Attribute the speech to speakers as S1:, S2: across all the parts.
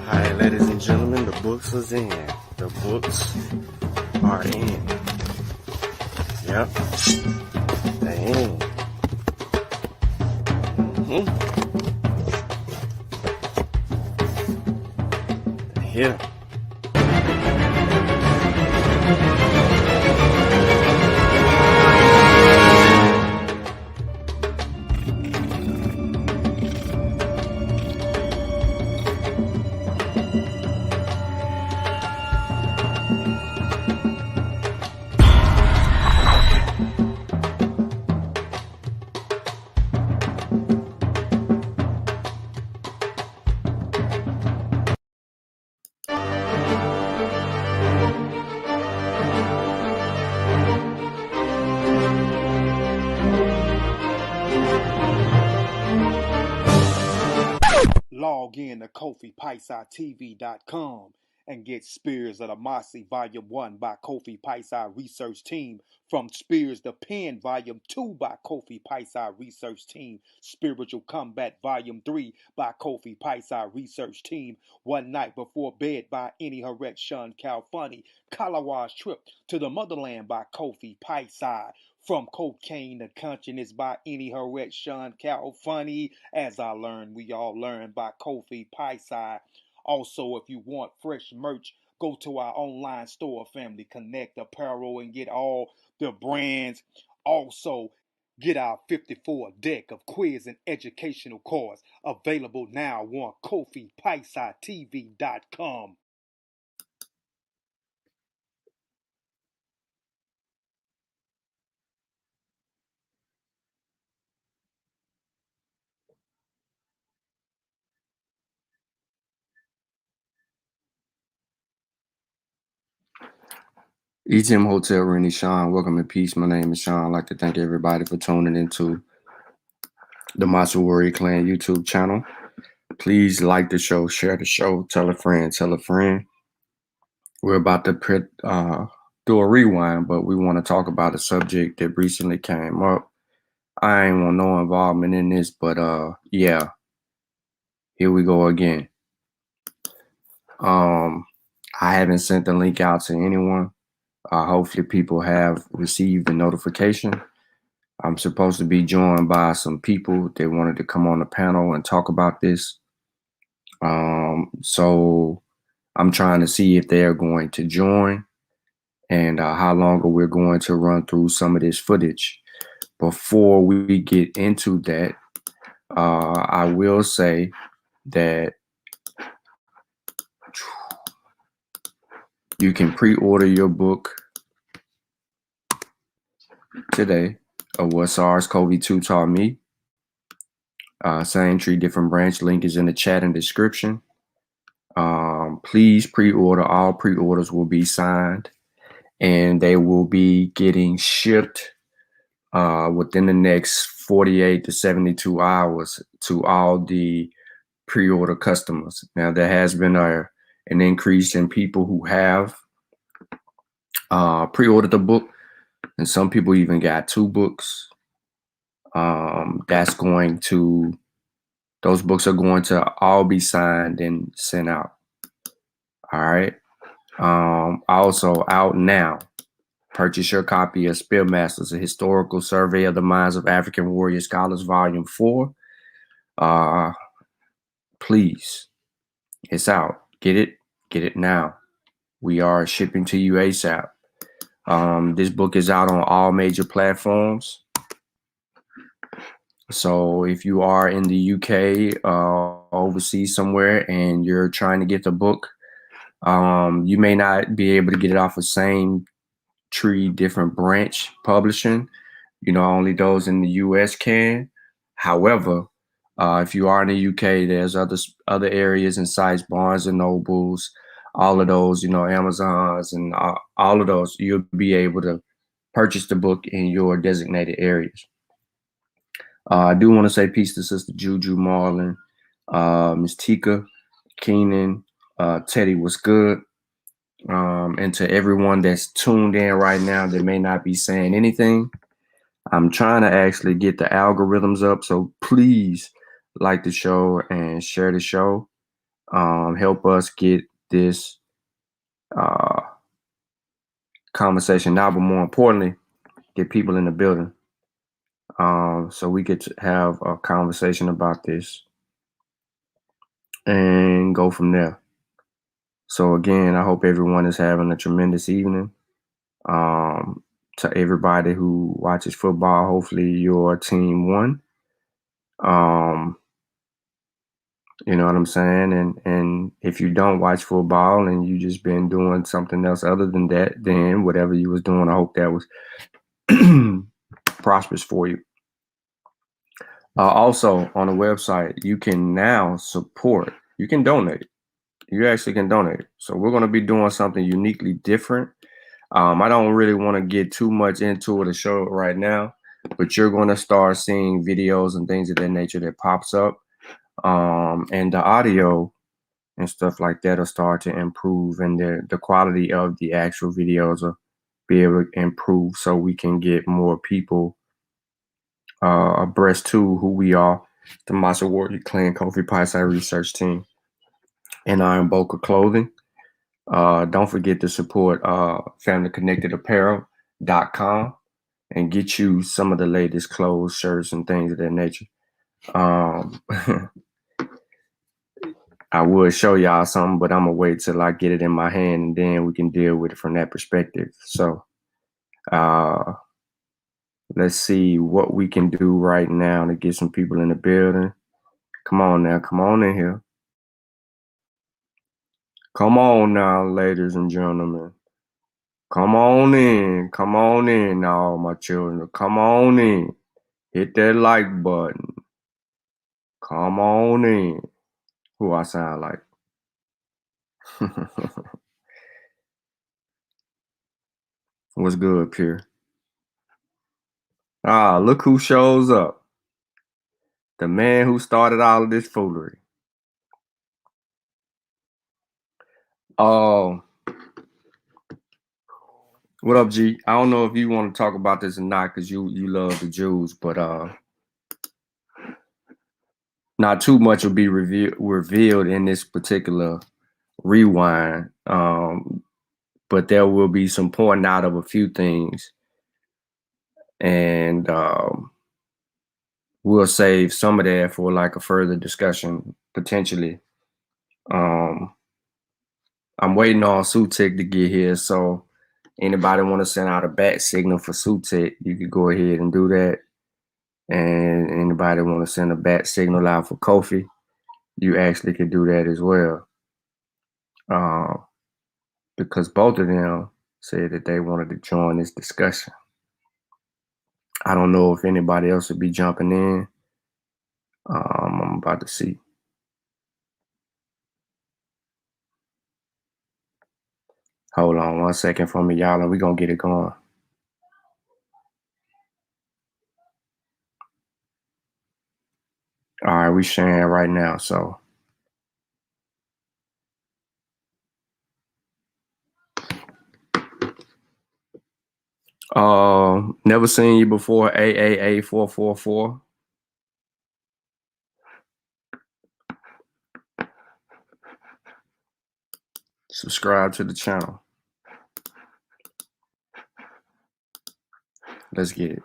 S1: Alright, ladies and gentlemen, the books is in. The books are in. Yep. They in. They're here.
S2: Log in to KofiPaisaTV.com and get Spears of the Mossy Volume 1 by Kofi Paisa Research Team, from Spears the Pen Volume 2 by Kofi Paisa Research Team, Spiritual Combat Volume 3 by Kofi Paisa Research Team, One Night Before Bed by Any Harret Shun Calfunny, Kalawa's Trip to the Motherland by Kofi Paisa, From Cocaine to Consciousness by Any Harret Shun Calfunny, As I Learned, We All Learn by Kofi Paisa. Also, if you want fresh merch, go to our online store, Family Connect Apparel, and get all the brands. Also, get our 54 deck of quiz and educational cards, available now on KofiPaisaTV.com.
S1: ETM Hotel, Rennie Sean. Welcome to Peace. My name is Sean. I'd like to thank everybody for tuning into the Master Warrior Clan YouTube channel. Please like the show, share the show, tell a friend, tell a friend. We're about to do a rewind, but we want to talk about a subject that recently came up. I ain't want no involvement in this, but yeah, here we go again. I haven't sent the link out to anyone. Hopefully people have received the notification. I'm supposed to be joined by some people that wanted to come on the panel and talk about this. So I'm trying to see if they're going to join and how long we're going to run through some of this footage. Before we get into that, I will say that you can pre-order your book today of What SARS-CoV-2 Taught Me. Same tree, different branch. Link is in the chat and description. Please pre-order. All pre-orders will be signed and they will be getting shipped within the next 48 to 72 hours to all the pre-order customers. Now, there has been an increase in people who have pre-ordered the book, and some people even got 2 books. Those Those books are going to all be signed and sent out. All right. Also out now. Purchase your copy of Spearmasters, A Historical Survey of the Minds of African Warrior Scholars, Volume 4. Please, it's out. Get it now. We are shipping to you ASAP. This book is out on all major platforms. So if you are in the UK, overseas somewhere, and you're trying to get the book, you may not be able to get it off the same tree, different branch publishing. Only those in the US can. However, if you are in the UK, there's other areas and sites, Barnes and Nobles, all of those, Amazons and all of those, you'll be able to purchase the book in your designated areas. I do want to say peace to Sister Juju Marlin, Miss Tika, Keenan, Teddy, what's good? And to everyone that's tuned in right now that may not be saying anything, I'm trying to actually get the algorithms up. So please like the show and share the show. Help us get this conversation out, but more importantly, get people in the building. So we get to have a conversation about this and go from there. So again, I hope everyone is having a tremendous evening. To everybody who watches football, hopefully your team won. You know what I'm saying? And if you don't watch football and you just been doing something else other than that, then whatever you was doing, I hope that was prosperous for you. Also, on the website, you can now support. You can donate. You actually can donate. So we're going to be doing something uniquely different. I don't really want to get too much into it or show it right now, but you're going to start seeing videos and things of that nature that pops up. And the audio and stuff like that will start to improve, and the quality of the actual videos will be able to improve, so we can get more people abreast to who we are, the Masa Warrior Clan Kofi Paisai Research Team, and Iron Boca Clothing. Don't forget to support FamilyConnectedApparel.com and get you some of the latest clothes, shirts, and things of that nature. I would show y'all something, but I'm gonna wait till I get it in my hand, and then we can deal with it from that perspective. So let's see what we can do right now to get some people in the building. Come on now, come on in here. Come on now, ladies and gentlemen. Come on in now, my children. Come on in. Hit that like button. Come on in. Who I sound like? What's good, Pierre? Look who shows up. The man who started all of this foolery. Oh, what up, G? I don't know if you want to talk about this or not, because you love the Jews, but not too much will be revealed in this particular rewind. But there will be some pointing out of a few things, and we'll save some of that for like a further discussion potentially. I'm waiting on Sutek to get here, so anybody want to send out a bat signal for Sutek, you could go ahead and do that. And anybody want to send a bat signal out for Kofi, you actually could do that as well. Because both of them said that they wanted to join this discussion. I don't know if anybody else would be jumping in. I'm about to see. Hold on 1 second for me, y'all, and we're going to get it going. All right, we sharing right now, so. Never seen you before, AAA 444. Subscribe to the channel. Let's get it.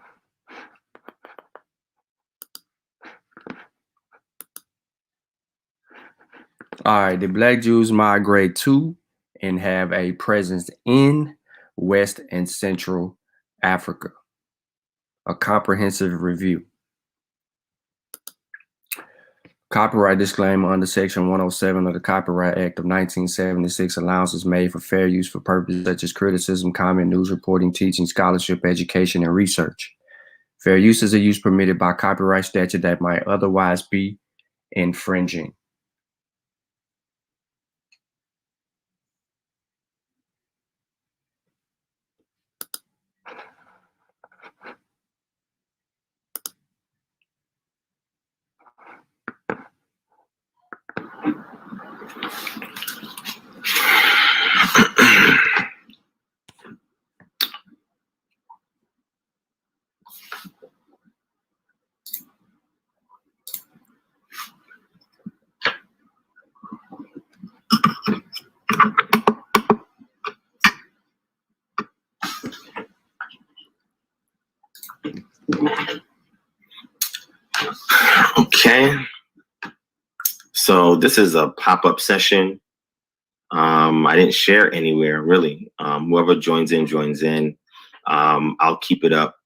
S1: All right, the Black Jews migrate to and have a presence in West and Central Africa. A comprehensive review. Copyright disclaimer under Section 107 of the Copyright Act of 1976. Allowances made for fair use for purposes such as criticism, comment, news reporting, teaching, scholarship, education, and research. Fair use is a use permitted by copyright statute that might otherwise be infringing.
S3: Okay, so this is a pop-up session. I didn't share anywhere really. Whoever joins in. I'll keep it up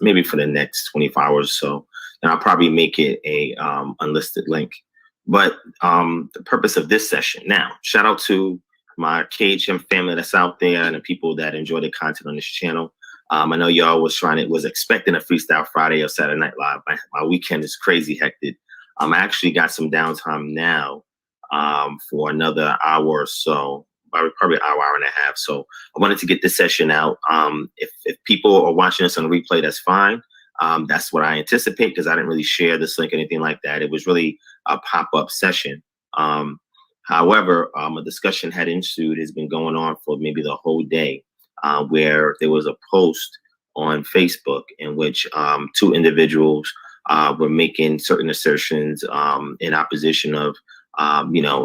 S3: maybe for the next 24 hours or so, and I'll probably make it a unlisted link. But the purpose of this session now, shout out to my KHM family that's out there and the people that enjoy the content on this channel. I know y'all was expecting a Freestyle Friday or Saturday Night Live. My weekend is crazy hectic. I actually got some downtime now for another hour or so, probably an hour and a half. So I wanted to get this session out. If people are watching this on the replay, that's fine. That's what I anticipate because I didn't really share this link or anything like that. It was really a pop-up session. However, a discussion had ensued, has been going on for maybe the whole day. Where there was a post on Facebook in which two individuals were making certain assertions in opposition of,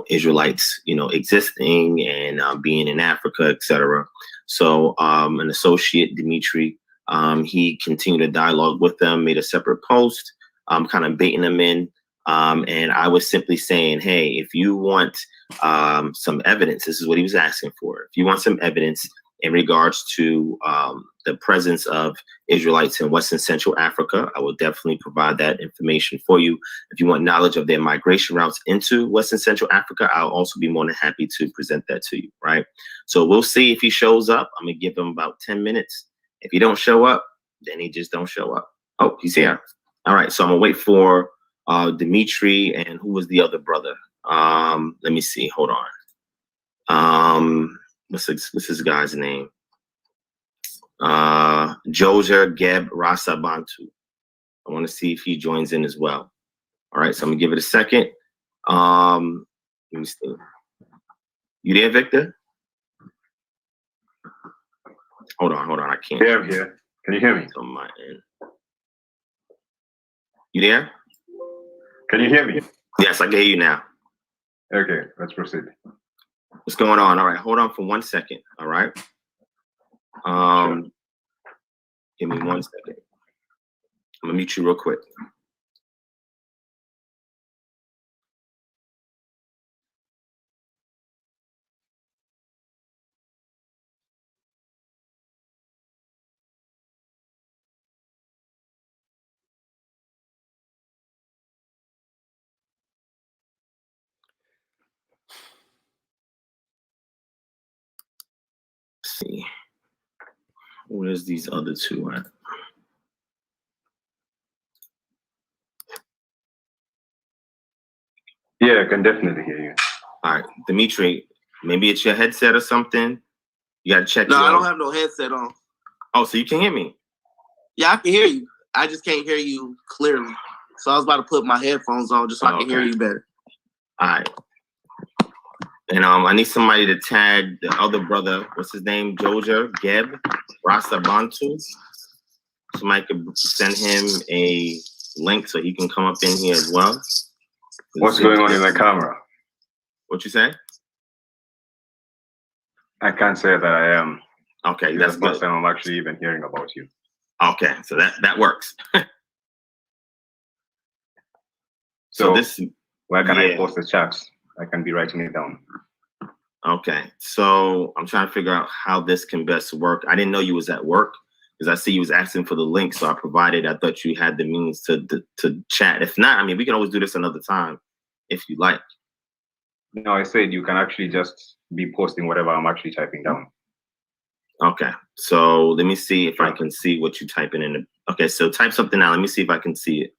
S3: Israelites, existing and being in Africa, etc. So an associate, Dimitri, he continued a dialogue with them, made a separate post, kind of baiting them in. And I was simply saying, hey, if you want some evidence, this is what he was asking for. If you want some evidence in regards to the presence of Israelites in West and Central Africa, I will definitely provide that information for you. If you want knowledge of their migration routes into West and Central Africa, I'll also be more than happy to present that to you, right? So we'll see if he shows up. I'm gonna give him about 10 minutes. If he don't show up, then he just don't show up. Oh, he's here. All right, so I'm gonna wait for Dimitri, and who was the other brother? Let me see, hold on. What's this guy's name? Jojer Geb Rasa Bantu. I want to see if he joins in as well. All right, so I'm gonna give it a second. Let me see. You there, Victor? Hold on. I can't.
S4: Yeah, I'm here. Can you hear me?
S3: On my end. You there?
S4: Can you hear me?
S3: Yes, I can hear you now.
S4: Okay, let's proceed.
S3: What's going on? All right, hold on for 1 second. All right.
S4: Sure.
S3: Give me 1 second. I'm gonna mute you real quick. Let's see. Where's these other two at?
S4: Yeah, I can definitely hear you.
S3: All right, Dimitri, maybe it's your headset or something. You gotta check.
S5: No, I don't have no headset on.
S3: Oh, so you can hear me?
S5: Yeah, I can hear you. I just can't hear you clearly. So I was about to put my headphones on just so I can hear you better.
S3: All right. And I need somebody to tag the other brother. What's his name? Jojer Geb Rasa Bantu. Somebody could send him a link so he can come up in here as well.
S4: What's going on in the camera?
S3: What you say?
S4: I can't say that I am.
S3: Okay,
S4: That's
S3: that's
S4: the first
S3: good.
S4: time I'm actually even hearing about you.
S3: Okay, so that works.
S4: So
S3: this,
S4: where can I
S3: yeah.
S4: post the chats? I can be writing it down.
S3: Okay, so I'm trying to figure out how this can best work. I didn't know you was at work because I see you was asking for the link, so I provided. I thought you had the means to chat. If not, I mean, we can always do this another time if you like.
S4: No, I said you can actually just be posting whatever I'm actually typing down.
S3: Okay, so let me see if I can see what you're typing in. Okay, so type something now. Let me see if I can see it.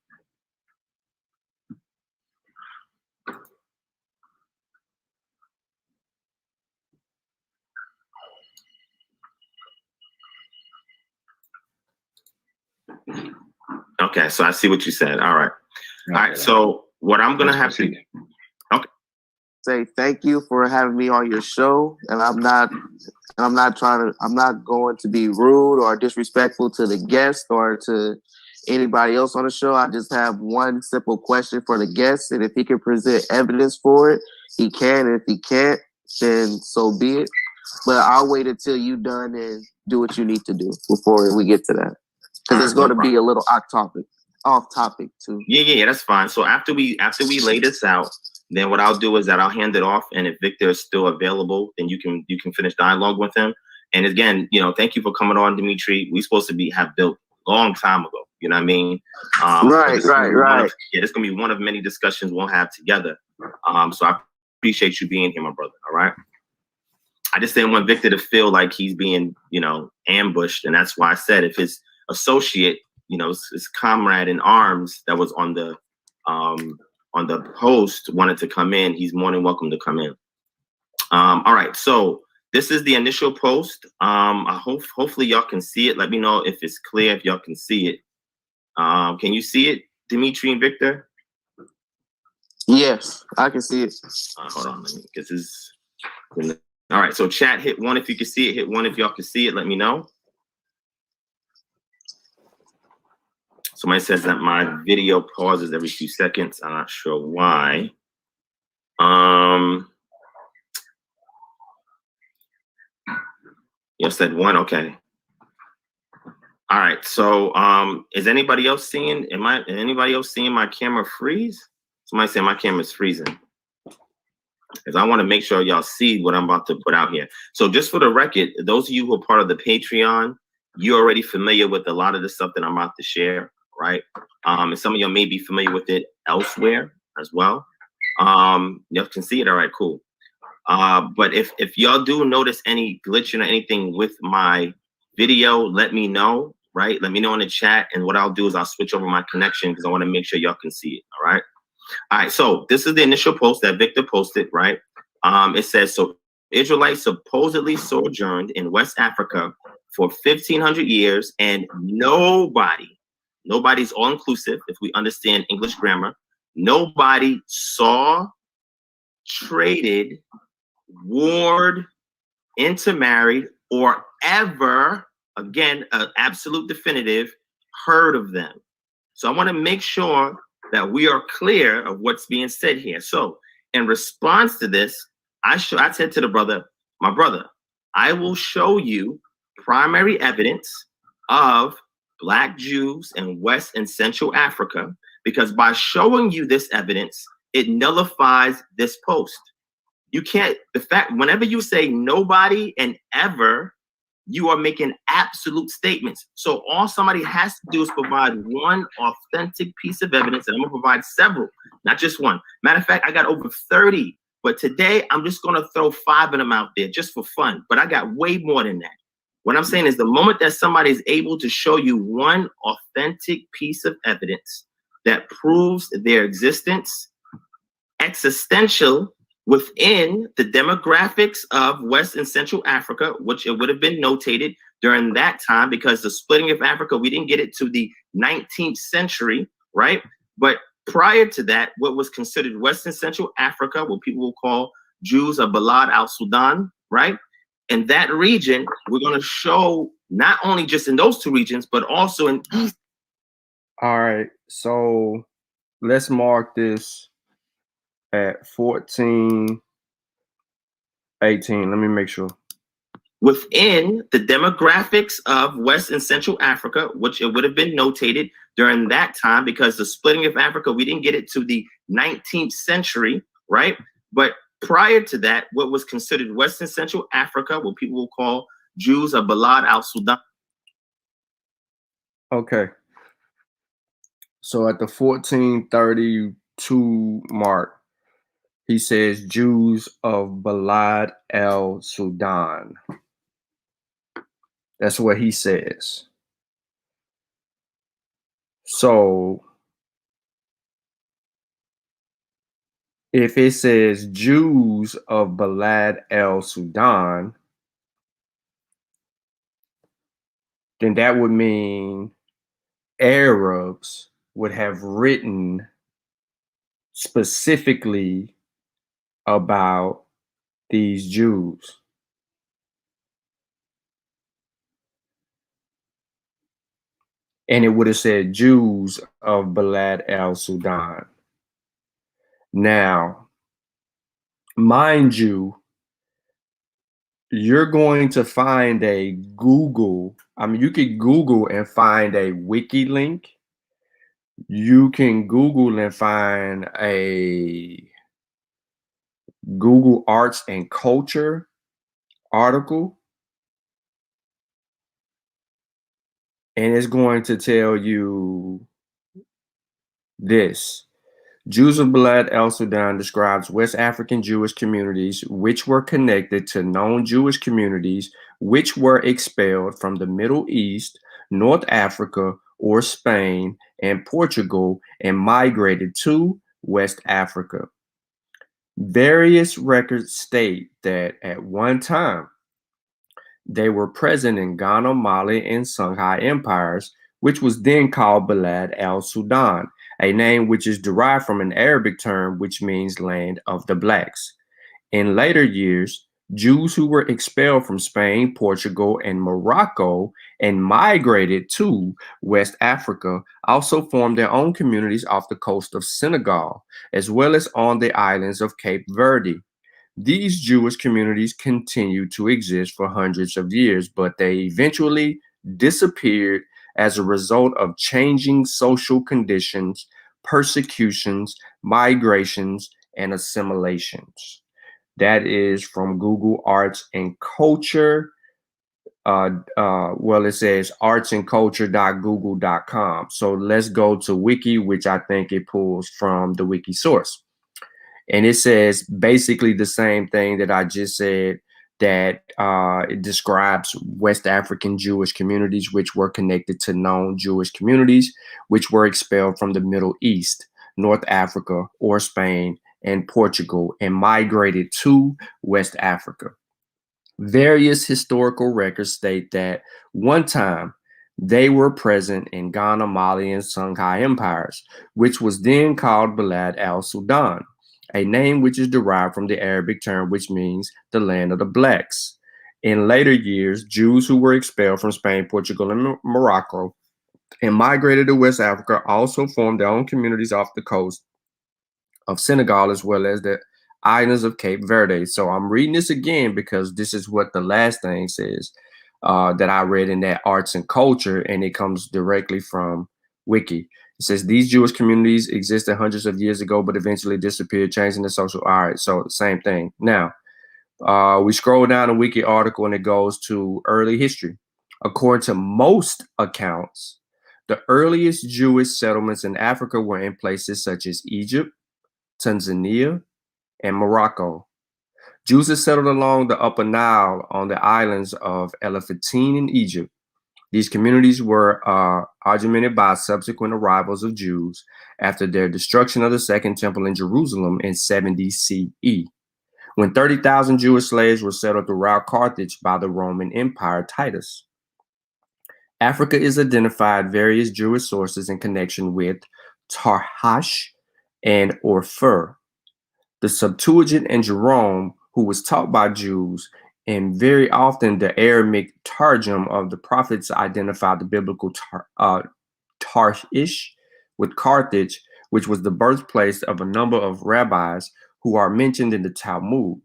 S3: Okay, so I see what you said. All right.
S4: Okay,
S3: All right, so what I'm gonna
S4: let's
S3: have to
S4: proceed.
S5: Say thank you for having me on your show, and I'm not going to be rude or disrespectful to the guest or to anybody else on the show. I just have one simple question for the guest, and if he can present evidence for it, he can. And if he can't, then so be it. But I'll wait until you're done and do what you need to do before we get to that, because it's going to be a little off topic too.
S3: Yeah, that's fine. So after we lay this out, then what I'll do is that I'll hand it off, and if Victor is still available, then you can finish dialogue with him. And again, thank you for coming on, Dimitri. We supposed to have built a long time ago. You know what I mean?
S5: Right.
S3: It's gonna be one of many discussions we'll have together. So I appreciate you being here, my brother. All right. I just didn't want Victor to feel like he's being, ambushed, and that's why I said if his associate, his comrade in arms that was on the post wanted to come in, he's more than welcome to come in. All right, so this is the initial post. Hopefully y'all can see it. Let me know if it's clear, if y'all can see it. Can you see it, Dimitri and Victor?
S5: Yes, I can see it.
S3: Hold on, let me get this. All right, so chat, hit 1 if you can see it, hit 1 if y'all can see it, let me know. Somebody says that my video pauses every few seconds. I'm not sure why. You said 1, okay. All right, so is anybody else seeing, anybody else seeing my camera freeze? Somebody said my camera's freezing. Because I want to make sure y'all see what I'm about to put out here. So just for the record, those of you who are part of the Patreon, you're already familiar with a lot of the stuff that I'm about to share, right? And some of y'all may be familiar with it elsewhere as well. Y'all can see it, all right, cool. But if y'all do notice any glitching or anything with my video, let me know, right? Let me know in the chat, and what I'll do is I'll switch over my connection because I want to make sure y'all can see it, all right? All right, so this is the initial post that Victor posted, right? It says, so Israelites supposedly sojourned in West Africa for 1,500 years, and nobody's all-inclusive, if we understand English grammar, nobody saw, traded, warred, intermarried, or ever, again, an absolute definitive, heard of them. So I want to make sure that we are clear of what's being said here. So in response to this, I said to the brother, my brother, I will show you primary evidence of Black Jews in West and Central Africa, because by showing you this evidence, it nullifies this post. You can't, whenever you say nobody and ever, you are making absolute statements. So all somebody has to do is provide one authentic piece of evidence, and I'm gonna provide several, not just one. Matter of fact, I got over 30, but today I'm just gonna throw 5 of them out there just for fun, but I got way more than that. What I'm saying is the moment that somebody is able to show you one authentic piece of evidence that proves their existence, existential, within the demographics of West and Central Africa, which it would have been notated during that time, because the splitting of Africa, we didn't get it to the 19th century, right? But prior to that, what was considered West and Central Africa, what people will call Jews of Balad al-Sudan, right? In that region, we're going to show not only just in those 2 regions, but also in East.
S1: All right, so let's mark this at 14:18. Let me make sure.
S3: within the demographics of West and Central Africa, which it would have been notated during that time, because the splitting of Africa, we didn't get it to the 19th century, right? But prior to that, what was considered West and Central Africa, what people will call Jews of Balad al-Sudan.
S1: Okay. So at the 1432 mark, he says Jews of Balad el-Sudan. That's what he says. So if it says Jews of Balad el-Sudan, then that would mean Arabs would have written specifically about these Jews. And it would have said Jews of Balad el-Sudan. Now, mind you, you're going to find a Google. I mean, you could Google and find a wiki link. You can Google and find a Google Arts and Culture article. And it's going to tell you this. Jews of Balad el-Sudan describes West African Jewish communities which were connected to known Jewish communities which were expelled from the Middle East, North Africa, or Spain and Portugal and migrated to West Africa. Various records state that at one time they were present in Ghana, Mali, and Songhai empires, which was then called Balad el-Sudan, a name which is derived from an Arabic term which means land of the blacks. In later years, Jews who were expelled from Spain, Portugal, and Morocco and migrated to West Africa also formed their own communities off the coast of Senegal, as well as on the islands of Cape Verde. These Jewish communities continued to exist for hundreds of years, but they eventually disappeared as a result of changing social conditions, persecutions, migrations, and assimilations. That is from Google Arts and Culture. Well, it says artsandculture.google.com. So let's go to Wiki, which I think it pulls from the Wiki source. And it says basically the same thing that I just said, that it describes West African Jewish communities which were connected to known Jewish communities which were expelled from the Middle East, North Africa, or Spain and Portugal and migrated to West Africa. Various historical records state that one time they were present in Ghana, Mali, and Songhai empires, which was then called Balad el-Sudan, a name which is derived from the Arabic term which means the land of the blacks. In later years, Jews who were expelled from Spain, Portugal, and Morocco and migrated to West Africa also formed their own communities off the coast of Senegal as well as the islands of Cape Verde. So I'm reading this again because this is what the last thing says that I read in that arts and culture, and it comes directly from Wiki. It says these Jewish communities existed hundreds of years ago, but eventually disappeared, changing the social. All right, so same thing. Now, we scroll down a Wiki article and it goes to early history. According to most accounts, the earliest Jewish settlements in Africa were in places such as Egypt, Tanzania, and Morocco. Jews had settled along the Upper Nile on the islands of Elephantine in Egypt. These communities were augmented by subsequent arrivals of Jews after their destruction of the Second Temple in Jerusalem in 70 CE, when 30,000 Jewish slaves were settled throughout Carthage by the Roman Empire Titus. Africa is identified various Jewish sources in connection with Tarhash and Orfur. The Septuagint and Jerome, who was taught by Jews, and very often the Aramaic Targum of the prophets identified the biblical Tarshish with Carthage, which was the birthplace of a number of rabbis who are mentioned in the Talmud.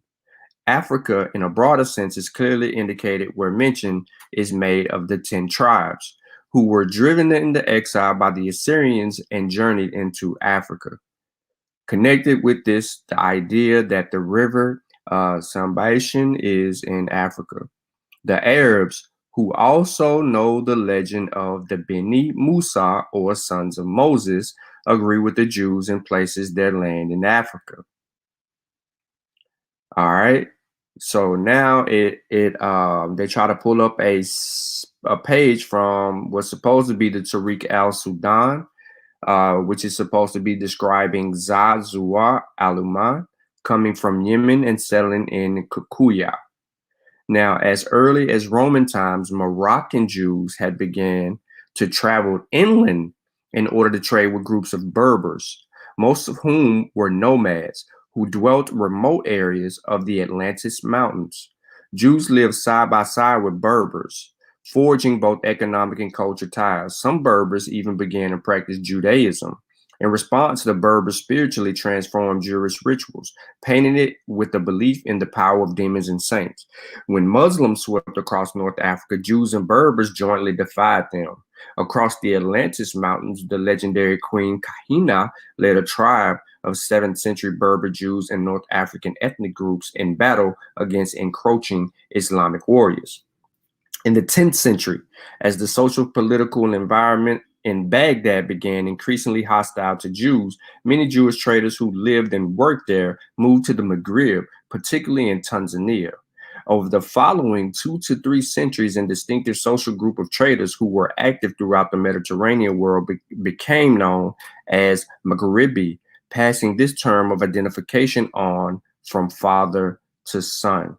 S1: Africa, in a broader sense, is clearly indicated where mention is made of the 10 tribes who were driven into exile by the Assyrians and journeyed into Africa. Connected with this, the idea that the river Sambation is in Africa. The Arabs, who also know the legend of the Beni Musa, or sons of Moses, agree with the Jews and places their land in Africa. All right. So now they try to pull up a page from what's supposed to be the Tariq al-Sudan, which is supposed to be describing Zazua al-Uman coming from Yemen and settling in Kikuya. Now, as early as Roman times, Moroccan Jews had began to travel inland in order to trade with groups of Berbers, most of whom were nomads who dwelt remote areas of the Atlantis Mountains. Jews lived side by side with Berbers, forging both economic and cultural ties. Some Berbers even began to practice Judaism. In response, the Berbers spiritually transformed Jewish rituals, painting it with the belief in the power of demons and saints. When Muslims swept across North Africa, Jews and Berbers jointly defied them. Across the Atlantis Mountains, the legendary Queen Kahina led a tribe of 7th century Berber Jews and North African ethnic groups in battle against encroaching Islamic warriors. In the 10th century, as the social political environment in Baghdad began increasingly hostile to Jews, many Jewish traders who lived and worked there moved to the Maghreb, particularly in Tanzania. Over the following 2 to 3 centuries, a distinctive social group of traders who were active throughout the Mediterranean world became known as Maghribi, passing this term of identification on from father to son.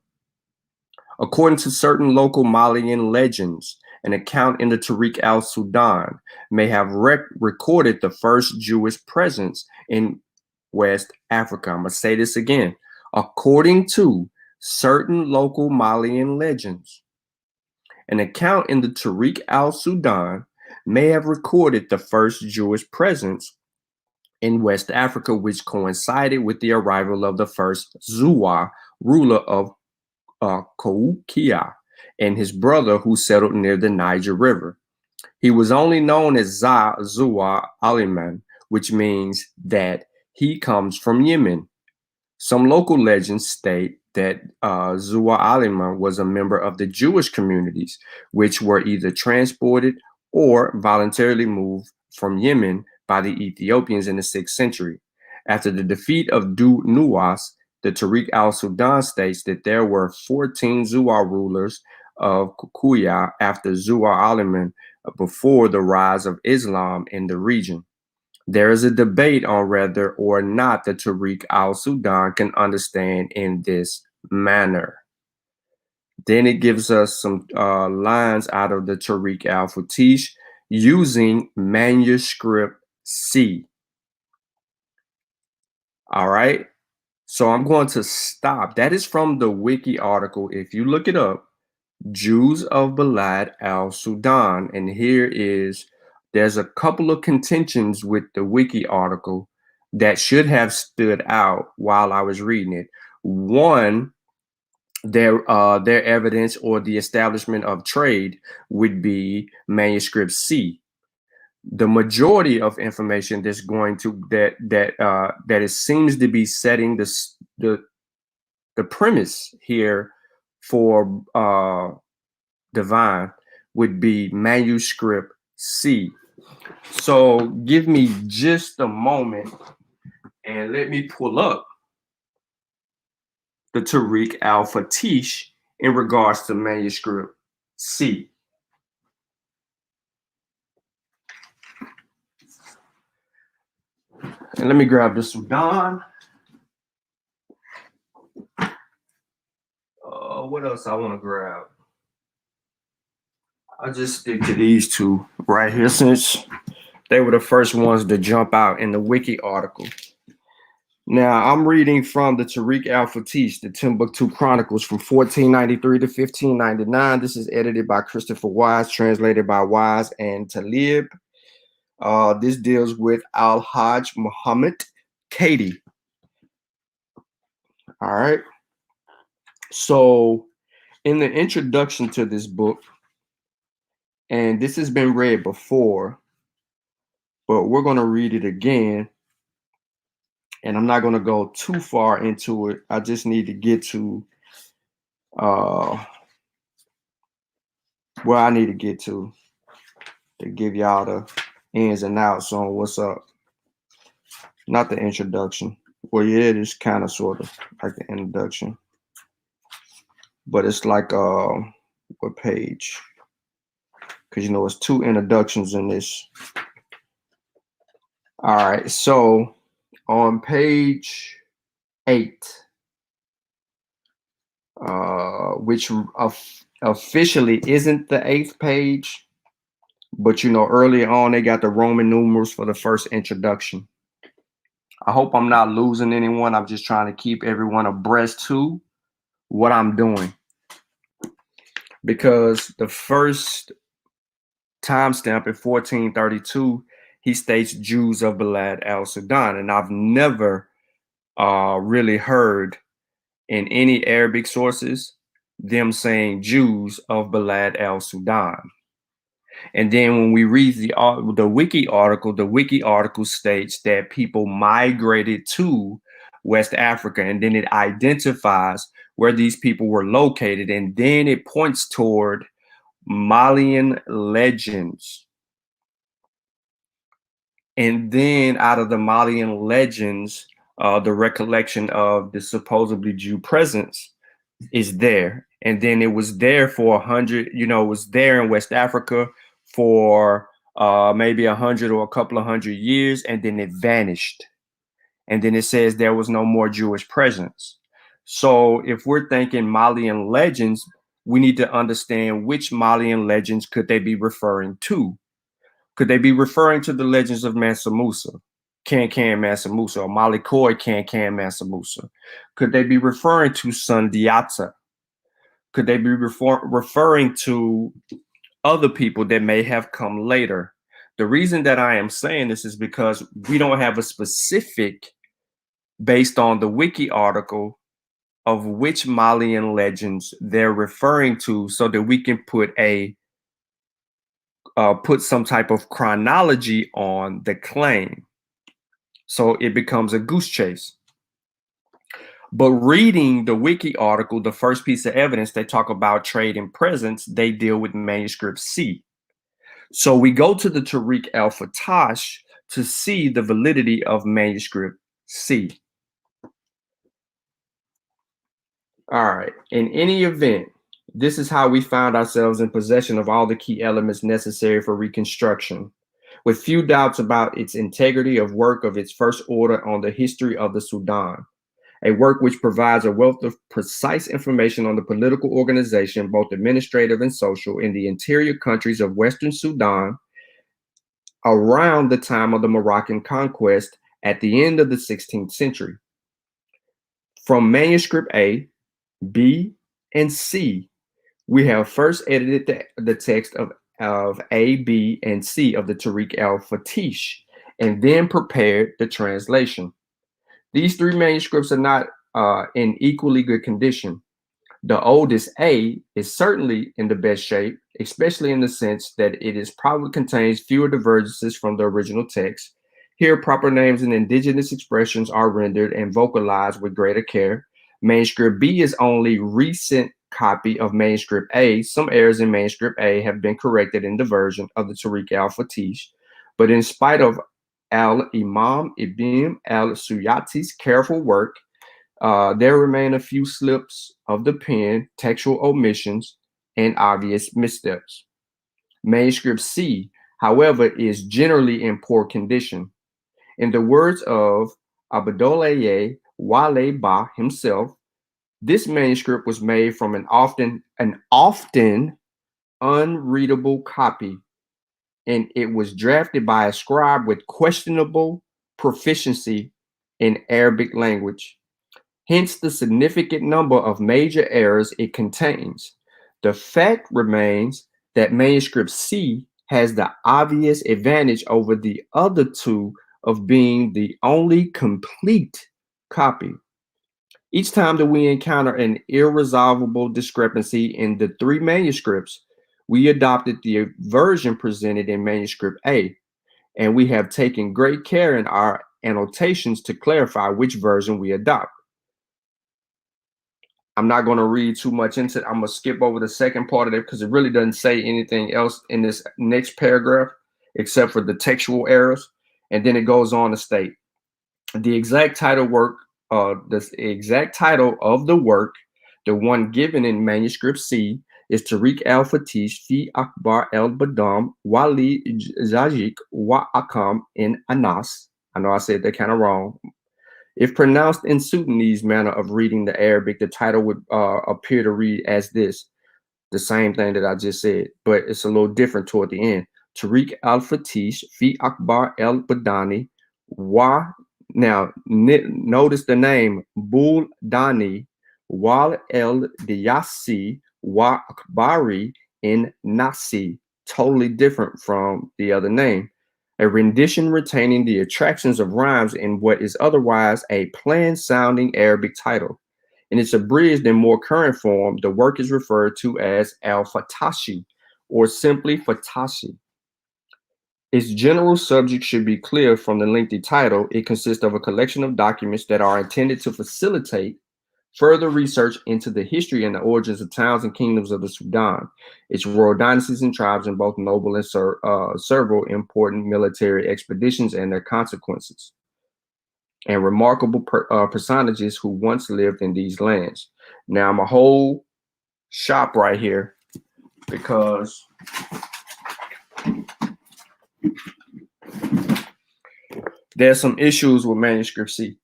S1: According to certain local Malian legends, an account in the Tariq al-Sudan may have recorded the first Jewish presence in West Africa. I'm going to say this again. According to certain local Malian legends, an account in the Tariq al-Sudan may have recorded the first Jewish presence in West Africa, which coincided with the arrival of the first Zuwa ruler of Koukia and his brother who settled near the Niger River. He was only known as Zuwa Aliman, which means that he comes from Yemen. Some local legends state that Zuwa Aliman was a member of the Jewish communities, which were either transported or voluntarily moved from Yemen by the Ethiopians in the 6th century. After the defeat of Du Nuwas, the Tariq al-Sudan states that there were 14 Zuwa rulers of Kikuya after Zuwa Aliman before the rise of Islam in the region. There is a debate on whether or not the Tariq al-Sudan can understand in this manner. Then it gives us some lines out of the Tariq al-Fatish using Manuscript C. All right. So I'm going to stop. That is from the wiki article. If you look it up, Jews of Balad al-Sudan. And there's a couple of contentions with the wiki article that should have stood out while I was reading it. One, their evidence or the establishment of trade would be Manuscript C. The majority of information that's going to that it seems to be setting the premise here for divine would be Manuscript C. So give me just a moment and let me pull up the Tariq al-Fatish in regards to Manuscript C. And let me grab the Sudan. What else I want to grab? I'll just stick to these two right here since they were the first ones to jump out in the wiki article. Now, I'm reading from the Tariq al-Fatish, the Timbuktu Chronicles from 1493 to 1599. This is edited by Christopher Wise, translated by Wise and Talib. This deals with Al-Hajj Muhammad Katie. All right. So in the introduction to this book, and this has been read before, but we're going to read it again. And I'm not going to go too far into it. I just need to get to where I need to get to give y'all the ins and outs on what's up. Not the introduction. Well, yeah, it is kind of sort of like the introduction. But it's like what page? Because you know it's two introductions in this. All right, so on page 8, which officially isn't the 8th page, but you know early on they got the Roman numerals for the first introduction. I hope I'm not losing anyone. I'm just trying to keep everyone abreast to what I'm doing, because the first timestamp at 1432, he states Jews of Balad al-Sudan, and I've never really heard in any Arabic sources them saying Jews of Balad al-Sudan. And then when we read the wiki article states that people migrated to West Africa, and then it identifies where these people were located, and then it points toward Malian legends. And then out of the Malian legends, the recollection of the supposedly Jew presence is there. And then it was there for 100, you know, it was there in West Africa for maybe 100 or a couple of 100 years, and then it vanished. And then it says there was no more Jewish presence. So if we're thinking Malian legends, we need to understand which Malian legends could they be referring to. Could they be referring to the legends of Mansa Musa, Can Mansa Musa, or Malikoy Can Mansa Musa? Could they be referring to Sundiata? Could they be referring to other people that may have come later? The reason that I am saying this is because we don't have a specific, based on the wiki article, of which Malian legends they're referring to, so that we can put some type of chronology on the claim. So it becomes a goose chase. But reading the wiki article, the first piece of evidence, they talk about trade and presence, they deal with manuscript C. So we go to the Tariq al-Fatash to see the validity of manuscript C. All right. In any event, this is how we found ourselves in possession of all the key elements necessary for reconstruction, with few doubts about its integrity of work of its first order on the history of the Sudan, a work which provides a wealth of precise information on the political organization, both administrative and social, in the interior countries of Western Sudan around the time of the Moroccan conquest at the end of the 16th century. From manuscript A, B, and C, we have first edited the text of A, B, and C of the Tariq al-Fatish, and then prepared the translation. These 3 manuscripts are not in equally good condition. The oldest, A, is certainly in the best shape, especially in the sense that it probably contains fewer divergences from the original text. Here, proper names and indigenous expressions are rendered and vocalized with greater care. Manuscript B is only recent copy of manuscript A. Some errors in manuscript A have been corrected in the version of the Tariq al-Fatish, but in spite of Al-Imam Ibn al-Suyati's careful work, there remain a few slips of the pen, textual omissions, and obvious missteps. Manuscript C, however, is generally in poor condition. In the words of Abdoulaye Wale Ba himself, this manuscript was made from an often unreadable copy, and it was drafted by a scribe with questionable proficiency in Arabic language. Hence the significant number of major errors it contains. The fact remains that manuscript C has the obvious advantage over the other 2 of being the only complete copy. Each time that we encounter an irresolvable discrepancy in the three manuscripts, we adopted the version presented in manuscript A, and we have taken great care in our annotations to clarify which version we adopt. I'm not going to read too much into it. I'm going to skip over the second part of it because it really doesn't say anything else in this next paragraph except for the textual errors. And then it goes on to state the exact title of the work, the one given in manuscript C, is Tariq al-Fatish fi Akbar al-Badam Wali Zajik wa Akam in Anas. I know I said that kind of wrong. If pronounced in Sudanese manner of reading the Arabic, the title would appear to read as this, the same thing that I just said, but it's a little different toward the end. Tariq al-Fatish fi Akbar al-Badani wa. Now, notice the name Bul Dani Wal el Diyasi wa Akbari in Nasi, totally different from the other name. A rendition retaining the attractions of rhymes in what is otherwise a plain-sounding Arabic title. In its abridged and more current form, the work is referred to as al-Fatashi or simply Fatashi. Its general subject should be clear from the lengthy title. It consists of a collection of documents that are intended to facilitate further research into the history and the origins of towns and kingdoms of the Sudan, its royal dynasties and tribes, and both noble and several important military expeditions and their consequences, and remarkable personages who once lived in these lands. Now, I'm a whole shop right here because there's some issues with manuscript C,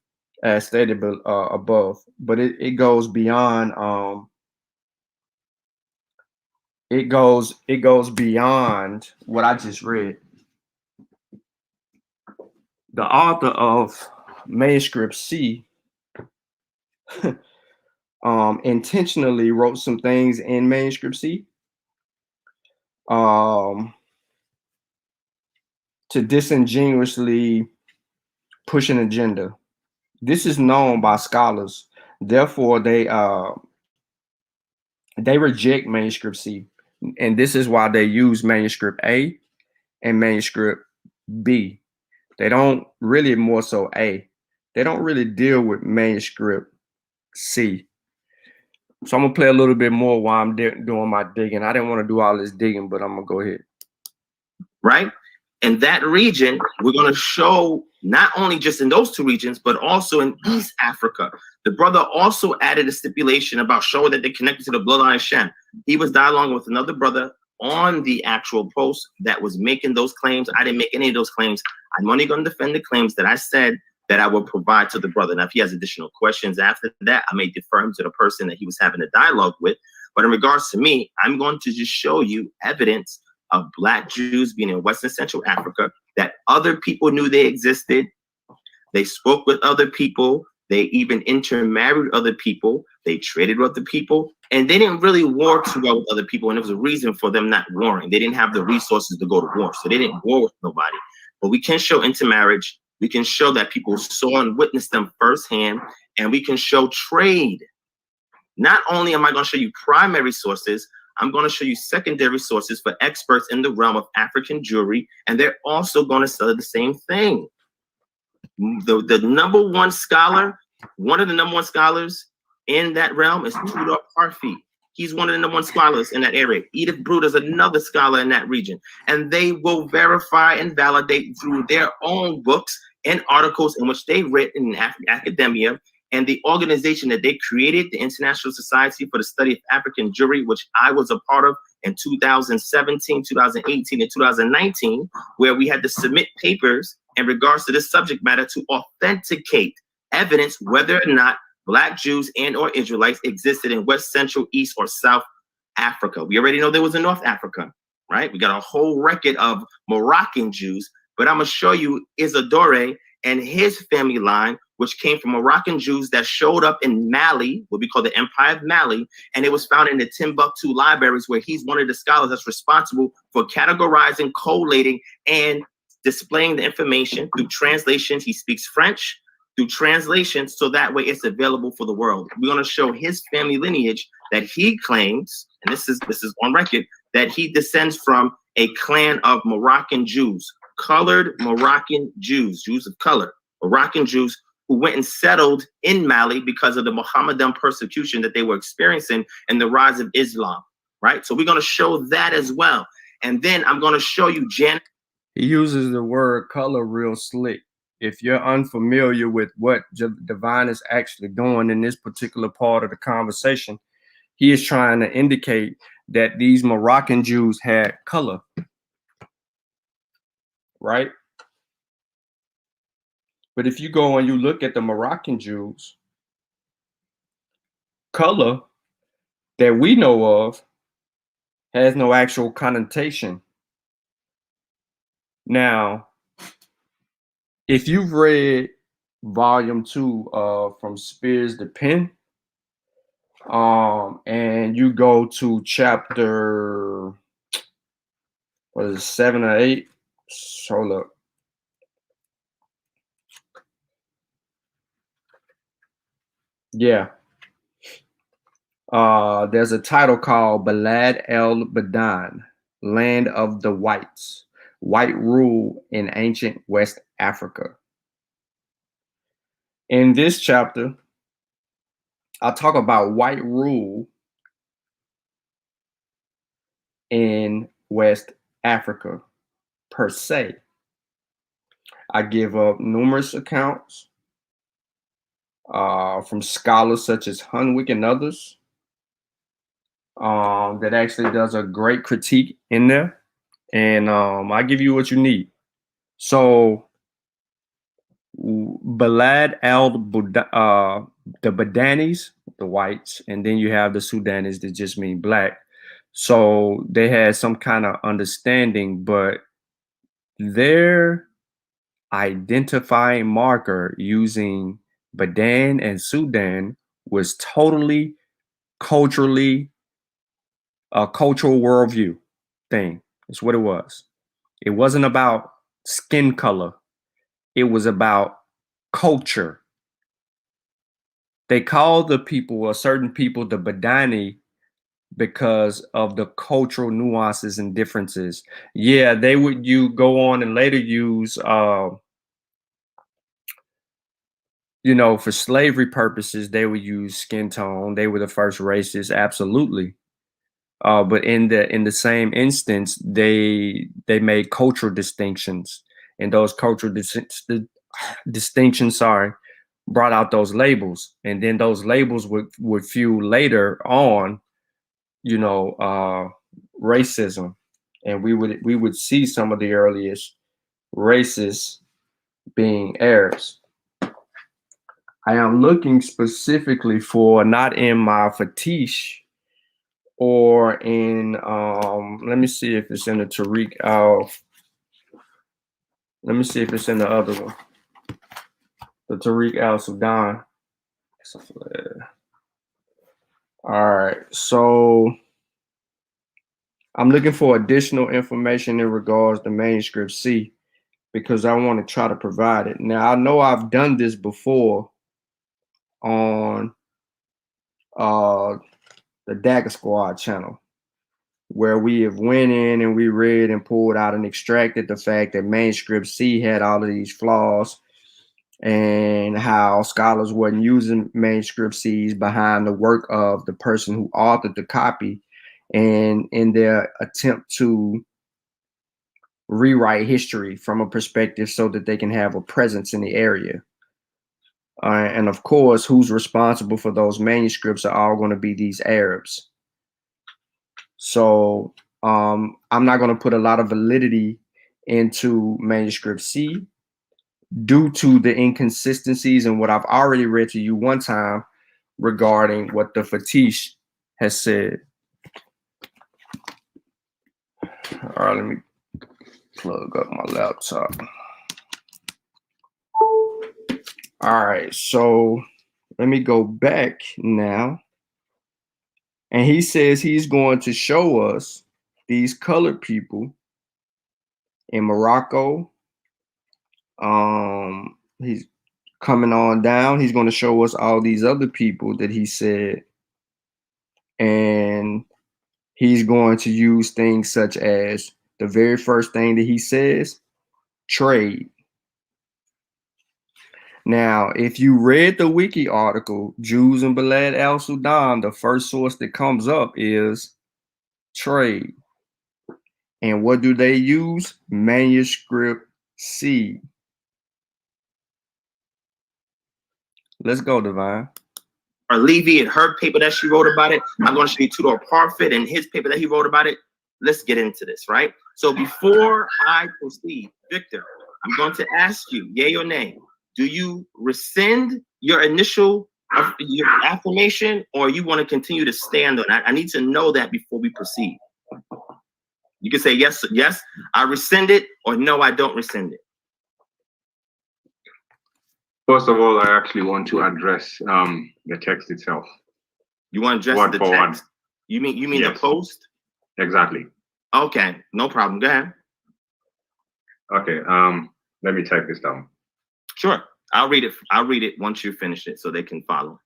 S1: as stated above, but it goes beyond it goes beyond what I just read. The author of manuscript C intentionally wrote some things in manuscript C to disingenuously push an agenda. This is known by scholars. Therefore, they reject manuscript C, and this is why they use manuscript A and manuscript B. They don't really, more so A. They don't really deal with manuscript C. So I'm gonna play a little bit more while I'm doing my digging. I didn't want to do all this digging, but I'm gonna go ahead.
S3: Right? In that region, we're going to show not only just in those two regions, but also in East Africa. The brother also added a stipulation about showing that they connected to the bloodline of Shem. He was dialoguing with another brother on the actual post that was making those claims. I didn't make any of those claims. I'm only going to defend the claims that I said that I will provide to the brother. Now, if he has additional questions after that, I may defer him to the person that he was having a dialogue with. But in regards to me, I'm going to just show you evidence of Black Jews being in West and Central Africa, that other people knew they existed. They spoke with other people. They even intermarried other people. They traded with other people. And they didn't really war too well with other people. And there was a reason for them not warring. They didn't have the resources to go to war. So they didn't war with nobody. But we can show intermarriage. We can show that people saw and witnessed them firsthand. And we can show trade. Not only am I going to show you primary sources, I'm going to show you secondary sources for experts in the realm of African Jewry, and they're also going to say the same thing. The number one scholar, one of the number one scholars in that realm is Tudor Parfi. He's one of the number one scholars in that area. Edith Bruder is another scholar in that region, and they will verify and validate through their own books and articles in which they've written in academia. And the organization that they created, the International Society for the Study of African Jewry, which I was a part of in 2017, 2018, and 2019, where we had to submit papers in regards to this subject matter to authenticate evidence whether or not Black Jews and or Israelites existed in West, Central, East, or South Africa. We already know there was in North Africa, right? We got a whole record of Moroccan Jews, but I'm going to show you Isidore and his family line, which came from Moroccan Jews that showed up in Mali, what we call the Empire of Mali, and it was found in the Timbuktu libraries, where he's one of the scholars that's responsible for categorizing, collating, and displaying the information through translations. He speaks French, through translation, so that way it's available for the world. We're going to show his family lineage that he claims, and this is on record, that he descends from a clan of Moroccan Jews, colored Moroccan Jews, Jews of color, Moroccan Jews who went and settled in Mali because of the Mohammedan persecution that they were experiencing and the rise of Islam, right? So we're going to show that as well. And then I'm going to show you
S1: He uses the word color real slick. If you're unfamiliar with what Divine is actually doing in this particular part of the conversation, he is trying to indicate that these Moroccan Jews had color, right? But if you go and you look at the Moroccan Jews, color that we know of has no actual connotation. Now, if you've read volume 2 from Spears the Pen, and you go to chapter, what is it, 7 or 8? Hold up. Yeah. There's a title called Balad el Badan, Land of the Whites, White Rule in Ancient West Africa. In this chapter, I'll talk about white rule in West Africa per se. I give up numerous accounts from scholars such as Hunwick and others that actually does a great critique in there. And I give you what you need. So Balad the Badanis, the whites, and then you have the Sudanis that just mean black. So they had some kind of understanding, but their identifying marker using Badan and Sudan was totally culturally a cultural worldview thing. That's what it was. It wasn't about skin color. It was about culture. They called the people, or certain people, the Badani because of the cultural nuances and differences. Yeah, they would go on and later use, for slavery purposes, they would use skin tone. They were the first races, absolutely. But in the same instance, they made cultural distinctions, and those cultural distinctions, brought out those labels, and then those labels would fuel later on, racism, and we would see some of the earliest races being Arabs. I am looking specifically for, not in my fetish or in let me see if it's in the Tariq al. Let me see if it's in the other one, the Tariq al Sudan. All right, so I'm looking for additional information in regards to manuscript C, because I want to try to provide it. Now, I know I've done this before on the Dagger Squad channel, where we have went in and we read and pulled out and extracted the fact that manuscript C had all of these flaws, and how scholars wasn't using manuscript C's behind the work of the person who authored the copy, and in their attempt to rewrite history from a perspective so that they can have a presence in the area. And of course, who's responsible for those manuscripts are all going to be these Arabs. So I'm not going to put a lot of validity into manuscript C due to the inconsistencies in what I've already read to you one time regarding what the Fatish has said. All right, let me plug up my laptop. All right, so let me go back now. And he says he's going to show us these colored people in Morocco. He's Coming on down, he's going to show us all these other people that he said. And he's going to use things such as the very first thing that he says, trade. Now, if you read the wiki article, Jews in Balad al-Sudan, the first source that comes up is trade. And what do they use? Manuscript C. Let's go, Divine.
S3: Or Levy and her paper that she wrote about it. I'm going to show you Tudor Parfit and his paper that he wrote about it. Let's get into this, right? So before I proceed, Victor, I'm going to ask you, yay or nay, do you rescind your initial your affirmation, or you want to continue to stand on that? I need to know that before we proceed. You can say yes, yes, I rescind it, or no, I don't rescind it.
S4: First of all, I actually want to address the text itself.
S3: You want to address the text? You mean yes. The post?
S4: Exactly.
S3: Okay, no problem. Go ahead.
S4: Okay, let me type this down.
S3: Sure. I'll read it once you finish it so they can follow.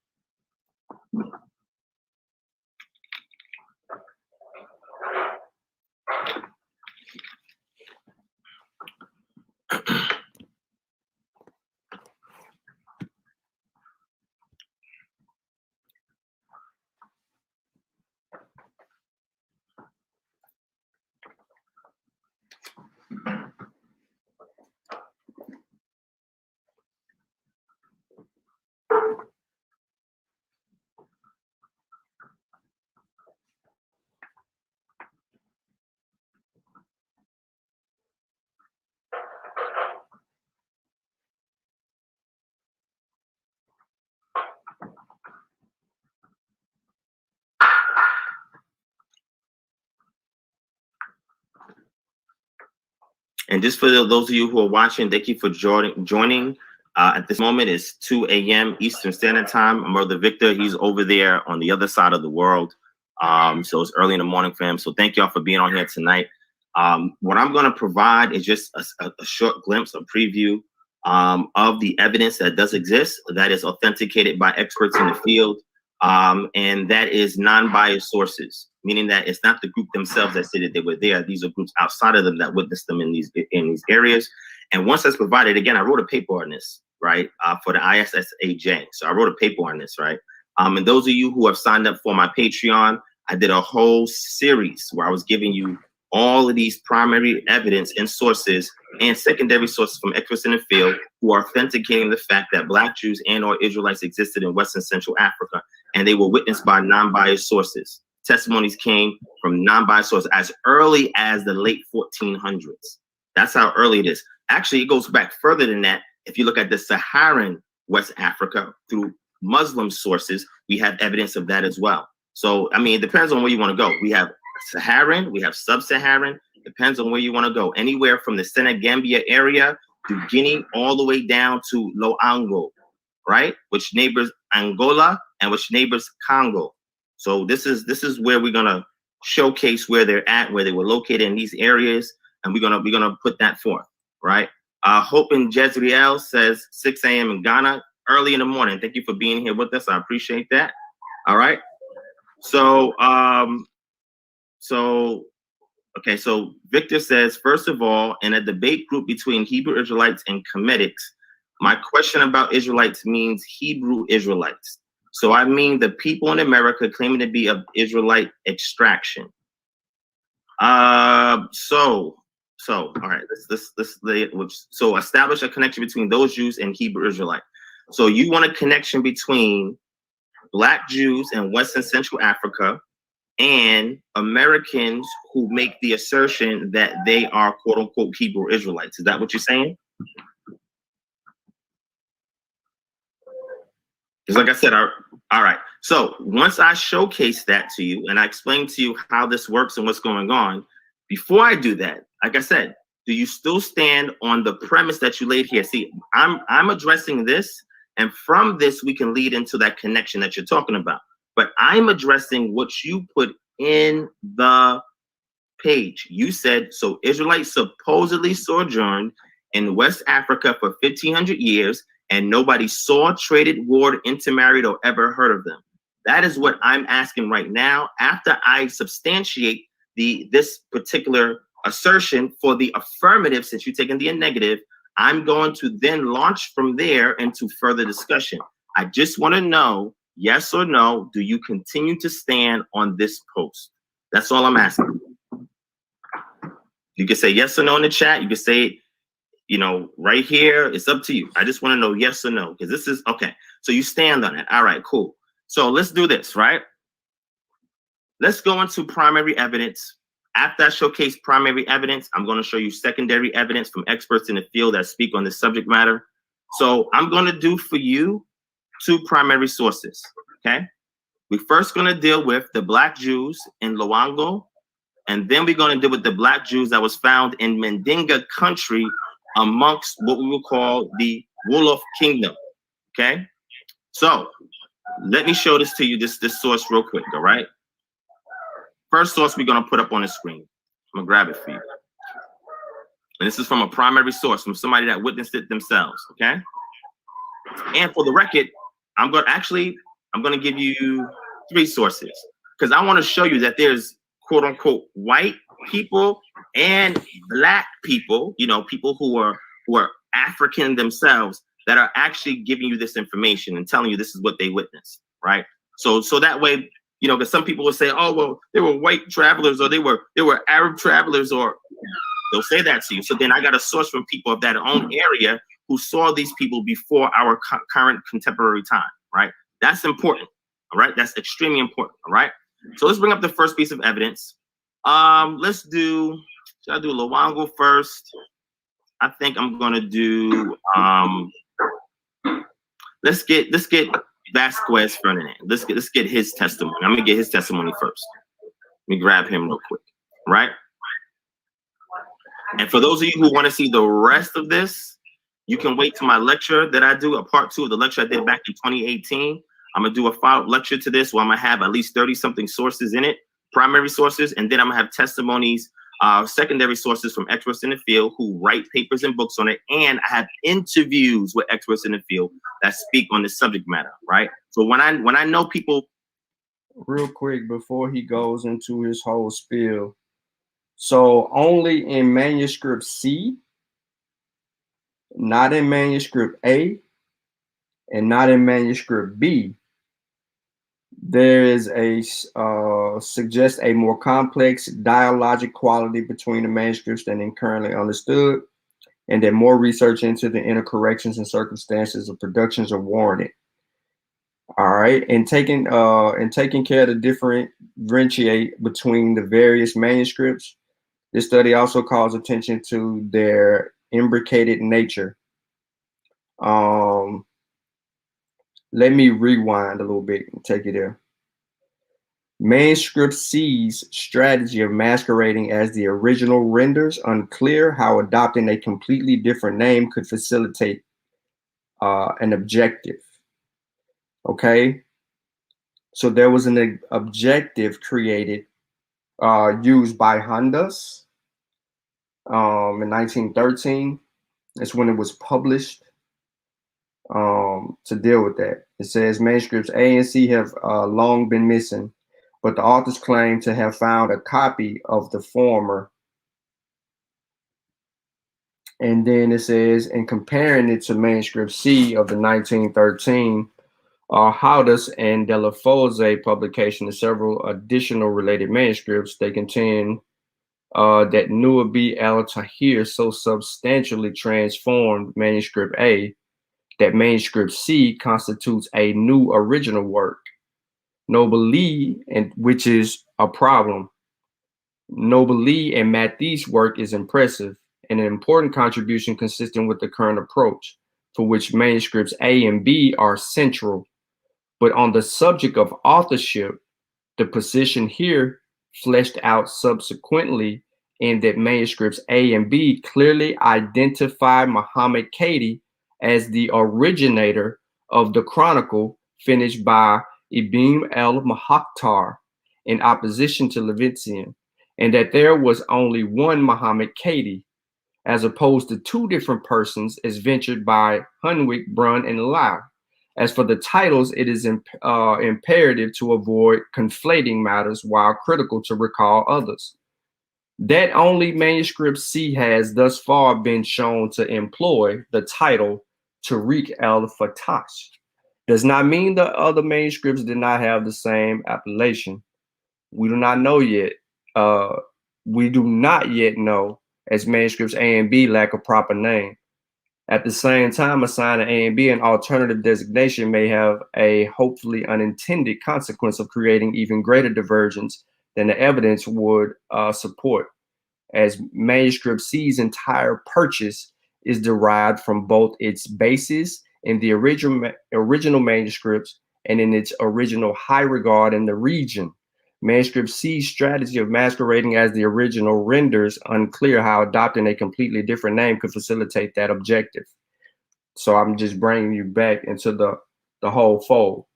S3: And just for those of you who are watching, thank you for joining. At this moment, it's 2 a.m. Eastern Standard Time. I'm Brother Victor. He's over there on the other side of the world. So it's early in the morning for him. So thank y'all for being on here tonight. What I'm going to provide is just a short glimpse, a preview of the evidence that does exist, that is authenticated by experts in the field. And that is non-biased sources, meaning that it's not the group themselves that said that they were there. These are groups outside of them that witnessed them in these areas. And once that's provided, again, I wrote a paper on this, right, for the ISSAJ. So I wrote a paper on this, right? And those of you who have signed up for my Patreon, I did a whole series where I was giving you all of these primary evidence and sources and secondary sources from experts in the field who are authenticating the fact that Black Jews and or Israelites existed in West and Central Africa, and they were witnessed by non-biased sources. Testimonies came from non-biased sources as early as the late 1400s. That's how early it is. Actually, it goes back further than that. If you look at the Saharan West Africa through Muslim sources, we have evidence of that as well. So, I mean, it depends on where you want to go. We have Saharan, we have sub-Saharan, depends on where you want to go. Anywhere from the Senegambia area to Guinea, all the way down to Loango, right? Which neighbors Angola and which neighbors Congo. So this is where we're gonna showcase where they're at, where they were located in these areas, and we're gonna put that forth, right? Hope in Jezreel says 6 a.m. in Ghana, early in the morning. Thank you for being here with us. I appreciate that. All right. So okay, so Victor says, first of all, in a debate group between Hebrew Israelites and Comedics, my question about Israelites means Hebrew Israelites. So I mean the people in America claiming to be of Israelite extraction. All right, so establish a connection between those Jews and Hebrew Israelite. So you want a connection between Black Jews in West and Central Africa and Americans who make the assertion that they are quote unquote Hebrew Israelites. Is that what you're saying? Because like I said, all right. So once I showcase that to you and I explain to you how this works and what's going on, before I do that, like I said, do you still stand on the premise that you laid here? See, I'm addressing this, and from this we can lead into that connection that you're talking about. But I'm addressing what you put in the page. You said, so Israelites supposedly sojourned in West Africa for 1,500 years, and nobody saw, traded, warred, intermarried, or ever heard of them. That is what I'm asking right now. After I substantiate this particular assertion for the affirmative, since you're taking the negative, I'm going to then launch from there into further discussion. I just want to know, yes or no, do you continue to stand on this post? That's all I'm asking. You can say yes or no in the chat. You can say it, you know, right here. It's up to you. I just want to know yes or no, because this is okay. So you stand on it. All right, cool. So let's do this, right? Let's go into primary evidence. After I showcase primary evidence, I'm going to show you secondary evidence from experts in the field that speak on this subject matter. So I'm going to do for you 2 primary sources, okay? We're first going to deal with the Black Jews in Luango, and then we're going to deal with the Black Jews that was found in Mandinga country amongst what we will call the Wolof Kingdom, okay? So let me show this to you, this source real quick, all right? First source we're going to put up on the screen. I'm going to grab it for you. And this is from a primary source, from somebody that witnessed it themselves, okay? And for the record, I'm going to give you 3 sources, because I want to show you that there's quote unquote white people and Black people, you know, people who are African themselves, that are actually giving you this information and telling you this is what they witnessed, right? So that way, you know, because some people will say, oh, well, they were white travelers, or they were Arab travelers, or they'll say that to you. So then I got a source from people of that own area who saw these people before our current contemporary time, right? That's important, all right? That's extremely important, all right? So let's bring up the first piece of evidence. Should I do Luango first? I think I'm gonna do, let's get Vasquez Fernandez. Let's get his testimony. I'm gonna get his testimony first. Let me grab him real quick, right? And for those of you who want to see the rest of this, you can wait to my lecture that I do, a part 2 of the lecture I did back in 2018. I'm gonna do a follow-up lecture to this where I'm gonna have at least 30-something sources in it, primary sources, and then I'm gonna have testimonies, secondary sources from experts in the field who write papers and books on it, and I have interviews with experts in the field that speak on this subject matter, right? So when I know people,
S1: real quick before he goes into his whole spiel, so only in manuscript C, not in manuscript A, and not in manuscript B, there is a suggests a more complex dialogic quality between the manuscripts than is currently understood, and that more research into the inner corrections and circumstances of productions are warranted. All right, and taking care to differentiate between the various manuscripts. This study also calls attention to their imbricated nature. Let me rewind a little bit and take you there. Manuscript C's strategy of masquerading as the original renders unclear how adopting a completely different name could facilitate an objective. Okay, so there was an objective created, used by Hondas in 1913. That's when it was published. To deal with that, it says manuscripts A and C have long been missing, but the authors claim to have found a copy of the former. And then it says, in comparing it to manuscript C of the 1913 Haudas and De La Fosse publication and several additional related manuscripts, they contend that Noor B. al-Tahir so substantially transformed manuscript A that manuscript C constitutes a new original work. Nobili, and which is a problem. Nobili and Matthie's work is impressive and an important contribution consistent with the current approach, for which manuscripts A and B are central. But on the subject of authorship, the position here fleshed out subsequently in that manuscripts A and B clearly identify Muhammad Kadi as the originator of the chronicle finished by Ibn al-Mukhtar in opposition to Levitian, and that there was only one Muhammad Kadi, as opposed to two different persons as ventured by Hunwick, Brun, and Lau. As for the titles, it is imperative to avoid conflating matters while critical to recall others. That only manuscript C has thus far been shown to employ the title Tariq al-Fatash. Does not mean the other manuscripts did not have the same appellation. We do not know yet. We do not yet know, as manuscripts A and B lack a proper name. At the same time, assigning A and B an alternative designation may have a hopefully unintended consequence of creating even greater divergence than the evidence would support, as manuscript C's entire purchase is derived from both its basis in the original manuscripts and in its original high regard in the region. Manuscript C's strategy of masquerading as the original renders unclear how adopting a completely different name could facilitate that objective. So I'm just bringing you back into the whole fold.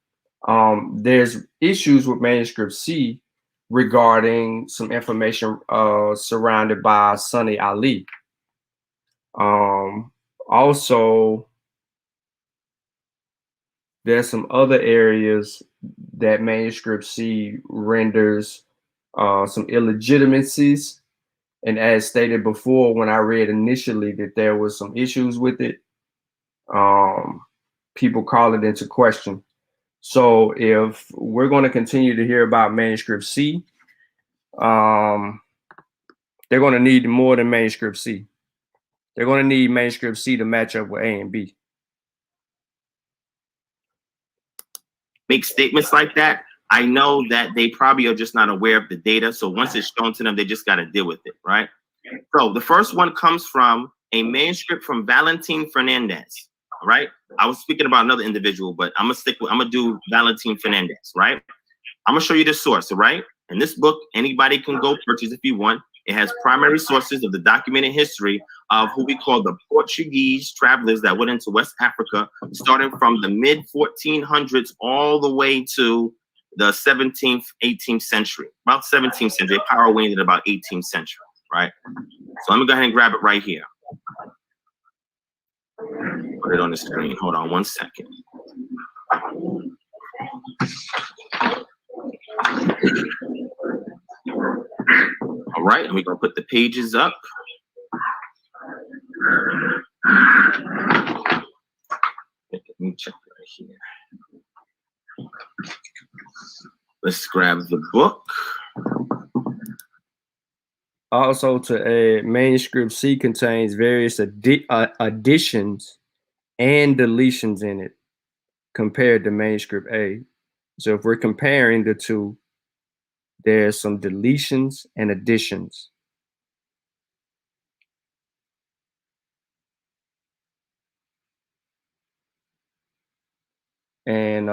S1: There's issues with manuscript C regarding some information surrounded by Sunny Ali. Also, there's some other areas that manuscript C renders some illegitimacies. And as stated before, when I read initially that there was some issues with it, people call it into question. So if we're going to continue to hear about manuscript C, they're going to need more than manuscript C. They're going to need manuscript C to match up with A and B.
S3: Make statements like that, I know that they probably are just not aware of the data. So once it's shown to them, they just got to deal with it, right? So the first one comes from a manuscript from Valentin Fernandez, all right? I was speaking about another individual, but I'm gonna do Valentin Fernandez, right? I'm gonna show you the source, all right? And this book, anybody can go purchase if you want. It has primary sources of the documented history of who we call the Portuguese travelers that went into West Africa, starting from the mid-1400s all the way to the 17th, 18th century, about 17th century. Power waned at about 18th century, right? So let me go ahead and grab it right here. Put it on the screen. Hold on one second. All right, and we're gonna put the pages up. Let me check right here. Let's grab the book.
S1: Also, to add, manuscript C contains various additions and deletions in it compared to manuscript A. So if we're comparing the two, there's some deletions and additions. And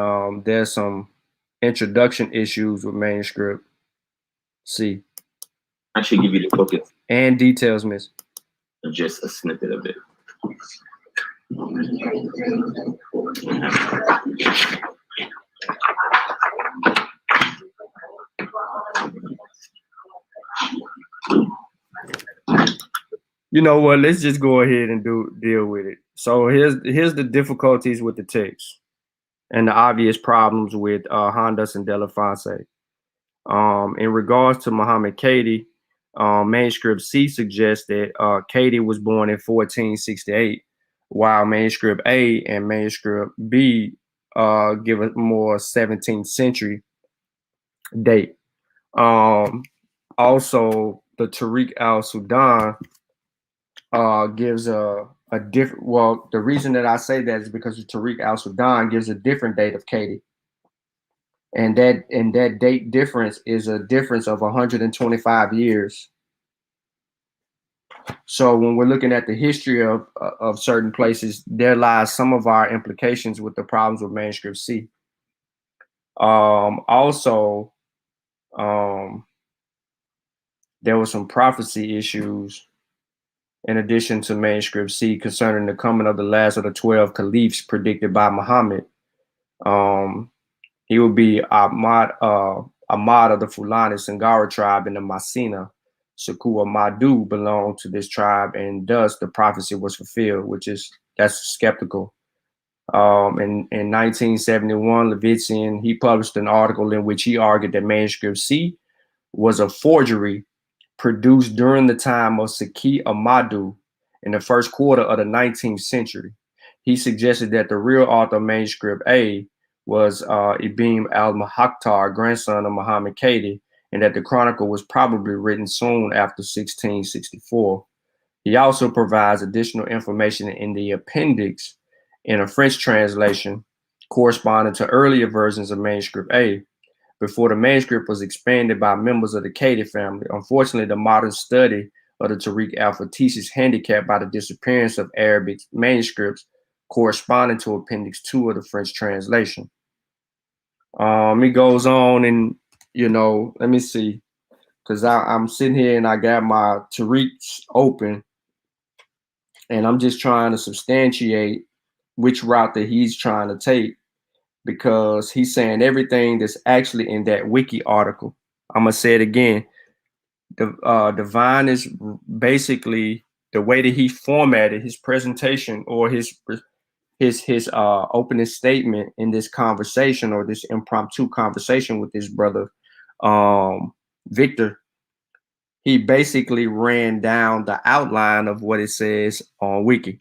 S1: there's some introduction issues with manuscript C.
S3: I should give you the book.
S1: And details missing.
S3: Just a snippet of it.
S1: You know what? Let's just go ahead and deal with it. So here's the difficulties with the text and the obvious problems with Hondas and Delafonse. In regards to Muhammad Cady, manuscript C suggests that Cady was born in 1468, while manuscript A and manuscript B give a more 17th century date. Also, the Tariq al-Sudan gives a different, well, the reason that I say that is because the Tariq al-Sudan gives a different date of Cady. And that date difference is a difference of 125 years. So when we're looking at the history of certain places, there lies some of our implications with the problems with manuscript C. Also, there were some prophecy issues in addition to manuscript C concerning the coming of the last of the 12 caliphs predicted by Muhammad. He would be Ahmad of the Fulani Sangara tribe in the Masina. Sakua Madu belonged to this tribe, and thus the prophecy was fulfilled, that's skeptical. In 1971, Levitzian, he published an article in which he argued that manuscript C was a forgery produced during the time of Saki Amadu in the first quarter of the 19th century. He suggested that the real author of manuscript A was Ibn al-Mukhtar, grandson of Muhammad Qadi, and that the chronicle was probably written soon after 1664. He also provides additional information in the appendix in a French translation corresponding to earlier versions of manuscript A, before the manuscript was expanded by members of the Qadi family. Unfortunately, the modern study of the Tariq al-Fatih is handicapped by the disappearance of Arabic manuscripts corresponding to Appendix 2 of the French translation. He goes on and, let me see, because I'm sitting here and I got my Tariqs open, and I'm just trying to substantiate which route that he's trying to take, because he's saying everything that's actually in that wiki article. I'm gonna say it again. The Divine is basically the way that he formatted his presentation or his opening statement in this conversation, or this impromptu conversation with his brother Victor. He basically ran down the outline of what it says on wiki.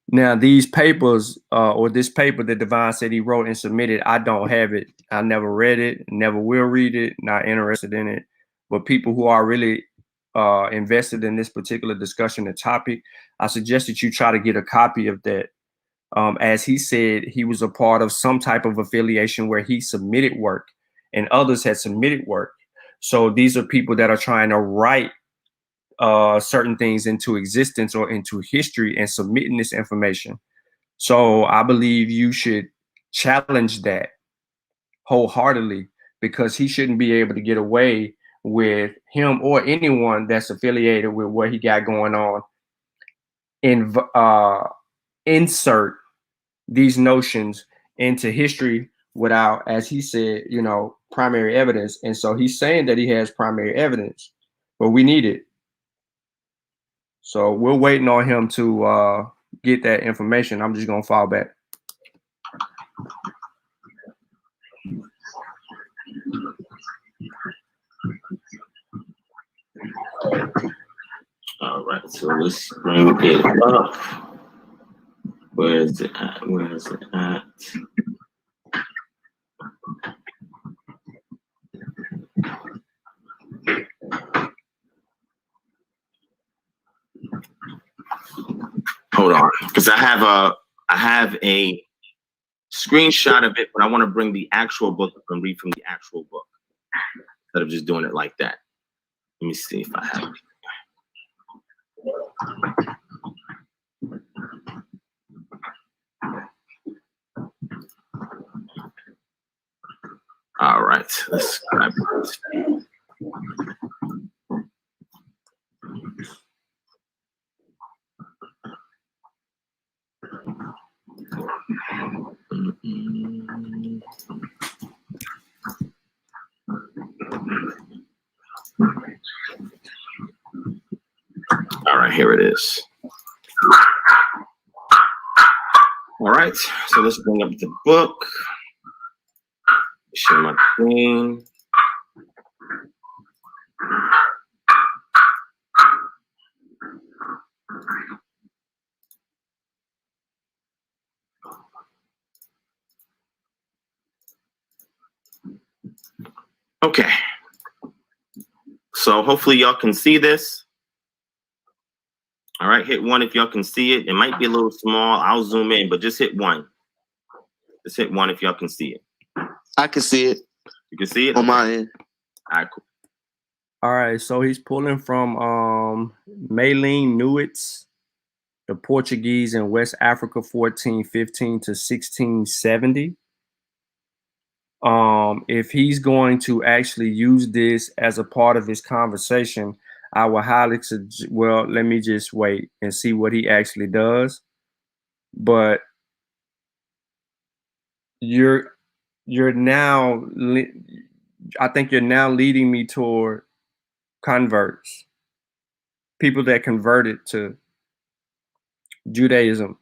S1: Now, these papers, or this paper that Divine said he wrote and submitted, I don't have it. I never read it, never will read it, not interested in it. But people who are really invested in this particular discussion and topic, I suggest that you try to get a copy of that. As he said, he was a part of some type of affiliation where he submitted work and others had submitted work. So these are people that are trying to write certain things into existence or into history and submitting this information. So I believe you should challenge that wholeheartedly, because he shouldn't be able to get away with, him or anyone that's affiliated with what he got going on, and insert these notions into history without, as he said, primary evidence. And so he's saying that he has primary evidence, but we need it. So we're waiting on him to get that information. I'm just gonna fall back.
S3: All right, so let's bring it up. Where is it at? Where is it at? Hold on, because I have a screenshot of it, but I want to bring the actual book up and read from the actual book instead of just doing it like that. Let me see if I have it. All right, let's grab it. All right, here it is. All right, so let's bring up the book. Share my screen. Okay, so hopefully y'all can see this. All right, hit 1 if y'all can see it. It might be a little small. I'll zoom in, but just hit 1. Just hit 1 if y'all can see it.
S5: I can see it.
S3: You can see it?
S5: On my end.
S3: All right, cool.
S1: All right, so he's pulling from Maylene Newit's The Portuguese in West Africa, 1415 to 1670. If he's going to actually use this as a part of his conversation, I will highly suggest, well, let me just wait and see what he actually does. But you're now, I think you're now leading me toward converts, people that converted to Judaism.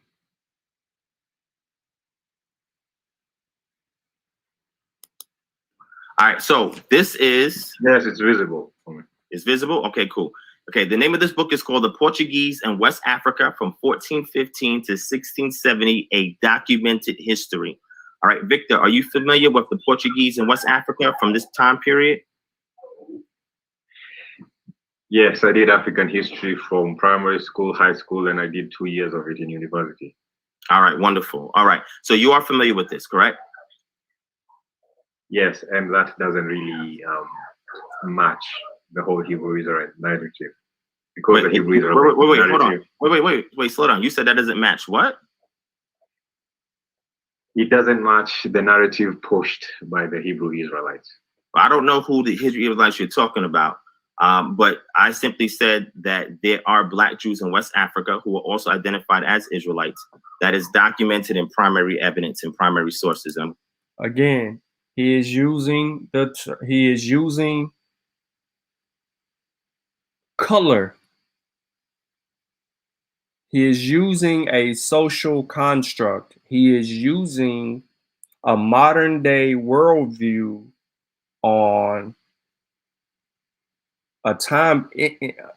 S3: All right, so this is...
S4: Yes, it's visible for me.
S3: It's visible? Okay, cool. Okay, the name of this book is called The Portuguese and West Africa from 1415 to 1670, A Documented History. All right, Victor, are you familiar with the Portuguese in West Africa from this time period?
S4: Yes, I did African history from primary school, high school, and I did 2 years of it in university.
S3: All right, wonderful. All right, so you are familiar with this, correct?
S4: Yes, and that doesn't really match the whole Hebrew Israelite narrative. Because the Hebrew Israelite narrative...
S3: Hold on. Wait, slow down. You said that doesn't match what?
S4: It doesn't match the narrative pushed by the Hebrew Israelites.
S3: I don't know who the Hebrew Israelites you're talking about, but I simply said that there are Black Jews in West Africa who are also identified as Israelites. That is documented in primary evidence and primary sources.
S1: Again, he is using color. He is using a social construct. He is using a modern day worldview on a time.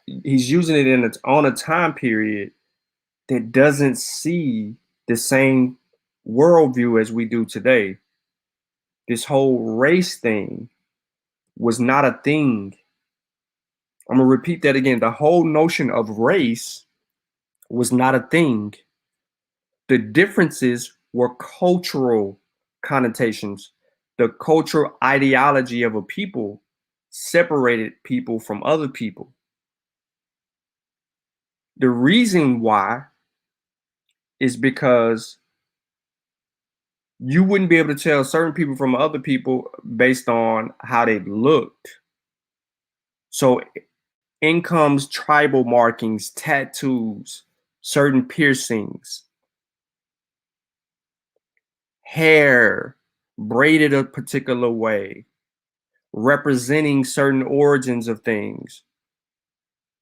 S1: He's using it on a time period that doesn't see the same worldview as we do today. This whole race thing was not a thing. I'm gonna repeat that again. The whole notion of race was not a thing. The differences were cultural connotations. The cultural ideology of a people separated people from other people. The reason why is because you wouldn't be able to tell certain people from other people based on how they looked. So in comes tribal markings, tattoos, certain piercings, hair braided a particular way, representing certain origins of things,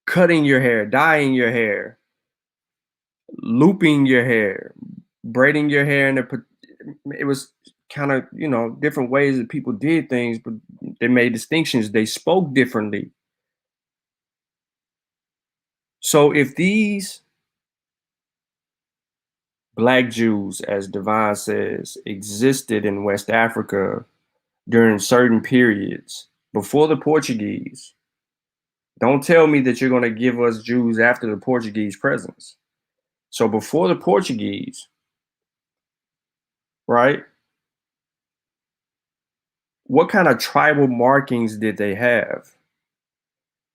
S1: cutting your hair, dyeing your hair, looping your hair, braiding your hair it was kind of, different ways that people did things, but they made distinctions. They spoke differently. So if these Black Jews, as Divine says, existed in West Africa during certain periods before the Portuguese, don't tell me that you're going to give us Jews after the Portuguese presence. So before the Portuguese, right? What kind of tribal markings did they have?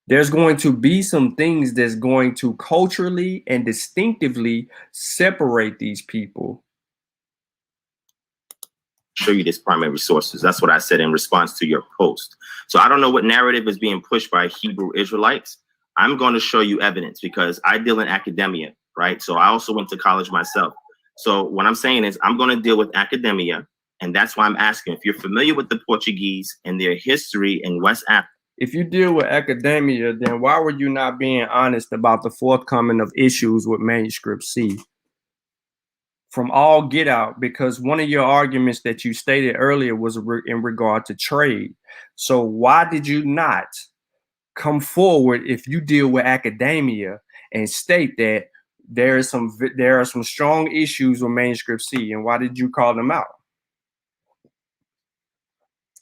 S1: There's going to be some things that's going to culturally and distinctively separate these people.
S3: Show you this primary sources. That's what I said in response to your post. So I don't know what narrative is being pushed by Hebrew Israelites. I'm going to show you evidence because I deal in academia, right? So I also went to college myself. So what I'm saying is I'm going to deal with academia, and that's why I'm asking if you're familiar with the Portuguese and their history in West Africa.
S1: If you deal with academia, then why were you not being honest about the forthcoming of issues with Manuscript C? From all get out, because one of your arguments that you stated earlier was in regard to trade. So why did you not come forward if you deal with academia and state that there are some strong issues with Manuscript C, and why did you call them out?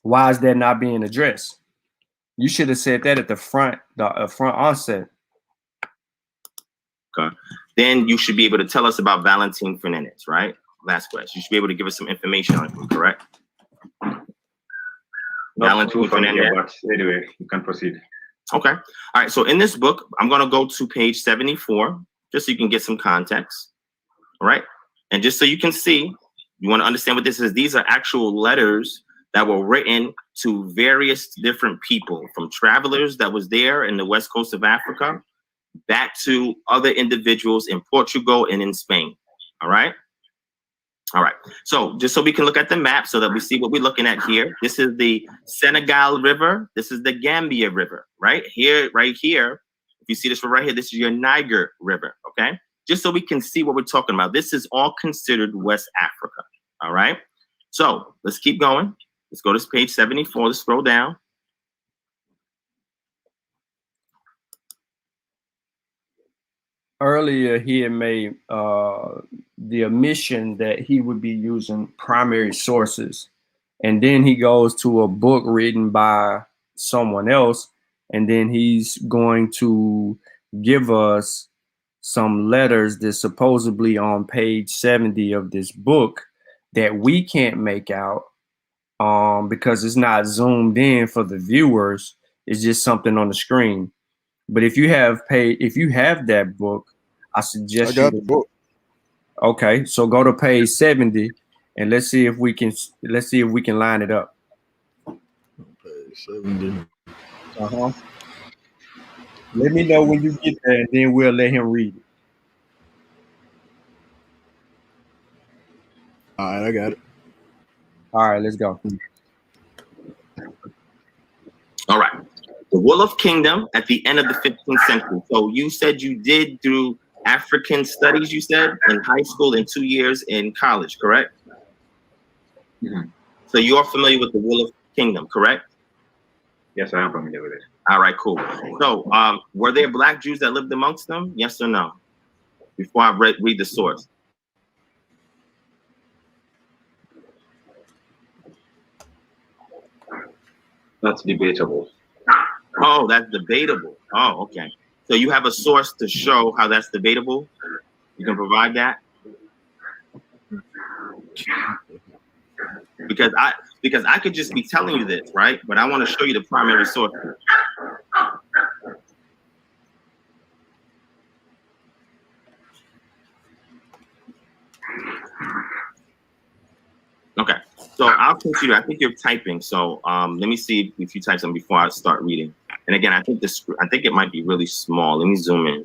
S1: Why is that not being addressed? You should have said that at the front onset.
S3: Okay. Then you should be able to tell us about Valentin Fernandez, right? Last question. You should be able to give us some information on him, correct? Valentin Fernandez.
S4: But anyway, you can proceed.
S3: Okay. All right. So in this book, I'm going to go to page 74, just so you can get some context. All right. And just so you can see, you want to understand what this is. These are actual letters that were written to various different people, from travelers that was there in the west coast of Africa, back to other individuals in Portugal and in Spain. All right. All right, so just so we can look at the map so that we see what we're looking at here. This is the Senegal River. This is the Gambia River, right here, right here. If you see this right here, this is your Niger River, okay? Just so we can see what we're talking about. This is all considered West Africa, all right? So let's keep going. Let's go to page 74, let's scroll down.
S1: Earlier, he had made the omission that he would be using primary sources. And then he goes to a book written by someone else. And then he's going to give us some letters that's supposedly on page 70 of this book that we can't make out because it's not zoomed in for the viewers. It's just something on the screen. But if you have that book, I suggest
S6: I got the book.
S1: Okay, so go to page 70 and let's see if we can line it up.
S6: Page 70.
S1: Uh-huh. Let me know when you get there, and then we'll let him read it.
S6: All right, I got it.
S1: All right, let's go.
S3: All right. The Wolof Kingdom at the end of the 15th century. So you said you did do African studies, you said, in high school and 2 years in college, correct?
S4: Mm-hmm.
S3: So you are familiar with the Wolof Kingdom, correct?
S4: Yes, I am familiar with it.
S3: All right, cool. So were there Black Jews that lived amongst them? Yes or no? Before I read the source.
S4: That's debatable.
S3: Oh, that's debatable. Oh, okay. So you have a source to show how that's debatable? You can provide that? Because I could just be telling you this, right? But I want to show you the primary source. Okay. So I'll continue. I think you're typing. So let me see if you type something before I start reading. And again, I think it might be really small. Let me zoom in.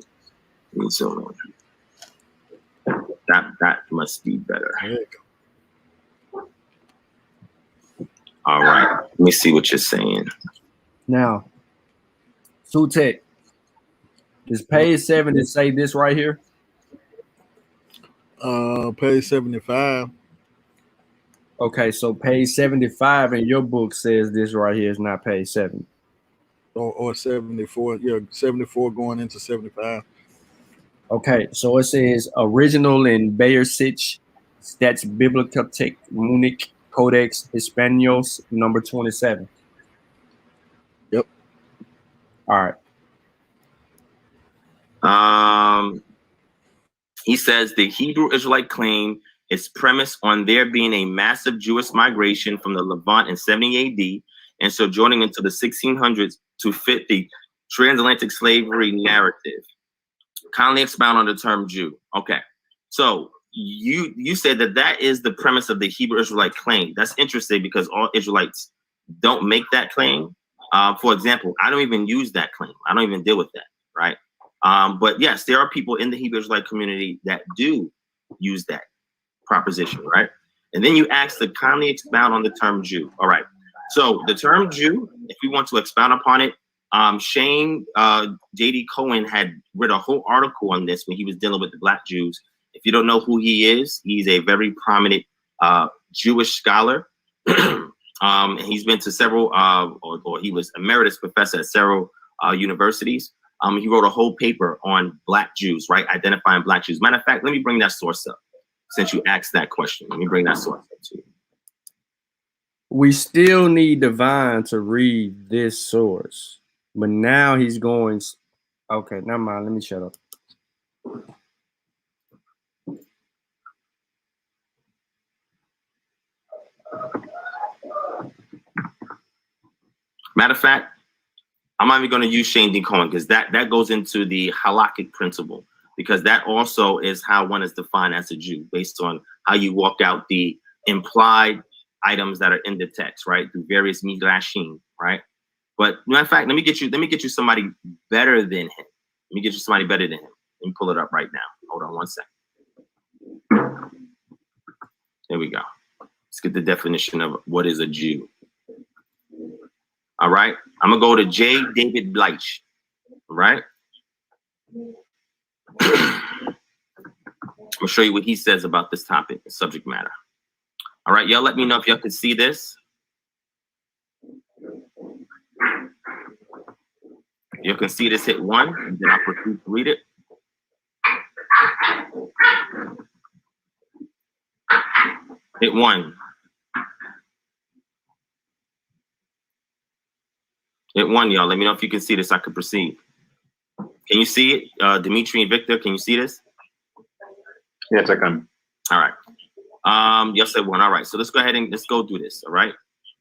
S3: That must be better. All right. Let me see what you're saying.
S1: Now, Sutek, does page 70 say this right here?
S6: Page 75.
S1: Okay, so page 75 in your book says this right here is not page 70.
S6: Or 74. Yeah, 74 going into 75.
S1: Okay, so it says original in Bayersich, that's Bibliothek Munich Codex Hispanios number 27.
S6: Yep.
S1: All right.
S3: He says the Hebrew Israelite claim is premised on there being a massive Jewish migration from the Levant in 70 AD and sojourning into the 1600s to fit the transatlantic slavery narrative. Kindly expound on the term Jew. Okay, so you said that is the premise of the Hebrew Israelite claim. That's interesting because all Israelites don't make that claim. For example, I don't even use that claim. I don't even deal with that, right? But yes, there are people in the Hebrew Israelite community that do use that proposition, right? And then you ask to kindly expound on the term Jew. All right. So the term Jew, if we want to expound upon it, Shane J.D. Cohen had read a whole article on this when he was dealing with the Black Jews. If you don't know who he is, he's a very prominent Jewish scholar. He's been to several, or he was emeritus professor at several universities. He wrote a whole paper on Black Jews, right? Identifying Black Jews. Matter of fact, let me bring that source up since you asked that question. Let me bring that source up to you.
S1: We still need Divine to read this source, but now he's going. Okay, never mind. Let me shut up.
S3: Matter of fact, I'm not even going to use Shane D. Cohen because that goes into the halakhic principle, because that also is how one is defined as a Jew based on how you walk out the implied items that are in the text, right? Through various midrashim, right? But matter of fact, let me get you somebody better than him. Let me get you somebody better than him. Let me pull it up right now. Hold on one second. There we go. Let's get the definition of what is a Jew. All right. I'm going to go to J. David Bleich. All right. I'm going to show you what he says about this topic, the subject matter. All right. Y'all let me know if y'all can see this. You can see this, hit 1, and then I'll proceed to read it. Hit 1. Hit 1, y'all. Let me know if you can see this. I can proceed. Can you see it? Dimitri and Victor, can you see this?
S4: Yes, I can.
S3: All right. Yes, said 1. All right. So let's go ahead and let's go through this. All right.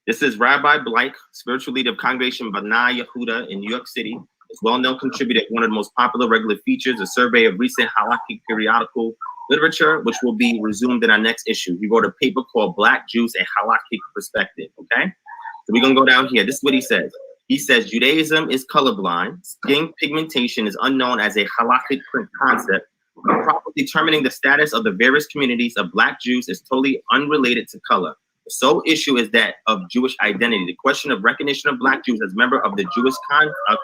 S3: This is Rabbi Bleich, spiritual leader of Congregation B'nai Yehuda in New York City. His well-known contributor, one of the most popular regular features, a survey of recent halakhic periodical literature, which will be resumed in our next issue. He wrote a paper called Black Jews, a Halakhic Perspective. Okay. So we're going to go down here. This is what he says. He says Judaism is colorblind. Skin pigmentation is unknown as a halakhic concept. But properly determining the status of the various communities of Black Jews is totally unrelated to color. The sole issue is that of Jewish identity. The question of recognition of Black Jews as member of the Jewish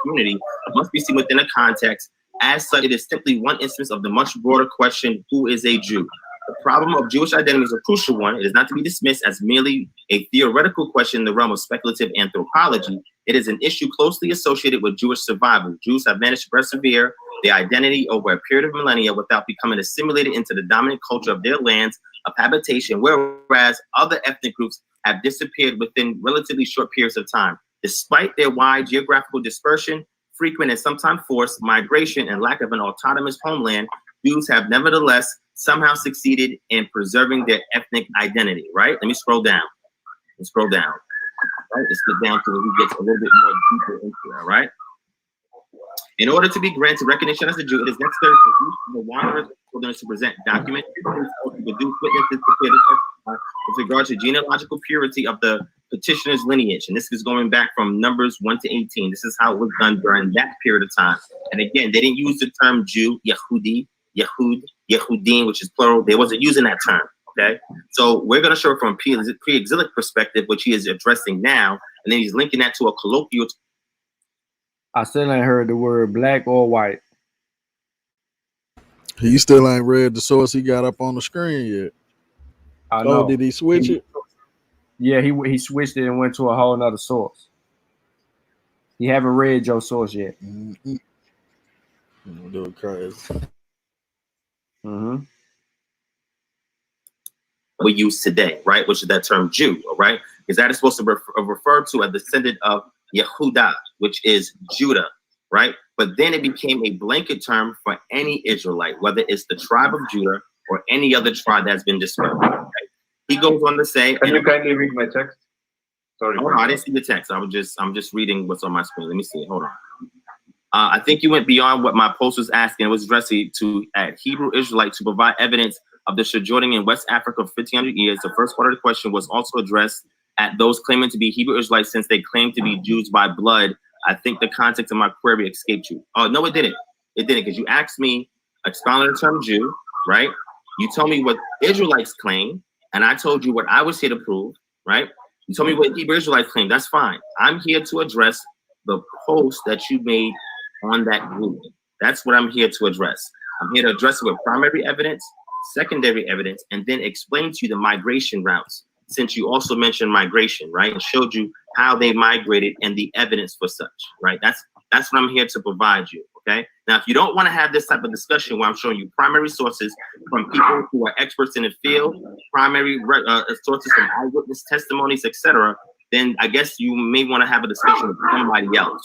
S3: community must be seen within a context. As such, it is simply one instance of the much broader question, who is a Jew? The problem of Jewish identity is a crucial one. It is not to be dismissed as merely a theoretical question in the realm of speculative anthropology. It is an issue closely associated with Jewish survival. Jews have managed to persevere their identity over a period of millennia without becoming assimilated into the dominant culture of their lands of habitation, whereas other ethnic groups have disappeared within relatively short periods of time. Despite their wide geographical dispersion, frequent and sometimes forced migration, and lack of an autonomous homeland, Jews have nevertheless somehow succeeded in preserving their ethnic identity, right? Let me scroll down. Let's scroll down. Right? Let's get down to where he gets a little bit more deeper into it, right? In order to be granted recognition as a Jew, it is necessary for each of the wanderers to present documented proof or to produce witnesses to clear the testimony with regard to genealogical purity of the petitioner's lineage. And this is going back from Numbers 1 to 18. This is how it was done during that period of time. And again, they didn't use the term Jew, Yehudi, Yehud, Yehudim, which is plural. They wasn't using that term, okay? So we're going to show it from a pre-exilic perspective, which he is addressing now, and then he's linking that to a colloquial.
S1: I still ain't heard the word black or white.
S6: He still ain't read the source he got up on the screen yet.
S1: I know.
S6: Oh, did he switch it?
S1: Yeah, he switched it and went to a whole nother source. He haven't read your source yet.
S6: Mm-hmm.
S1: Mm-hmm.
S3: We use today, right? Which is that term Jew, all right? Because that is supposed to refer to a descendant of Yehuda, which is Judah, right? But then it became a blanket term for any Israelite, whether it's the tribe of Judah or any other tribe that's been dispersed. Right? He goes on to say,
S4: "Can you kindly read my text?" Sorry,
S3: oh, no, I didn't see the text. I'm just reading what's on my screen. Let me see. Hold on. I think you went beyond what my post was asking. It was addressing to Hebrew Israelites to provide evidence of the sojourning in West Africa for 1,500 years. The first part of the question was also addressed at those claiming to be Hebrew Israelites since they claim to be Jews by blood. I think the context of my query escaped you. Oh, no, it didn't. It didn't, because you asked me, expounding the term Jew, right? You told me what Israelites claim, and I told you what I was here to prove, right? You told me what Hebrew Israelites claim. That's fine. I'm here to address the post that you made on that group. That's what I'm here to address. I'm here to address it with primary evidence, secondary evidence, and then explain to you the migration routes, since you also mentioned migration, right? And showed you how they migrated and the evidence for such, right? That's what I'm here to provide you, okay? Now, if you don't want to have this type of discussion where I'm showing you primary sources from people who are experts in the field, primary sources from eyewitness testimonies, etc., then I guess you may want to have a discussion with somebody else.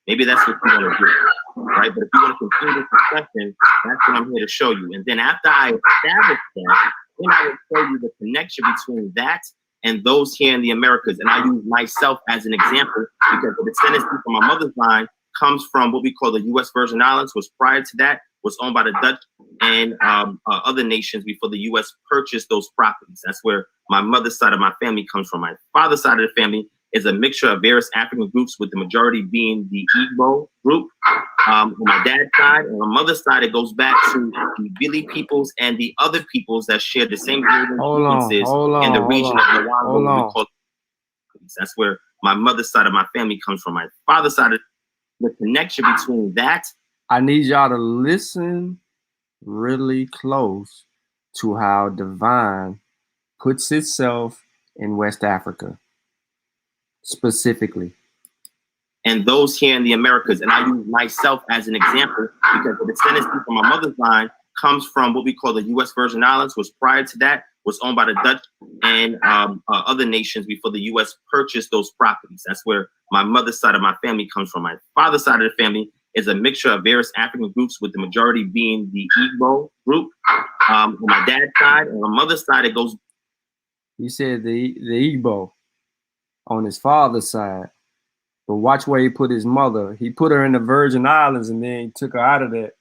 S3: Maybe that's what you want to do, right? But if you want to continue this discussion, that's what I'm here to show you. And then after I establish that, then I will show you the connection between that and those here in the Americas. And I use myself as an example because the descendants from my mother's line comes from what we call the U.S. Virgin Islands, which prior to that was owned by the Dutch and other nations before the U.S. purchased those properties. That's where my mother's side of my family comes from. My father's side of the family is a mixture of various African groups, with the majority being the Igbo group. On my dad's side, and on my mother's side, it goes back to the Billy peoples and the other peoples that share the same frequencies in the region of Luango. That's where my mother's side of my family comes from. My father's side, the connection between that.
S1: I need y'all to listen really close to how divine puts itself in West Africa, specifically.
S3: And those here in the Americas. And I use myself as an example because the descendants from my mother's line comes from what we call the U.S. Virgin Islands, which prior to that was owned by the Dutch and other nations before the U.S. purchased those properties. That's where my mother's side of my family comes from. My father's side of the family is a mixture of various African groups, with the majority being the Igbo group. On my dad's side, and on my mother's side, it goes.
S1: He said the Igbo on his father's side. But watch where he put his mother. He put her in the Virgin Islands and then he took her out of that.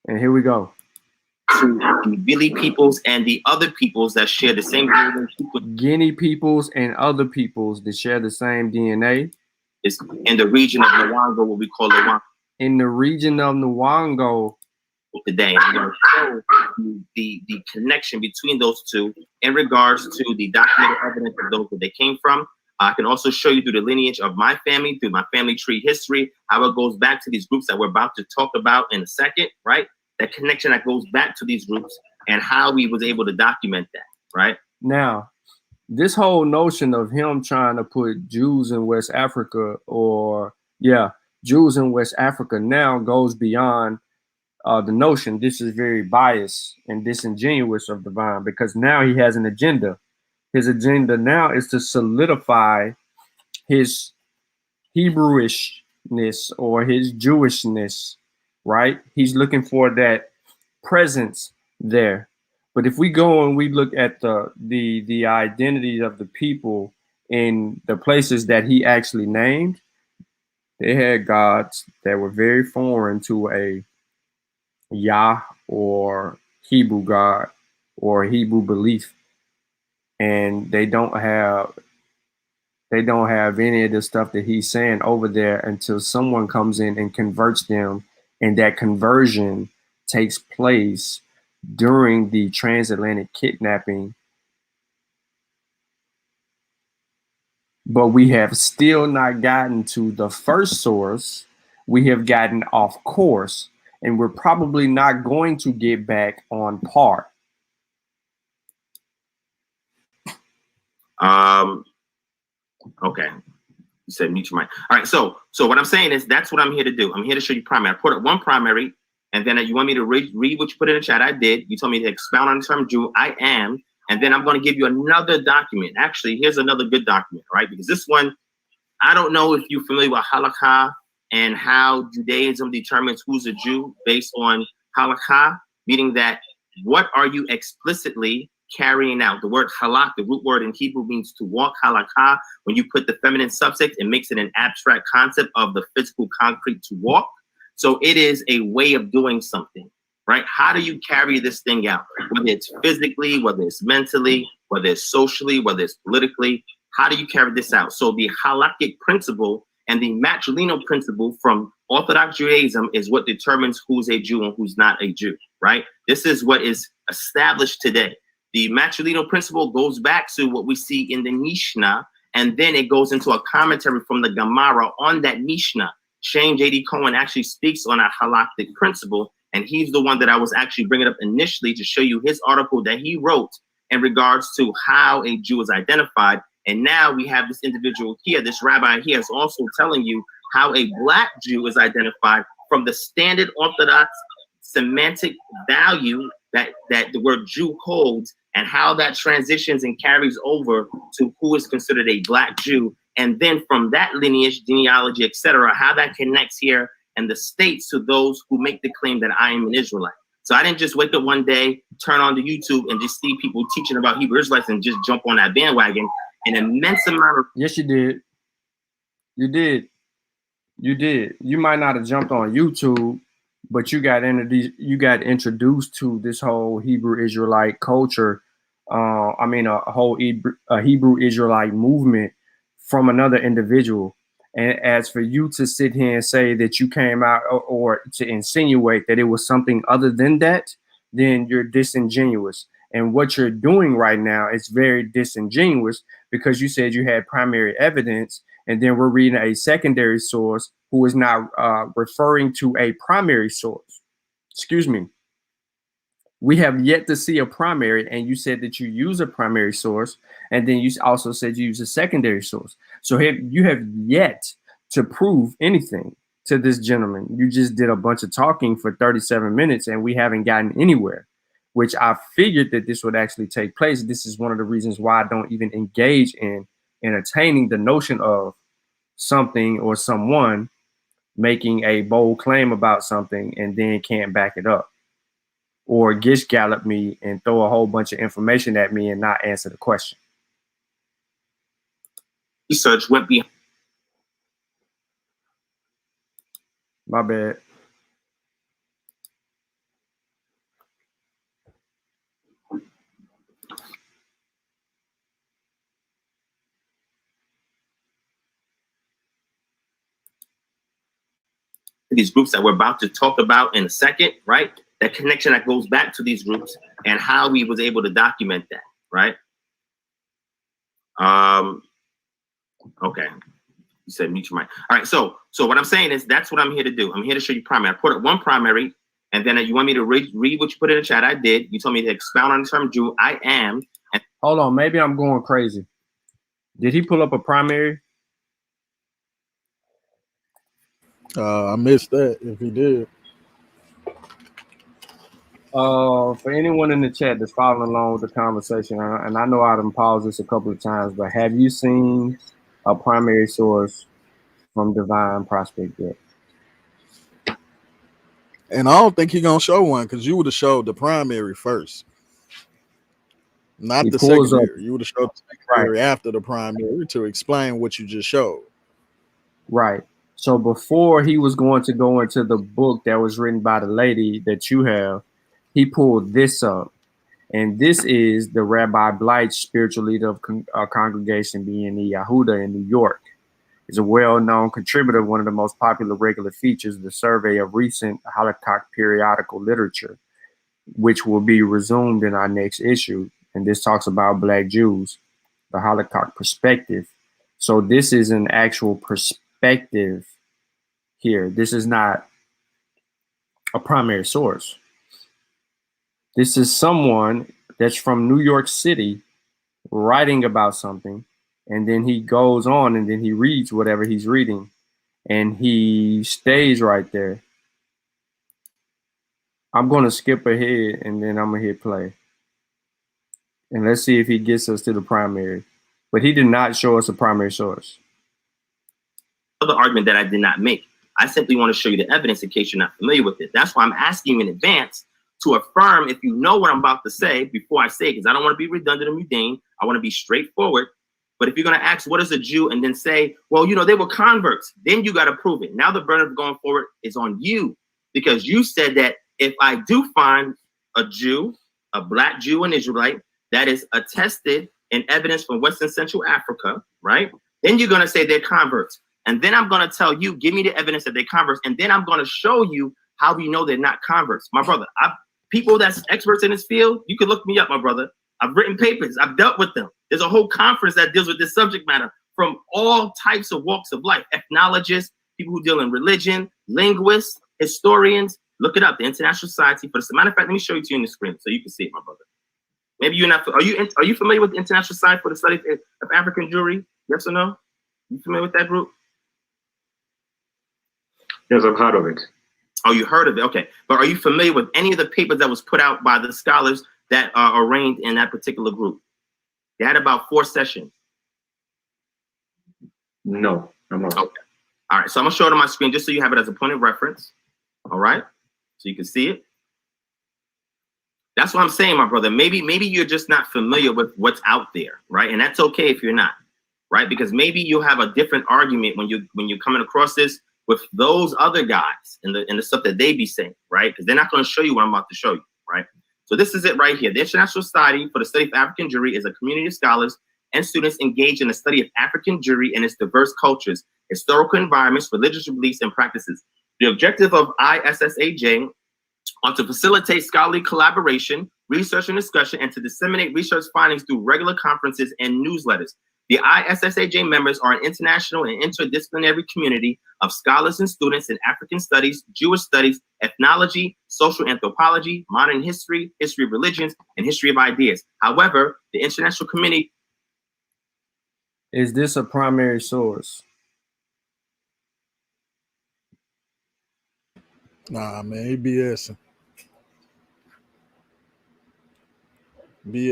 S1: And here we go.
S3: To the Billy peoples and the other peoples that share the same DNA.
S1: Guinea peoples and other peoples that share the same DNA.
S3: It's in the region of Luango, what we call Luango.
S1: In the region of Luango.
S3: Today, I'm going to show you the connection between those two in regards to the documented evidence of those that they came from. I can also show you through the lineage of my family, through my family tree history, how it goes back to these groups that we're about to talk about in a second, right? That connection that goes back to these groups and how we was able to document that, right?
S1: Now, this whole notion of him trying to put Jews in West Africa, or Jews in West Africa now goes beyond the notion. This is very biased and disingenuous of divine, because now he has an agenda. His agenda now is to solidify his Hebrewishness or his Jewishness, right? He's looking for that presence there. But if we go and we look at the identities of the people in the places that he actually named, they had gods that were very foreign to a Yah or Hebrew God or Hebrew belief, and they don't have any of the stuff that he's saying over there until someone comes in and converts them, and that conversion takes place during the transatlantic kidnapping. But we have still not gotten to the first source. We have gotten off course, and we're probably not going to get back on par.
S3: Okay. You said mute your mic. All right. So what I'm saying is that's what I'm here to do. I'm here to show you primary. I put up one primary, and then you want me to read what you put in the chat. I did. You told me to expound on the term Jew. I am. And then I'm going to give you another document. Actually, here's another good document, right? Because this one, I don't know if you're familiar with halakha and how Judaism determines who's a Jew based on halakha, meaning that what are you explicitly carrying out? The word halak, the root word in Hebrew, means to walk. Halakha, when you put the feminine suffix, it makes it an abstract concept of the physical concrete to walk. So it is a way of doing something, right? How do you carry this thing out? Whether it's physically, whether it's mentally, whether it's socially, whether it's politically, how do you carry this out? So the halakhic principle and the matrilineal principle from Orthodox Judaism is what determines who's a Jew and who's not a Jew, right? This is what is established today. The matrilineal principle goes back to what we see in the Mishnah, and then it goes into a commentary from the Gemara on that Mishnah. Shane J.D. Cohen actually speaks on a halakhic principle, and he's the one that I was actually bringing up initially to show you his article that he wrote in regards to how a Jew is identified. And now we have this individual here, this rabbi here, is also telling you how a Black Jew is identified from the standard Orthodox semantic value that the word Jew holds, and how that transitions and carries over to who is considered a Black Jew. And then from that lineage, genealogy, etc., how that connects here in the States to those who make the claim that I am an Israelite. So I didn't just wake up one day, turn on the YouTube, and just see people teaching about Hebrew Israelites and just jump on that bandwagon. An immense amount of—
S1: Yes, you did. You did. You did. You might not have jumped on YouTube, but you got introduced to this whole Hebrew Israelite culture a whole Hebrew Israelite movement from another individual. And as for you to sit here and say that you came out or to insinuate that it was something other than that, then you're disingenuous. And what you're doing right now is very disingenuous, because you said you had primary evidence, and then we're reading a secondary source who is not referring to a primary source. Excuse me. We have yet to see a primary, and you said that you use a primary source, and then you also said you use a secondary source. So you have yet to prove anything to this gentleman. You just did a bunch of talking for 37 minutes, and we haven't gotten anywhere, which I figured that this would actually take place. This is one of the reasons why I don't even engage in entertaining the notion of something or someone making a bold claim about something and then can't back it up, or gish gallop me and throw a whole bunch of information at me and not answer the question.
S3: Research went behind.
S1: My bad.
S3: These groups that we're about to talk about in a second, right? That connection that goes back to these groups and how we was able to document that, right? Okay. You said mute your mic. All right, so what I'm saying is that's what I'm here to do. I'm here to show you primary. I put up one primary, and then you want me to read what you put in the chat. I did. You told me to expound on the term Jew. I am.
S1: Hold on, maybe I'm going crazy. Did he pull up a primary?
S6: I missed that if he did.
S1: For anyone in the chat that's following along with the conversation, and I know I've paused this a couple of times, but have you seen a primary source from Divine Prospect yet?
S6: And I don't think he's gonna show one, because you would have showed the primary first, not the secondary. You would have showed the secondary after the primary to explain what you just showed.
S1: Right. So before he was going to go into the book that was written by the lady that you have, he pulled this up. And this is the Rabbi Blythe, spiritual leader of congregation BNE Yehuda in New York. He's a well-known contributor, one of the most popular regular features, the survey of recent Halakhic periodical literature, which will be resumed in our next issue. And this talks about Black Jews, the Halakhic perspective. So this is an actual perspective here. This is not a primary source. This is someone that's from New York City writing about something, and then he goes on and then he reads whatever he's reading, and he stays right there. I'm going to skip ahead, and then I'm going to hit play. And let's see if he gets us to the primary. But he did not show us a primary source.
S3: The argument that I did not make. I simply want to show you the evidence in case you're not familiar with it. That's why I'm asking you in advance to affirm if you know what I'm about to say before I say it, because I don't want to be redundant or mundane. I want to be straightforward. But if you're going to ask, what is a Jew, and then say, well, you know, they were converts, then you got to prove it. Now the burden of going forward is on you, because you said that if I do find a Jew, a Black Jew, an Israelite, that is attested in evidence from West and Central Africa, right? Then you're going to say they're converts. And then I'm going to tell you, give me the evidence that they're converts. And then I'm going to show you how we know they're not converts. My brother, people that's experts in this field, you can look me up, my brother. I've written papers. I've dealt with them. There's a whole conference that deals with this subject matter from all types of walks of life. Ethnologists, people who deal in religion, linguists, historians. Look it up, the International Society for the... Matter of fact, let me show it to you on the screen so you can see it, my brother. Maybe you're not... Are you familiar with the International Society for the Study of African Jewry? Yes or no? You familiar with that group?
S4: Yes, I've heard of it.
S3: Oh, you heard of it? Okay. But are you familiar with any of the papers that was put out by the scholars that are arraigned in that particular group? They had about 4 sessions.
S4: No, I'm not.
S3: Okay. All right. So I'm going to show it on my screen just so you have it as a point of reference. All right. So you can see it. That's what I'm saying, my brother. Maybe you're just not familiar with what's out there, right? And that's okay if you're not, right? Because maybe you'll have a different argument when you're coming across this with those other guys and the stuff that they be saying, right? Because they're not going to show you what I'm about to show you, right? So this is it right here. The International Society for the Study of African Jewry is a community of scholars and students engaged in the study of African jewry and its diverse cultures, historical environments, religious beliefs, and practices. The objective of ISSAJ are to facilitate scholarly collaboration, research and discussion, and to disseminate research findings through regular conferences and newsletters. The ISSAJ members are an international and interdisciplinary community of scholars and students in African studies, Jewish studies, ethnology, social anthropology, modern history, history of religions, and history of ideas. However, the international community...
S1: Is this a primary source?
S6: Nah, man, he BSing.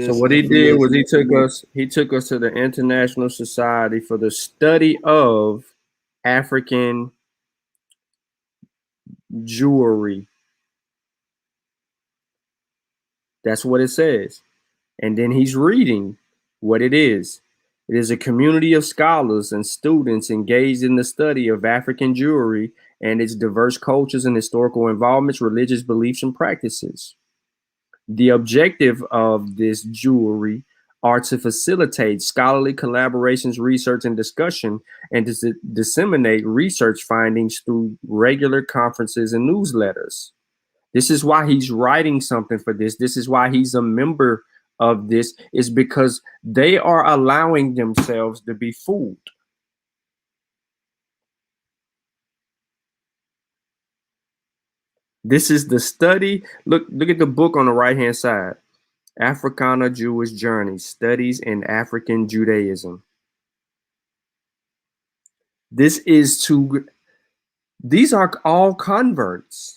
S1: So what he did was he took us to the International Society for the Study of African Jewry. That's what it says. And then he's reading what it is. It is a community of scholars and students engaged in the study of African jewry and its diverse cultures and historical involvements, religious beliefs, and practices. The objective of this jewry are to facilitate scholarly collaborations, research, and discussion, and to disseminate research findings through regular conferences and newsletters. This is why he's writing something for this. This is why he's a member of this, is because they are allowing themselves to be fooled. This is the study. Look at the book on the right-hand side. Africana Jewish Journey, Studies in African Judaism. These are all converts.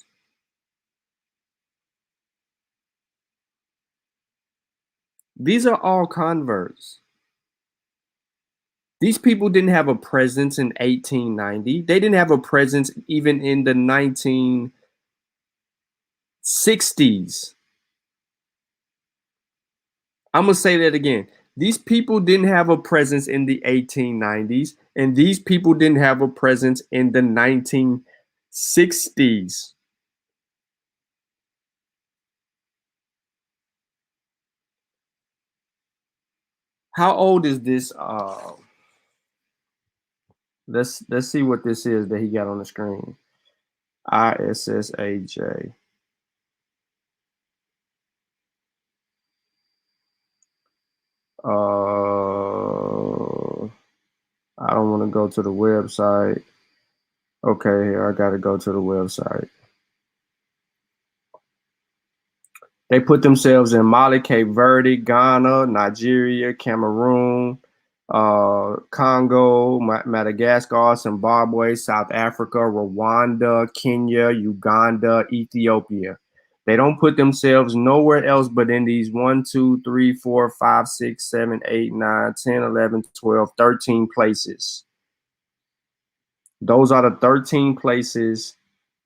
S1: These are all converts. These people didn't have a presence in 1890. They didn't have a presence even in the 1960s. I'm going to say that again. These people didn't have a presence in the 1890s, and these people didn't have a presence in the 1960s. How old is this? Let's see what this is that he got on the screen. ISSAJ. I don't want to go to the website. Okay, here I got to go to the website. They put themselves in Mali, Cape Verde, Ghana, Nigeria, Cameroon, Congo, Madagascar, Zimbabwe, South Africa, Rwanda, Kenya, Uganda, Ethiopia. They don't put themselves nowhere else but in these 1, 2, 3, 4, 5, 6, 7, 8, 9, 10, 11, 12, 13 places. Those are the 13 places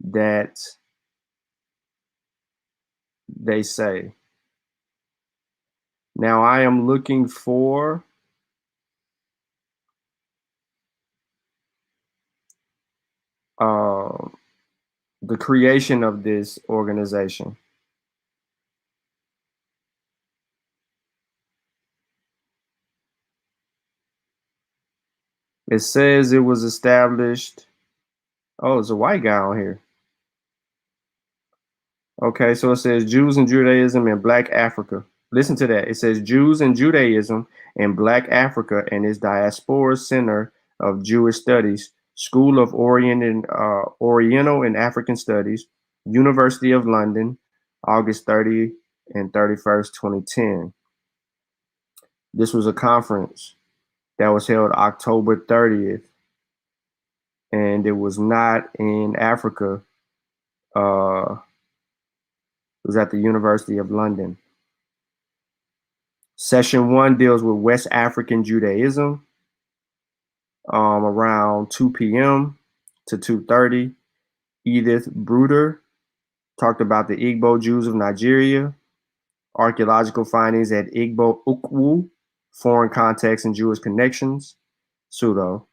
S1: that they say. Now I am looking for the creation of this organization. It says it was established. Oh, it's a white guy on here. Okay, so it says Jews and Judaism in Black Africa. Listen to that. It says Jews and Judaism in Black Africa and its Diaspora Center of Jewish Studies, School of Oriental and African Studies, University of London, August 30 and 31st, 2010. This was a conference that was held October 30th, and it was not in Africa. It was at the University of London. Session 1 deals with West African Judaism around 2 p.m. to 2:30. Edith Bruder talked about the Igbo Jews of Nigeria, archaeological findings at Igbo Ukwu, foreign context and Jewish connections, pseudo.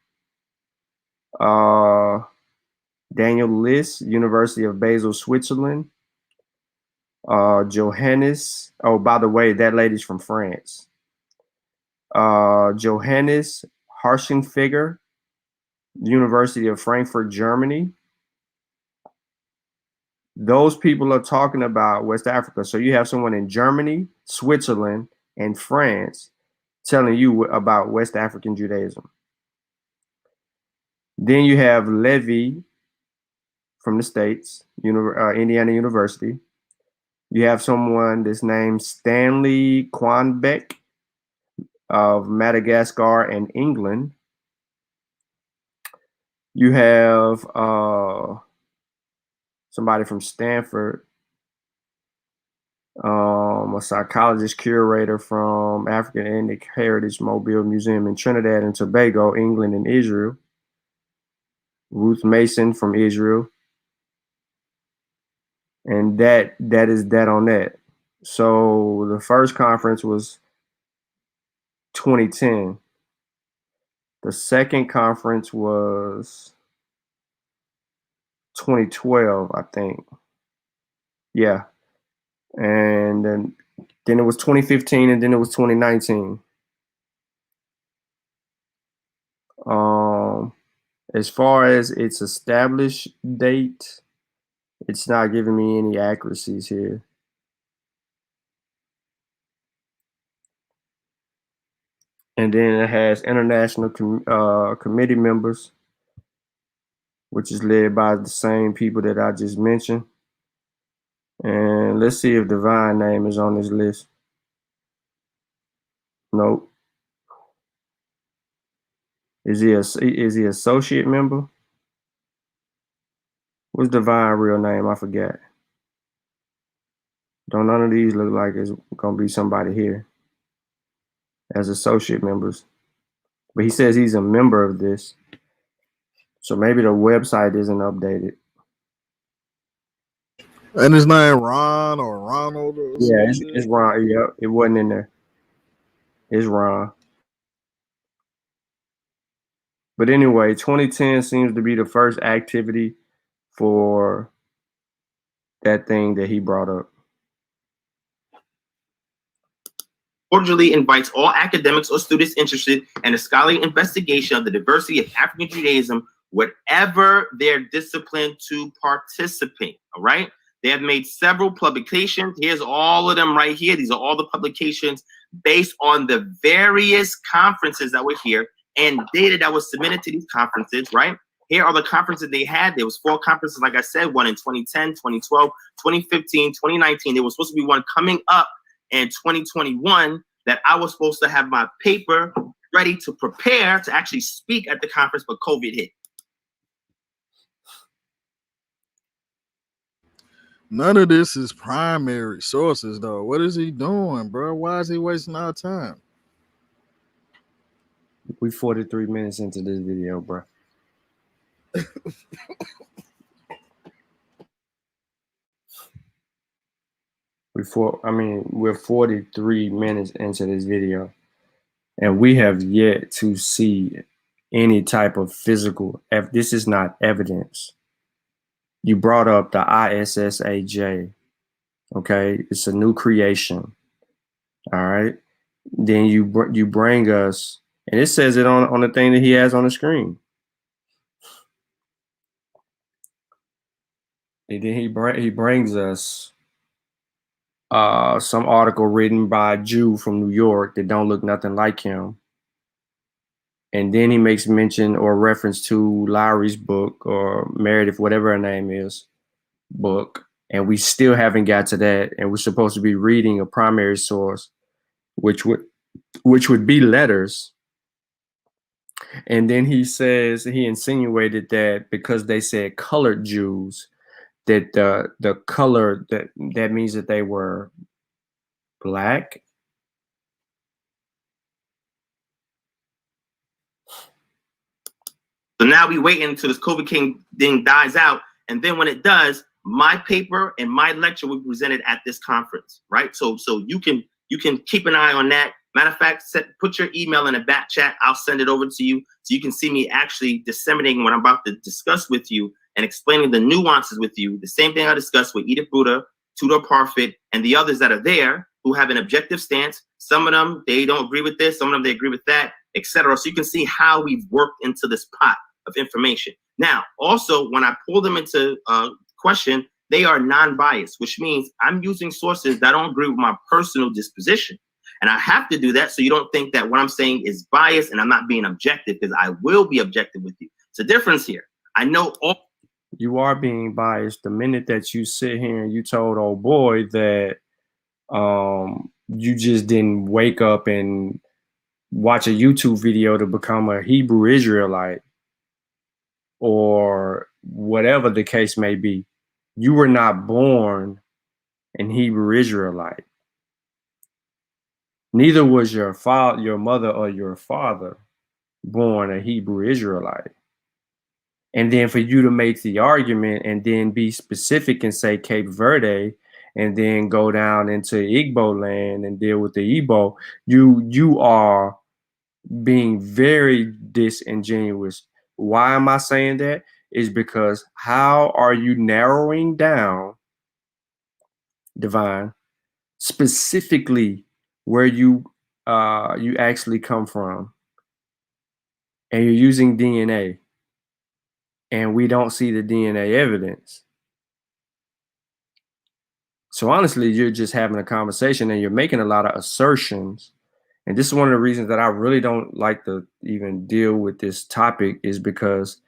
S1: Daniel Liss, University of Basel, Switzerland, Johannes. Oh, by the way, that lady's from France. Johannes Harschenfeger, University of Frankfurt, Germany. Those people are talking about West Africa. So you have someone in Germany, Switzerland, and France telling you about West African Judaism. Then you have Levy from the States, Indiana University. You have someone that's named Stanley Quanbeck of Madagascar and England. You have somebody from Stanford, a psychologist curator from African Indian Heritage Mobile Museum in Trinidad and Tobago, England and Israel. Ruth Mason from Israel. And that is that on that. So the first conference was 2010. The second conference was 2012, I think. Yeah. And then it was 2015, and then it was 2019. As far as its established date, it's not giving me any accuracies here. And then it has international committee members, which is led by the same people that I just mentioned. And let's see if Divine Name is on this list. Nope. Is he associate member? What's Divine real name? I forgot. Don't none of these look like it's gonna be somebody here as associate members. But he says he's a member of this. So maybe the website isn't updated.
S6: And his name Ron or Ronald or
S1: Yeah, it's Ron. Yeah, it wasn't in there. It's Ron. But anyway, 2010 seems to be the first activity for that thing that he brought up.
S3: Cordially invites all academics or students interested in a scholarly investigation of the diversity of African Judaism, whatever their discipline, to participate. All right. They have made several publications. Here's all of them right here. These are all the publications based on the various conferences that were here and data that was submitted to these conferences, right? Here are the conferences they had. There was 4 conferences, like I said, one in 2010, 2012, 2015, 2019. There was supposed to be one coming up in 2021 that I was supposed to have my paper ready to prepare to actually speak at the conference, but COVID hit.
S6: None of this is primary sources, though. What is he doing, bro? Why is he wasting our time?
S1: We 43 minutes into this video, bro. We're 43 minutes into this video, and we have yet to see any type of physical. This is not evidence. You brought up the ISSAJ. Okay, it's a new creation. All right. Then you bring us, and it says it on the thing that he has on the screen. And then he brings us some article written by a Jew from New York that don't look nothing like him. And then he makes mention or reference to Lowry's book, or Meredith, whatever her name is, book. And we still haven't got to that. And we're supposed to be reading a primary source, which would be letters. And then he says, he insinuated that because they said colored Jews, that the color, that means that they were Black.
S3: So now we wait until this COVID King thing dies out. And then when it does, my paper and my lecture will be presented at this conference, right? So you can keep an eye on that. Matter of fact, put your email in a back chat. I'll send it over to you so you can see me actually disseminating what I'm about to discuss with you and explaining the nuances with you. The same thing I discussed with Edith Buddha Tudor Parfit, and the others that are there who have an objective stance. Some of them, they don't agree with this. Some of them, they agree with that, etc. So you can see how we've worked into this pot of information. Now, also, when I pull them into question, they are non-biased, which means I'm using sources that don't agree with my personal disposition. And I have to do that so you don't think that what I'm saying is biased and I'm not being objective, because I will be objective with you. It's a difference here. I know all.
S1: You are being biased the minute that you sit here and you told old boy that you just didn't wake up and watch a YouTube video to become a Hebrew Israelite or whatever the case may be. You were not born an Hebrew Israelite. Neither was your mother or your father born a Hebrew Israelite. And then for you to make the argument and then be specific and say Cape Verde and then go down into Igbo land and deal with the Igbo, you are being very disingenuous. Why am I saying that? Is because how are you narrowing down, Divine, specifically where you actually come from, and you're using DNA, and we don't see the DNA evidence. So honestly, you're just having a conversation and you're making a lot of assertions. And this is one of the reasons that I really don't like to even deal with this topic, is because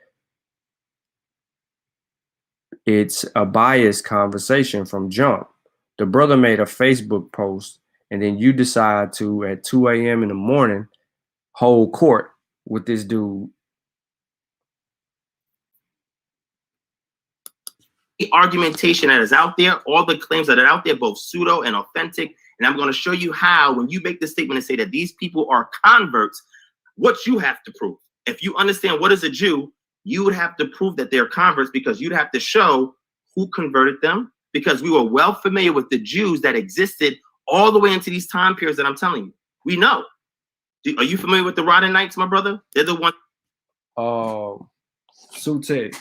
S1: it's a biased conversation from jump. The brother made a Facebook post, and then you decide to, at 2 a.m. in the morning, hold court with this dude.
S3: The argumentation that is out there, all the claims that are out there, both pseudo and authentic. And I'm going to show you how, when you make the statement and say that these people are converts, what you have to prove. If you understand what is a Jew, you would have to prove that they're converts, because you'd have to show who converted them, because we were well familiar with the Jews that existed all the way into these time periods that I'm telling you. We know. Are you familiar with the Rodenites, my brother? They're the one.
S1: Sute.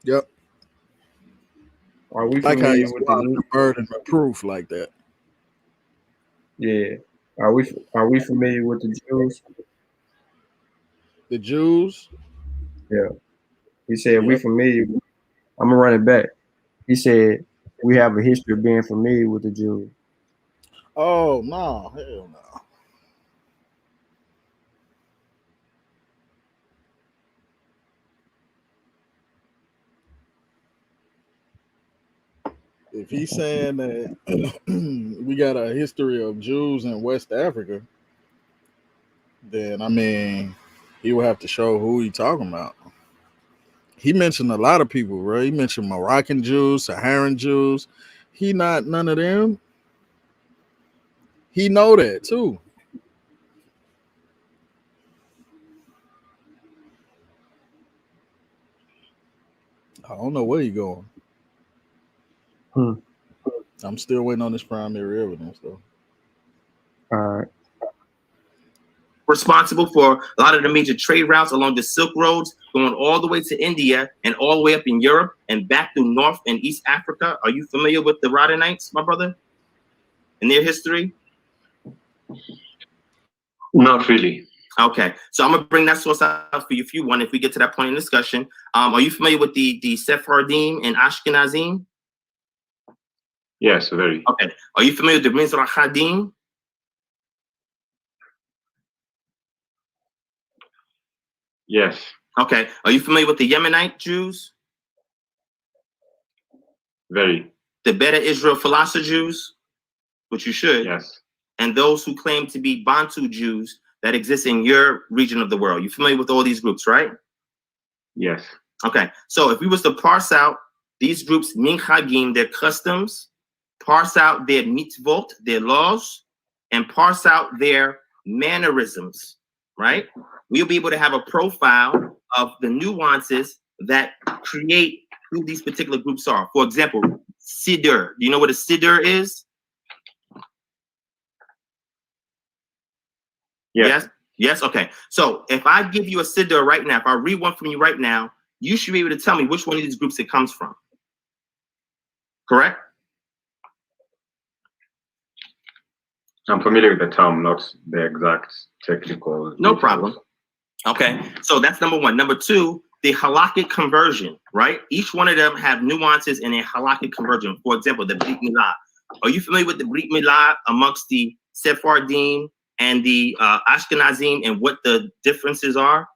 S6: Yep.
S1: Are we
S6: like how
S1: familiar
S6: you
S1: with
S6: the burden of proof like that?
S1: Yeah. Are we familiar with the Jews?
S6: The Jews?
S1: Yeah. He said, we familiar. I'm gonna run it back. He said, we have a history of being familiar with the Jews.
S6: Oh no, hell no. If he's saying that we got a history of Jews in West Africa, then I mean, he would have to show who he talking about. He mentioned a lot of people, right? He mentioned Moroccan Jews, Saharan Jews. He not none of them. He know that too. I don't know where he going. I'm still waiting on this primary evidence though.
S1: All right.
S3: Responsible for a lot of the major trade routes along the Silk Roads, going all the way to India and all the way up in Europe and back through North and East Africa. Are you familiar with the Rodenites, my brother, and their history?
S4: Not really.
S3: Okay, so I'm gonna bring that source out for you if you want. If we get to that point in discussion, are you familiar with the Sephardim and Ashkenazim?
S4: Yes, very.
S3: Okay. Are you familiar with the Mizrahadim?
S4: Yes.
S3: Okay. Are you familiar with the Yemenite Jews?
S4: Very.
S3: The Beta Israel Philosopher Jews, which you should.
S4: Yes.
S3: And those who claim to be Bantu Jews that exist in your region of the world. You're familiar with all these groups, right?
S4: Yes.
S3: Okay. So if we was to parse out these groups, minhagim, their customs, parse out their mitzvot, their laws, and parse out their mannerisms, right? We'll be able to have a profile of the nuances that create who these particular groups are. For example, Siddur. Do you know what a Siddur is?
S4: Yes.
S3: Yes. Yes. Okay. So if I give you a Siddur right now, if I read one from you right now, you should be able to tell me which one of these groups it comes from. Correct?
S4: I'm familiar with the term, not the exact technical.
S3: No
S4: details.
S3: problem. Okay, so that's number one. Number two, the halakhic conversion, right? Each one of them have nuances in a halakhic conversion. For example, the Brit Milah. Are you familiar with the Brit Milah amongst the Sephardim and the Ashkenazim and what the differences are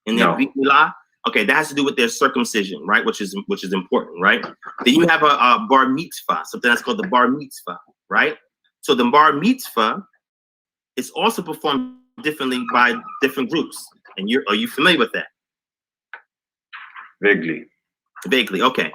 S3: in their Brit Milah? Okay, that has to do with their circumcision, right? Which is important, right? Then you have a bar mitzvah, something that's called the bar mitzvah, right? So the bar mitzvah is also performed differently by different groups. And are you familiar with that?
S4: Vaguely.
S3: Vaguely, okay.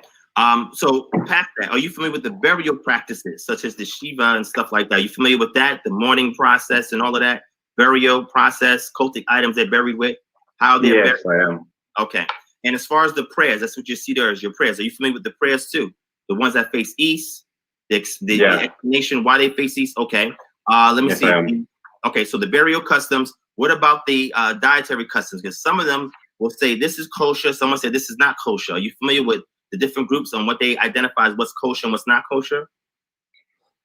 S3: So past that, are you familiar with the burial practices, such as the Shiva and stuff like that? Are you familiar with that? The mourning process and all of that? Burial process, cultic items they're buried with? How they're
S4: Yes,
S3: buried?
S4: I am.
S3: Okay. And as far as the prayers, that's what you see there as your prayers. Are you familiar with the prayers too? The ones that face east, the explanation why they face east? Okay. Let me see. Okay, so the burial customs. What about the dietary customs? Because some of them will say this is kosher. Someone said this is not kosher. Are you familiar with the different groups on what they identify as what's kosher and what's not kosher?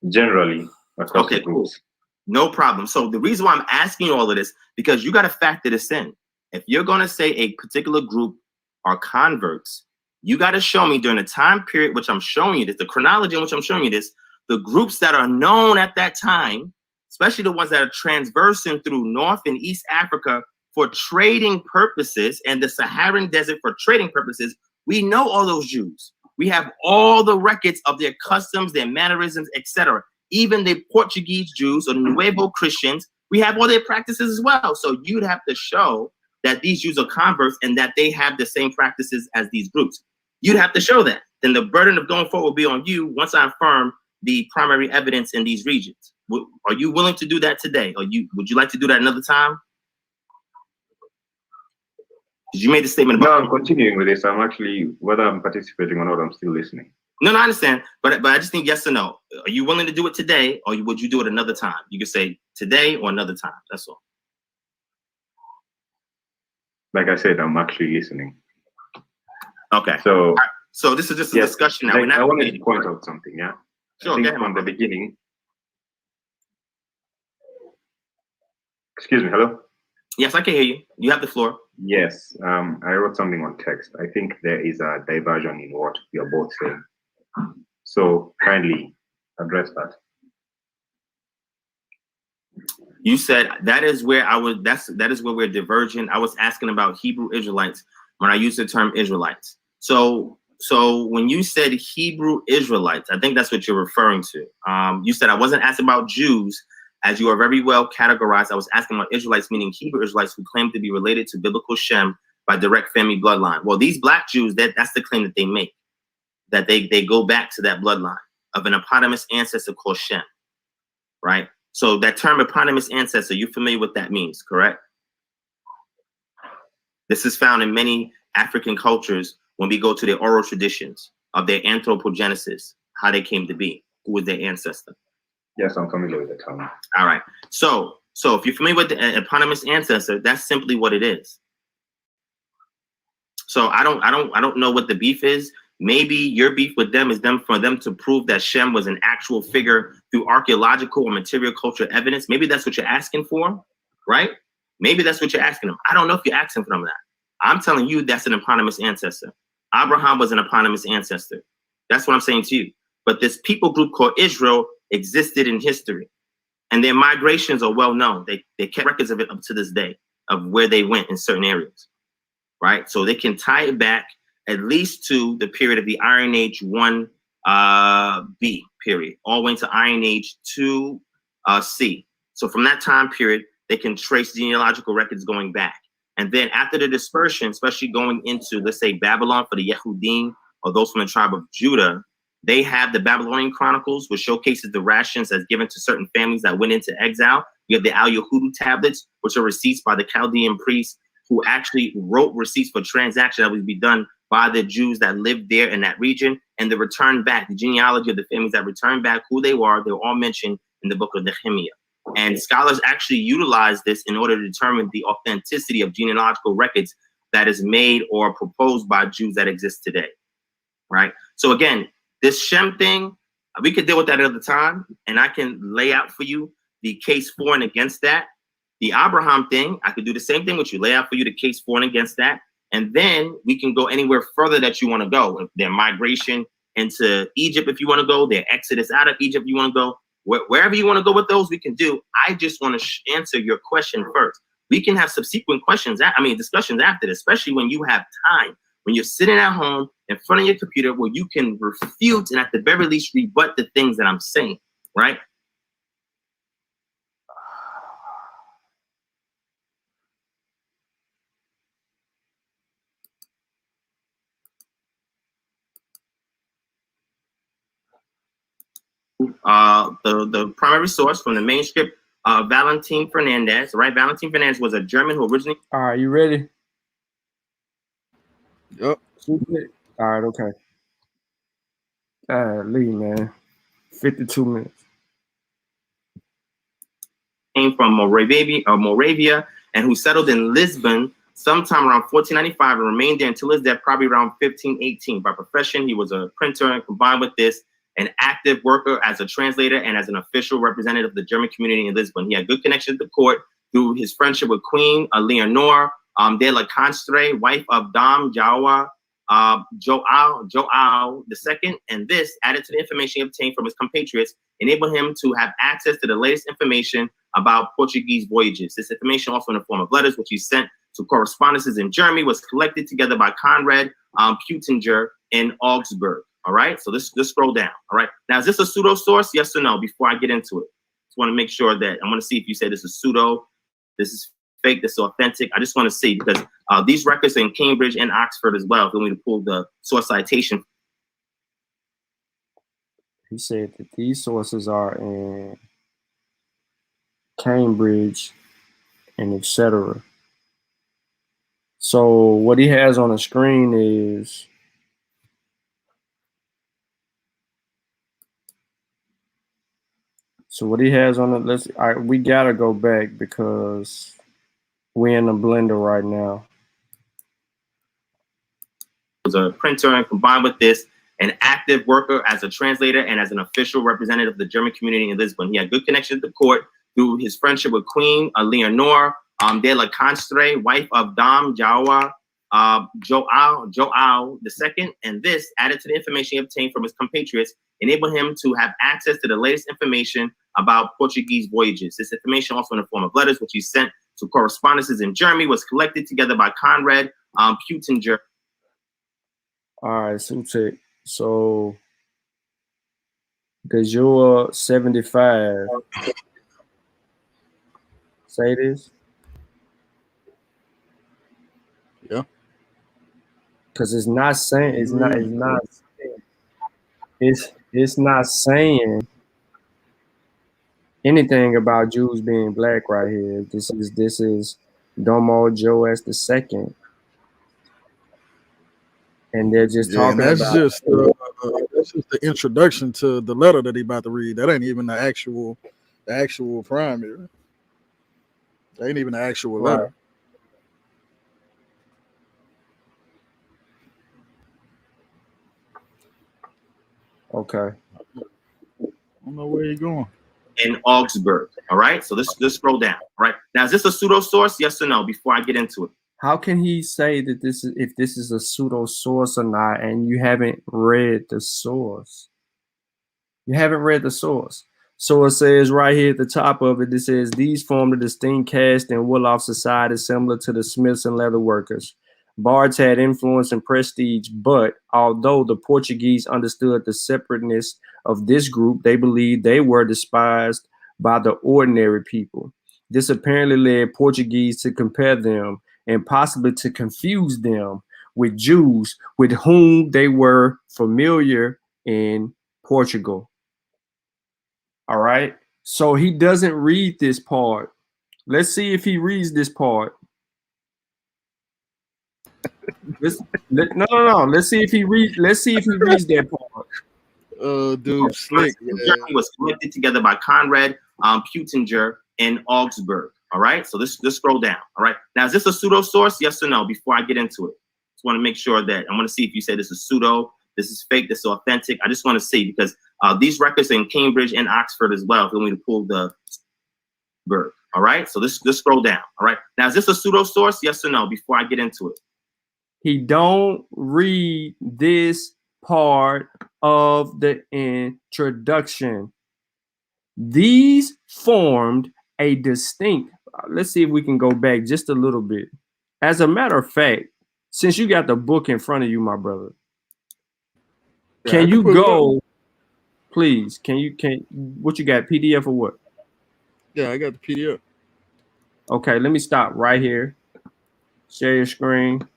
S4: Generally, across the groups.
S3: Cool. No problem. So the reason why I'm asking you all of this, because you got to factor this in. If you're going to say a particular group are converts, you got to show me during the time period which I'm showing you this, the chronology in which I'm showing you this, the groups that are known at that time, especially the ones that are transversing through North and East Africa for trading purposes and the Saharan desert for trading purposes. We know all those Jews. We have all the records of their customs, their mannerisms, etc. Even the Portuguese Jews or Nuevo Christians, we have all their practices as well. So you'd have to show that these Jews are converts and that they have the same practices as these groups. You'd have to show that. Then the burden of going forward will be on you once I affirm the primary evidence in these regions. Are you willing to do that today? Or would you like to do that another time? Because you made the statement about—
S4: No, I'm continuing with this. I'm actually, whether I'm participating or not, I'm still listening.
S3: No, I understand. But I just think yes or no. Are you willing to do it today, or would you do it another time? You could say today or another time. That's all.
S4: Like I said, I'm actually listening.
S3: Okay.
S4: So,
S3: so this is just a discussion now.
S4: Like, I wanted to point out something, yeah?
S3: Sure,
S4: I think from the beginning. Excuse me, hello?
S3: Yes, I can hear you. You have the floor.
S4: Yes, I wrote something on text. I think there is a diversion in what we are both saying. So kindly address that.
S3: You said that is where that is where we're diverging. I was asking about Hebrew Israelites when I used the term Israelites. So when you said Hebrew Israelites, I think that's what you're referring to. You said I wasn't asking about Jews, as you are very well categorized. I was asking about Israelites, meaning Hebrew Israelites who claim to be related to biblical Shem by direct family bloodline. Well, these black Jews, that's the claim that they make, that they go back to that bloodline of an eponymous ancestor called Shem, right? So that term eponymous ancestor, you're familiar with what that means, correct? This is found in many African cultures when we go to their oral traditions of their anthropogenesis, how they came to be, who was their ancestor.
S4: Yes, I'm familiar with the term.
S3: All right. So if you're familiar with the eponymous ancestor, that's simply what it is. So I don't know what the beef is. Maybe your beef with them is for them to prove that Shem was an actual figure through archaeological or material culture evidence. Maybe that's what you're asking for, right? Maybe that's what you're asking them. I don't know if you're asking for them that. I'm telling you that's an eponymous ancestor. Abraham was an eponymous ancestor. That's what I'm saying to you. But this people group called Israel existed in history, and their migrations are well known. They kept records of it up to this day of where they went in certain areas, right? So they can tie it back at least to the period of the Iron Age 1B period, all the way to Iron Age 2C. So from that time period, they can trace genealogical records going back. And then after the dispersion, especially going into, let's say, Babylon for the Yehudim or those from the tribe of Judah, they have the Babylonian Chronicles, which showcases the rations as given to certain families that went into exile. You have the Al Yehudu tablets, which are receipts by the Chaldean priests who actually wrote receipts for transaction that would be done by the Jews that lived there in that region, and the return back, the genealogy of the families that returned back, who they were all mentioned in the book of Nehemiah. And scholars actually utilize this in order to determine the authenticity of genealogical records that is made or proposed by Jews that exist today, right? So again, this Shem thing, we could deal with that at the time, and I can lay out for you the case for and against that. The Abraham thing, I could do the same thing with you, lay out for you the case for and against that, and then we can go anywhere further that you want to go. Their migration into Egypt, if you want to go, their exodus out of Egypt, you want to go, wherever you want to go with those, we can do. I just want to answer your question first. We can have subsequent questions, discussions after this, especially when you have time, when you're sitting at home in front of your computer where you can refute and at the very least rebut the things that I'm saying, right? The primary source from the manuscript, Valentin Fernandez, right? Valentin Fernandez was a German who originally.
S1: All right, you ready?
S6: Yep.
S1: All right, okay. Lee, man, 52 minutes.
S3: Came from Moravia, and who settled in Lisbon sometime around 1495 and remained there until his death, probably around 1518. By profession, he was a printer, and combined with this, an active worker as a translator and as an official representative of the German community in Lisbon. He had good connections to the court through his friendship with Queen Leonor de la Constre, wife of Dom Joao II, and this, added to the information he obtained from his compatriots, enabled him to have access to the latest information about Portuguese voyages. This information, also in the form of letters, which he sent to correspondences in Germany, was collected together by Conrad Peutinger in Augsburg. All right, so let's scroll down. All right, now is this a pseudo source? Yes or no? Before I get into it, just want to make sure that I want to see if you say this is pseudo, this is fake, this is authentic. I just want to see, because these records are in Cambridge and Oxford as well. If you want me to pull the source citation.
S1: He said that these sources are in Cambridge and etc. So what he has on the screen is we gotta go back because we're in the blender right now.
S3: Was a printer, and combined with this, an active worker as a translator and as an official representative of the German community in Lisbon. He had good connections to the court through his friendship with Queen Leonor de la Constre, wife of Dom Joao II, and this, added to the information he obtained from his compatriots, enabled him to have access to the latest information about Portuguese voyages. This information, also in the form of letters, which he sent to correspondences in Germany, was collected together by Conrad Peutinger.
S1: All right, so does your 75 say this?
S6: Yeah.
S1: Because it's not saying it's not saying anything about Jews being black right here. This is Domo Joas II. And they're just talking
S6: that's
S1: about
S6: just the introduction to the letter that he about to read. That ain't even the actual primary. That ain't even the actual letter.
S1: Okay.
S6: I don't know where you're going.
S3: In Augsburg. All right, so let's scroll down. All right, now is this a pseudo source? Yes or no? Before I get into it.
S1: How can he say that if this is a pseudo source or not, and you haven't read the source? You haven't read the source. So it says right here at the top of it, it says these form a distinct caste in Wolof society similar to the smiths and leather workers. Bards had influence and prestige, but although the Portuguese understood the separateness of this group, they believed they were despised by the ordinary people. This apparently led Portuguese to compare them and possibly to confuse them with Jews with whom they were familiar in Portugal. All right. So he doesn't read this part. Let's see if he reads this part. No. Let's see if he reads that part.
S6: Dude, slick.
S3: Germany was collected together by Conrad Peutinger in Augsburg. All right, so let's scroll down. All right, now is this a pseudo source? Yes or no? Before I get into it, just want to make sure that I want to see if you say this is pseudo, this is fake, this is authentic. I just want to see because these records are in Cambridge and Oxford as well. If you want me to pull the verb. All right, so let's scroll down. All right, now is this a pseudo source? Yes or no? Before I get into it.
S1: He don't read this part of the introduction. These formed a distinct, let's see if we can go back just a little bit. As a matter of fact, since you got the book in front of you, my brother, can you go, please, what you got, PDF or what?
S6: Yeah, I got the PDF.
S1: Okay, let me stop right here. Share your screen,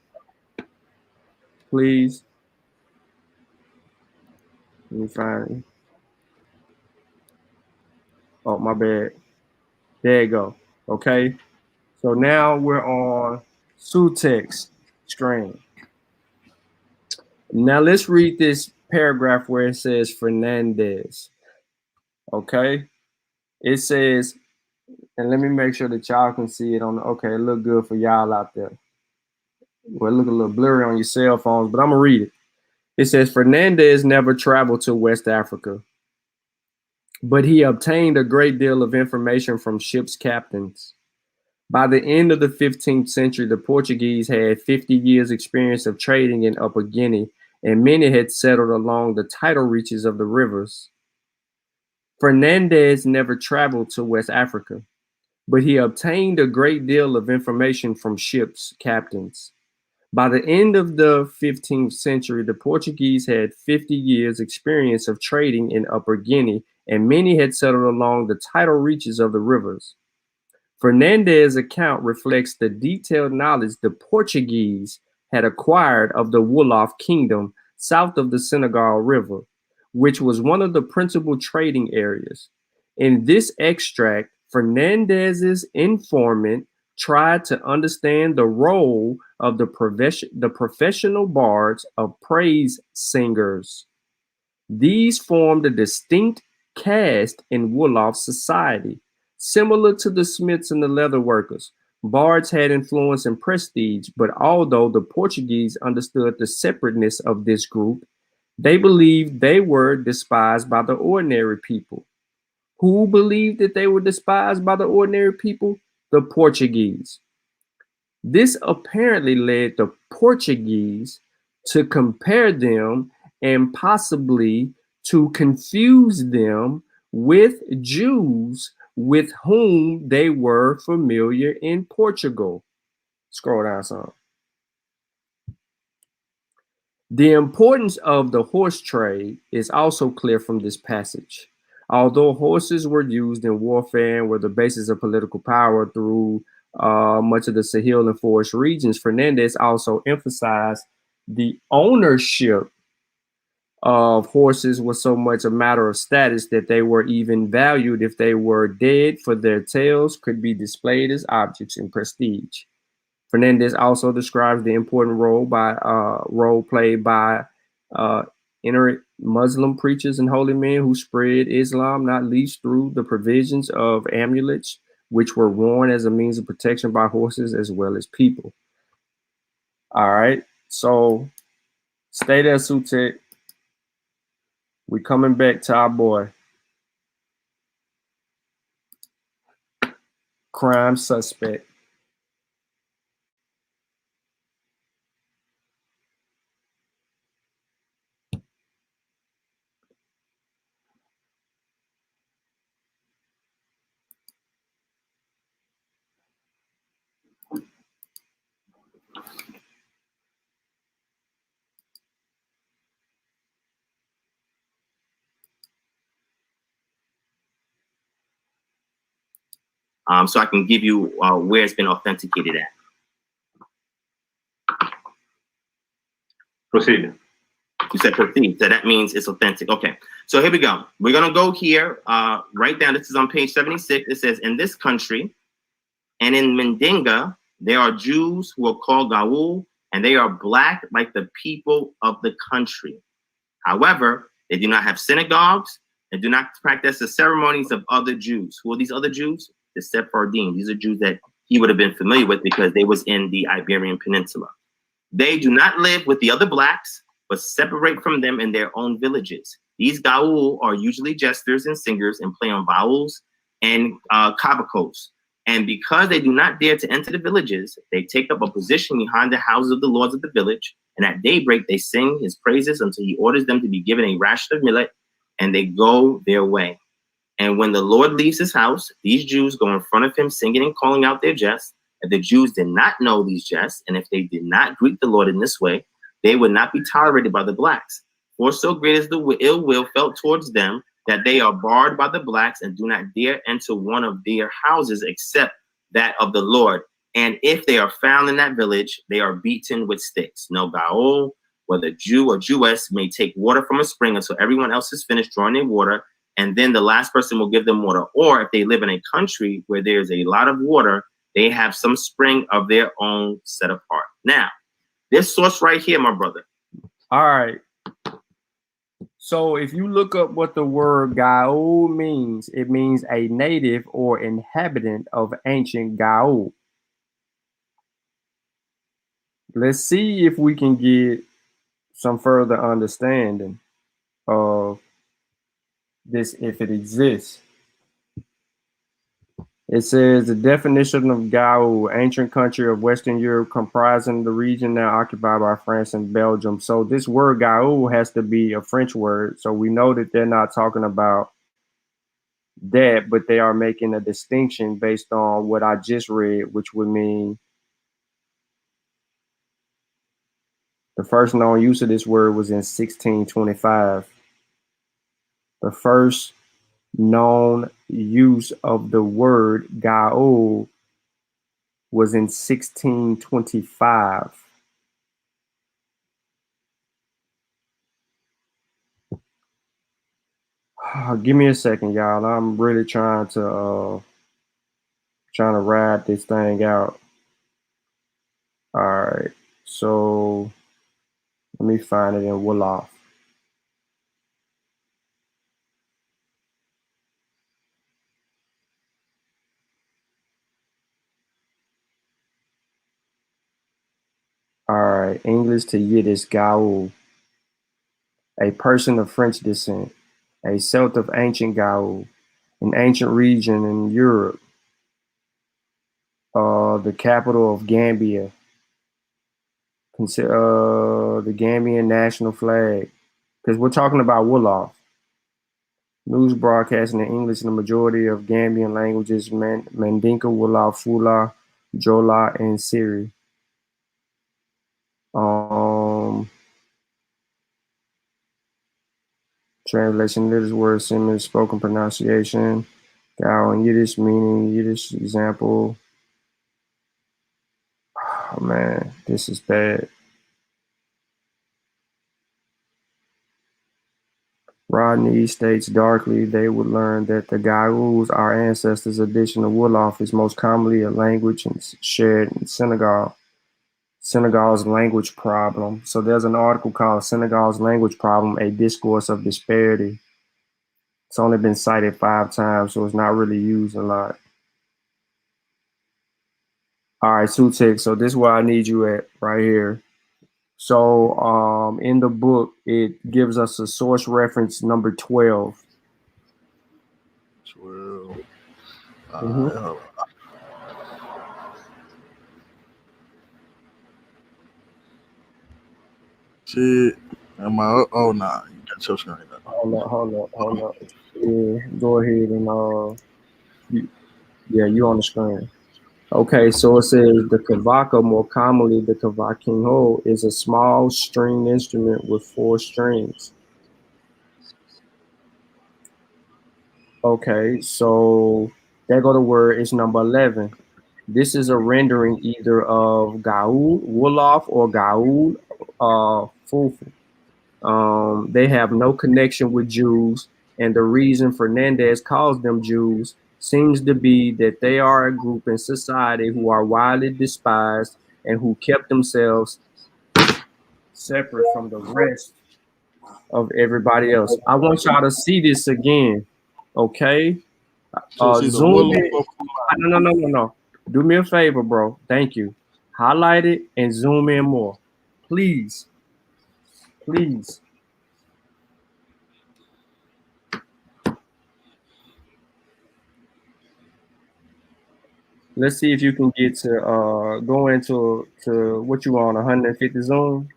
S1: please. Let me find it. Oh, my bad. There you go. Okay. So now we're on Sutex screen. Now let's read this paragraph where it says Fernandez. Okay. It says, and let me make sure that y'all can see it on the, okay, it look good for y'all out there. Well, it look a little blurry on your cell phones, but I'm gonna read it. It says Fernandez never traveled to West Africa, but he obtained a great deal of information from ship's captains. By the end of the 15th century, the Portuguese had 50 years' experience of trading in Upper Guinea, and many had settled along the tidal reaches of the rivers. Fernandez never traveled to West Africa, but he obtained a great deal of information from ship's captains. By the end of the 15th century, the Portuguese had 50 years' experience of trading in Upper Guinea, and many had settled along the tidal reaches of the rivers. Fernandez's account reflects the detailed knowledge the Portuguese had acquired of the Wolof Kingdom south of the Senegal River, which was one of the principal trading areas. In this extract, Fernandez's informant tried to understand the role of the professional bards of praise singers. These formed a distinct caste in Wolof society. Similar to the smiths and the leather workers, bards had influence and prestige, but although the Portuguese understood the separateness of this group, they believed they were despised by the ordinary people. Who believed that they were despised by the ordinary people? The Portuguese. This apparently led the Portuguese to compare them and possibly to confuse them with Jews with whom they were familiar in Portugal. Scroll down some. The importance of the horse trade is also clear from this passage. Although horses were used in warfare and were the basis of political power through much of the Sahel and forest regions, Fernandez also emphasized the ownership of horses was so much a matter of status that they were even valued if they were dead, for their tails could be displayed as objects in prestige. Fernandez also describes the important role played by iterant Muslim preachers and holy men who spread Islam, not least through the provisions of amulets, which were worn as a means of protection by horses as well as people. All right, so stay there, Sutek. We coming back to our boy. Crime suspect.
S3: So I can give you where it's been authenticated at.
S4: Proceed.
S3: You said proceed, so that means it's authentic. Okay, so here we go. We're gonna go here, right down. This is on page 76. It says, in this country and in Mendinga, there are Jews who are called gaou, and they are black like the people of the country. However, they do not have synagogues and do not practice the ceremonies of other Jews. Who are these other Jews? the Sephardim. These are Jews that he would have been familiar with because they was in the Iberian Peninsula. They do not live with the other blacks, but separate from them in their own villages. These gaou are usually jesters and singers and play on vowels and cabacos. And because they do not dare to enter the villages, they take up a position behind the houses of the lords of the village. And at daybreak, they sing his praises until he orders them to be given a ration of millet, and they go their way. And when the Lord leaves his house, these Jews go in front of him, singing and calling out their jests. If the Jews did not know these jests, and if they did not greet the Lord in this way, they would not be tolerated by the blacks. For so great is the ill will felt towards them that they are barred by the blacks and do not dare enter one of their houses except that of the Lord. And if they are found in that village, they are beaten with sticks. No gaol, whether Jew or Jewess, may take water from a spring until everyone else is finished drawing their water, and then the last person will give them water. Or if they live in a country where there's a lot of water, they have some spring of their own set apart. Now, this source right here, my brother.
S1: All right. So if you look up what the word gaou means, it means a native or inhabitant of ancient gaou. Let's see if we can get some further understanding of this, if it exists. It says the definition of gaou, ancient country of Western Europe comprising the region now occupied by France and Belgium. So this word gaou has to be a French word. So we know that they're not talking about that, but they are making a distinction based on what I just read, which would mean the first known use of this word was in 1625. The first known use of the word gaou was in 1625. Give me a second, y'all. I'm really trying to ride this thing out. All right, so let me find it in Wolof. All right, English to Yiddish, gaou, a person of French descent, a Celt of ancient gaou, an ancient region in Europe, the capital of Gambia, the Gambian national flag, because we're talking about Wolof. News broadcasting in English in the majority of Gambian languages, Mandinka, Wolof, Fula, Jola, and Siri. Translation of this word, similar spoken pronunciation. Gaou in Yiddish, meaning Yiddish example. Oh man, this is bad. Rodney states darkly they would learn that the gaous, our ancestors' addition of Wolof, is most commonly a language shared in Senegal. Senegal's language problem. So there's an article called Senegal's Language Problem, a Discourse of Disparity. It's only been cited 5 times, so it's not really used a lot. All right, Sutek, so this is where I need you at, right here. So in the book, it gives us a source reference number 12.
S6: 12. Shit. Am I? Oh, nah. You got your screen up.
S1: Hold up. Yeah, go ahead and you on the screen. Okay, so it says the kavaka, more commonly the kavaking ho, is a small stringed instrument with 4 strings. Okay, so there go the word. It's number 11. This is a rendering either of gaou, Wolof, or gaou, fufu. They have no connection with Jews, and the reason Fernandez calls them Jews seems to be that they are a group in society who are widely despised and who kept themselves separate from the rest of everybody else. I want y'all to see this again, okay?
S6: So she's a
S1: Zoom
S6: Wolof
S1: in.
S6: or
S1: No. Do me a favor, bro. Thank you. Highlight it and zoom in more. Please. Please. Let's see if you can get to go into what you want, 150 zoom.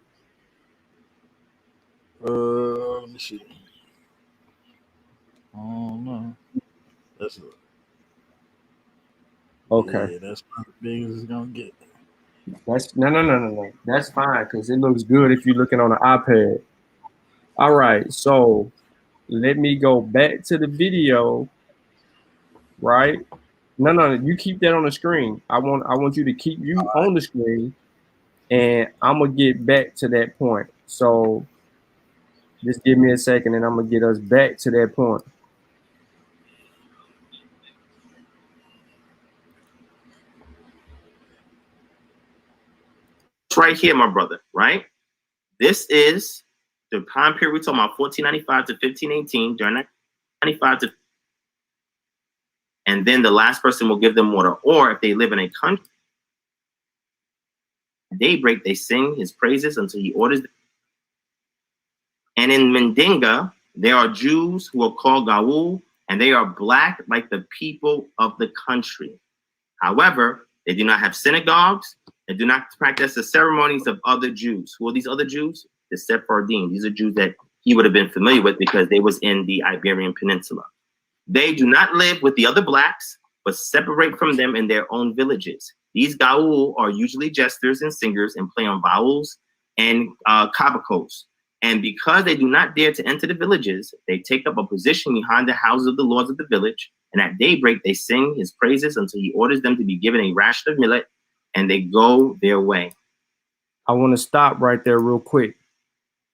S6: Let me see. Oh no. That's it.
S1: Okay.
S6: Yeah, that's about as big as it's gonna get.
S1: That's no. That's fine because it looks good if you're looking on an iPad. All right, so let me go back to the video, right? No, you keep that on the screen. I want you to keep you on the screen, and I'm gonna get back to that point. So just give me a second, and I'm gonna get us back to that point.
S3: Right here, my brother, right? This is the time period we're talking about, 1495 to 1518, during 95 to, and then the last person will give them water. Or if they live in a country, at daybreak, they sing his praises until he orders them. And in Mendinga, there are Jews who are called gaou, and they are black like the people of the country. However, they do not have synagogues and do not practice the ceremonies of other Jews. Who are these other Jews? The Sephardim. These are Jews that he would have been familiar with because they was in the Iberian Peninsula. They do not live with the other blacks, but separate from them in their own villages. These gaou are usually jesters and singers and play on vowels and kabakos. And because they do not dare to enter the villages, they take up a position behind the houses of the lords of the village. And at daybreak, they sing his praises until he orders them to be given a ration of millet, and they go their way.
S1: I want to stop right there real quick.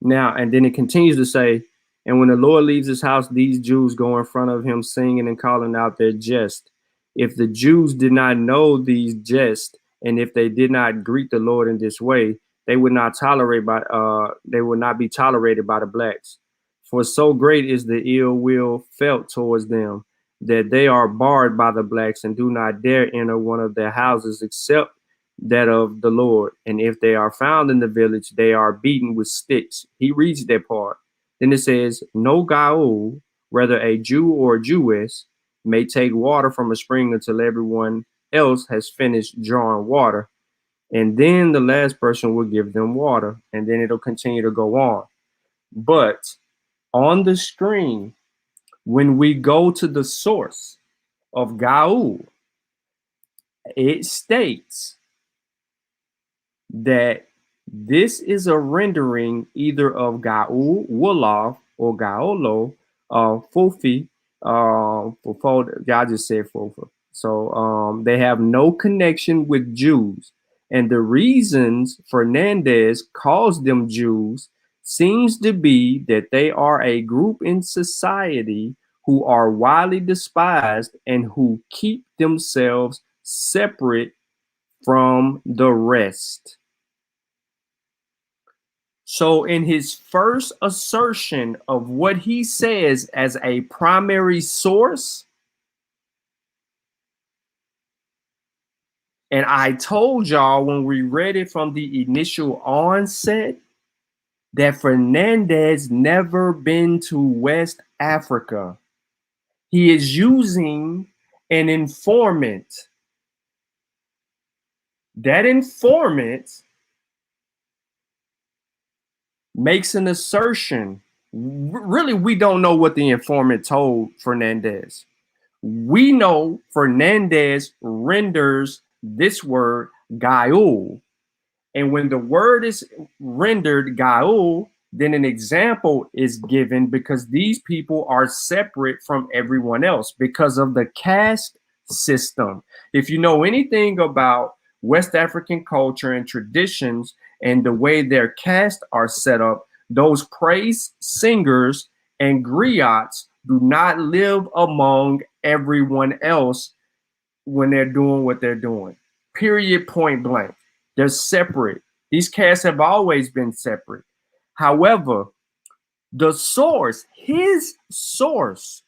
S1: Now, and then it continues to say, and when the Lord leaves his house, these Jews go in front of him singing and calling out their jest. If the Jews did not know these jests, and if they did not greet the Lord in this way, they would not be tolerated by the blacks. For so great is the ill will felt towards them that they are barred by the blacks and do not dare enter one of their houses except that of the Lord. And if they are found in the village, they are beaten with sticks. He reads that part. Then it says, no gaou, whether a Jew or a Jewess, may take water from a spring until everyone else has finished drawing water. And then the last person will give them water. And then it'll continue to go on. But on the screen, when we go to the source of gaou, it states that this is a rendering either of gaou, Wolof, or gaolo, Fofi, y'all just said Fofa. So they have no connection with Jews. And the reasons Fernandez calls them Jews seems to be that they are a group in society who are widely despised and who keep themselves separate from the rest. So in his first assertion of what he says as a primary source, and I told y'all when we read it from the initial onset that Fernandez never been to West Africa. He is using an informant. That informant makes an assertion. Really, we don't know what the informant told Fernandez. We know Fernandez renders this word gaou. And when the word is rendered gaou, then an example is given because these people are separate from everyone else because of the caste system. If you know anything about West African culture and traditions and the way their caste are set up, those praise singers and griots do not live among everyone else when they're doing what they're doing. Period, point blank. They're separate. These castes have always been separate. However, the source, his source,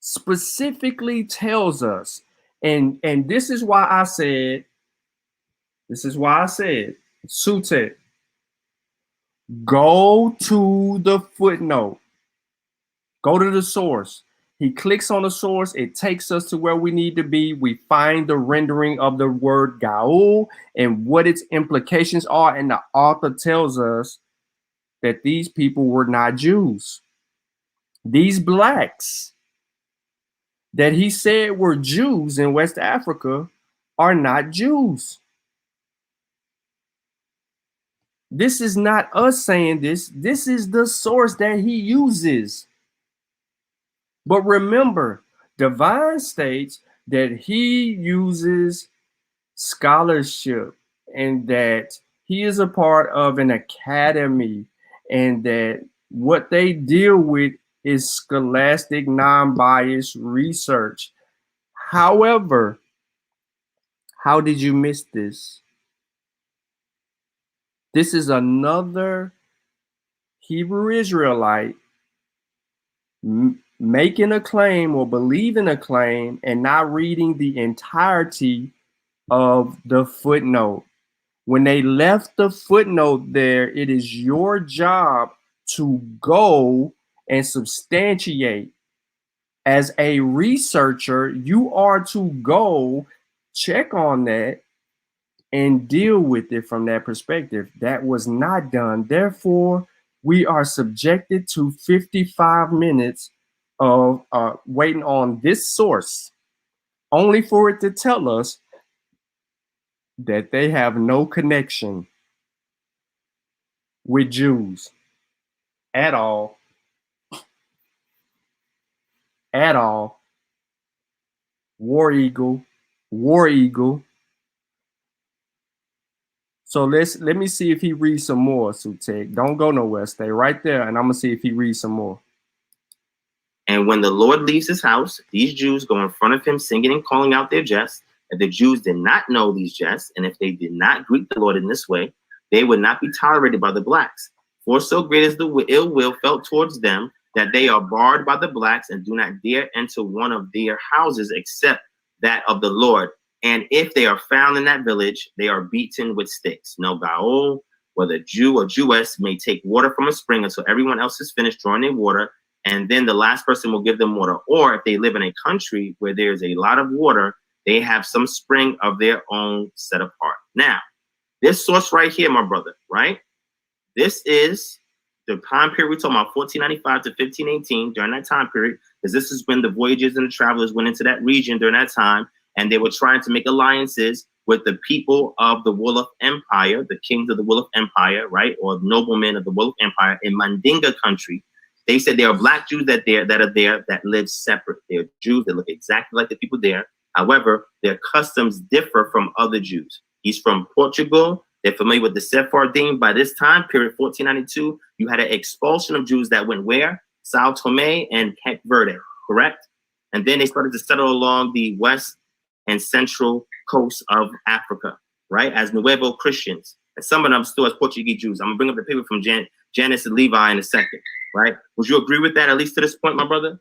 S1: specifically tells us, and this is why I said, Sutek, go to the footnote, go to the source. He clicks on the source. It takes us to where we need to be. We find the rendering of the word gaou and what its implications are. And the author tells us that these people were not Jews. These blacks that he said were Jews in West Africa are not Jews. This is not us saying this. This is the source that he uses. But remember, Divine states that he uses scholarship and that he is a part of an academy and that what they deal with is scholastic, non-biased research. However, how did you miss this? This is another Hebrew Israelite making a claim or believing a claim and not reading the entirety of the footnote. When they left the footnote there, it is your job to go and substantiate. As a researcher, you are to go check on that and deal with it from that perspective. That was not done. Therefore, we are subjected to 55 minutes of waiting on this source, only for it to tell us that they have no connection with Jews at all. At all. War Eagle. So let me see if he reads some more, Sutek. Don't go nowhere. Stay right there, and I'm gonna see if he reads some more.
S3: And when the Lord leaves his house, these Jews go in front of him, singing and calling out their jests. If the Jews did not know these jests, and if they did not greet the Lord in this way, they would not be tolerated by the blacks. For so great is the ill will felt towards them that they are barred by the blacks and do not dare enter one of their houses except that of the Lord. And if they are found in that village, they are beaten with sticks. No gaou, whether Jew or Jewess, may take water from a spring until everyone else is finished drawing their water, and then the last person will give them water. Or if they live in a country where there's a lot of water, they have some spring of their own set apart. Now, this source right here, my brother, right? This is the time period we're talking about, 1495 to 1518, during that time period, because this is when the voyagers and the travelers went into that region during that time, and they were trying to make alliances with the people of the Wolof Empire, the kings of the Wolof Empire, right? Or noblemen of the Wolof Empire in Mandinga country. They said there are black Jews that are there that live separate. They're Jews that look exactly like the people there. However, their customs differ from other Jews. He's from Portugal. They're familiar with the Sephardim. By this time period, 1492, you had an expulsion of Jews that went where? Sao Tome and Cape Verde, correct? And then they started to settle along the west and central coast of Africa, right? As Nuevo Christians. And some of them still as Portuguese Jews. I'm gonna bring up the paper from Janice and Levi in a second, right? Would you agree with that, at least to this point, my brother?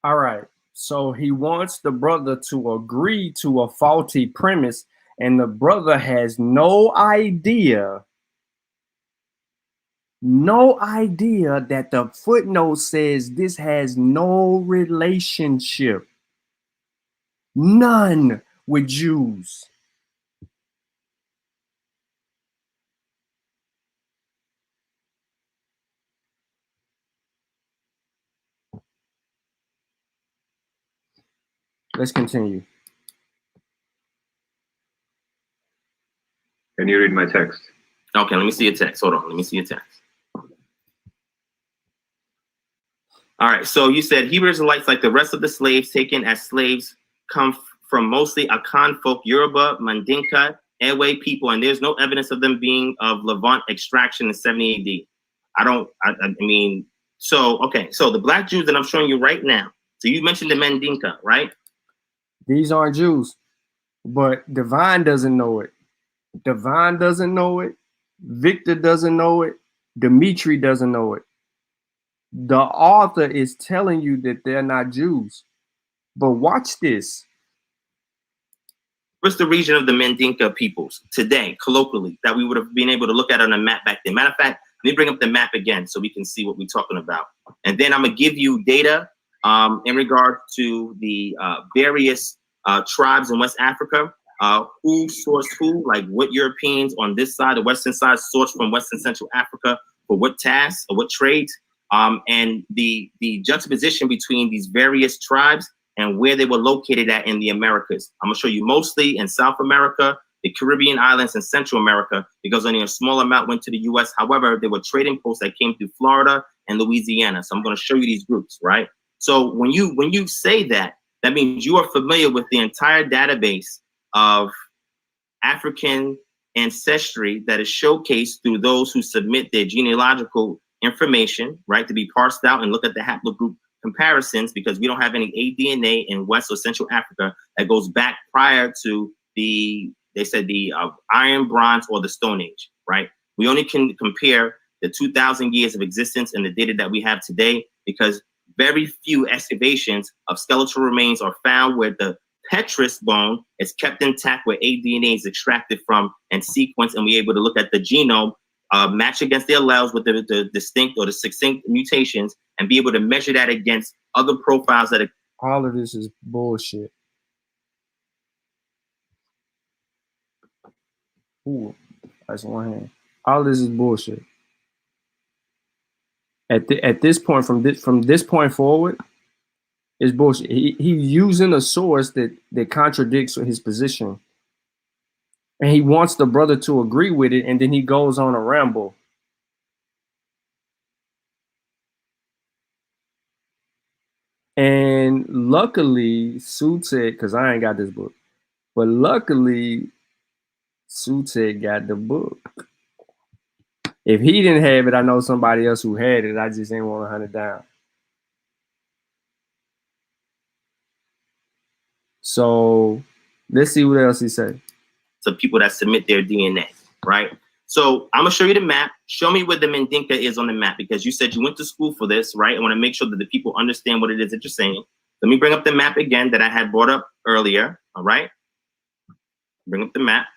S1: All right. So he wants the brother to agree to a faulty premise, and the brother has no idea that the footnote says this has no relationship, none, with Jews. Let's continue.
S4: Can you read my text?
S3: Okay, let me see your text. Hold on, let me see your text. All right, so you said Hebrew Israelites, like the rest of the slaves taken as slaves, come from mostly Akan folk, Yoruba, Mandinka, Ewe people, and there's no evidence of them being of Levant extraction in 70 AD. I mean, so, okay, so the black Jews that I'm showing you right now, so you mentioned the Mandinka, right?
S1: These aren't Jews, but Divine doesn't know it. Divine doesn't know it. Victor doesn't know it. Dimitri doesn't know it. The author is telling you that they're not Jews. But watch this.
S3: What's the region of the Mandinka peoples today, colloquially, that we would have been able to look at on a map back then? Matter of fact, let me bring up the map again so we can see what we're talking about. And then I'm going to give you data in regard to the various tribes in West Africa, who sourced who, like what Europeans on this side, the Western side, sourced from Western Central Africa for what tasks or what trades, and the juxtaposition between these various tribes and where they were located at in the Americas. I'm gonna show you mostly in South America, the Caribbean islands, and Central America, because only a small amount went to the US. However, there were trading posts that came through Florida and Louisiana. So I'm gonna show you these groups, right? So when you say that, that means you are familiar with the entire database of African ancestry that is showcased through those who submit their genealogical information, right, to be parsed out and look at the haplogroup comparisons, because we don't have any aDNA in West or Central Africa that goes back prior to the Iron, Bronze, or the Stone Age, right? We only can compare the 2,000 years of existence and the data that we have today, because very few excavations of skeletal remains are found where the petrous bone is kept intact, where aDNA is extracted from and sequenced, and we're able to look at the genome, match against the alleles with the distinct or the succinct mutations, and be able to measure that against other profiles that are.
S1: All of this is bullshit. Ooh, that's one hand. All this is bullshit. At this point, from this point forward, is bullshit. He's using a source that contradicts his position, and he wants the brother to agree with it, and then he goes on a ramble. And luckily, Sute, because I ain't got this book, but luckily, Sute got the book. If he didn't have it, I know somebody else who had it. I just didn't want to hunt it down. So let's see what else he said.
S3: To people that submit their DNA, right? So I'm gonna show you the map. Show me where the Mandinka is on the map, because you said you went to school for this, right? I want to make sure that the people understand what it is that you're saying. Let me bring up the map again that I had brought up earlier, all right? Bring up the map.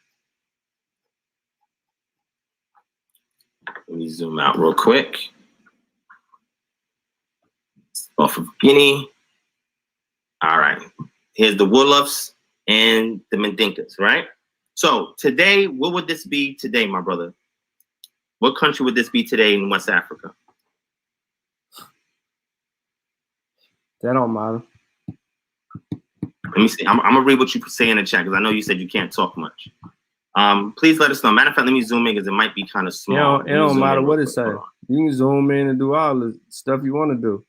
S3: Let me zoom out real quick. Off of Guinea. All right. Here's the Wolofs and the Mandinkas, right? So today, what would this be today, my brother? What country would this be today in West Africa?
S1: That don't matter.
S3: Let me see. I'm gonna read what you say in the chat, because I know you said you can't talk much. Please let us know. Matter of fact, let me zoom in because it might be kind of small.
S1: It don't matter what it says. You can zoom in and do all the stuff you want to do.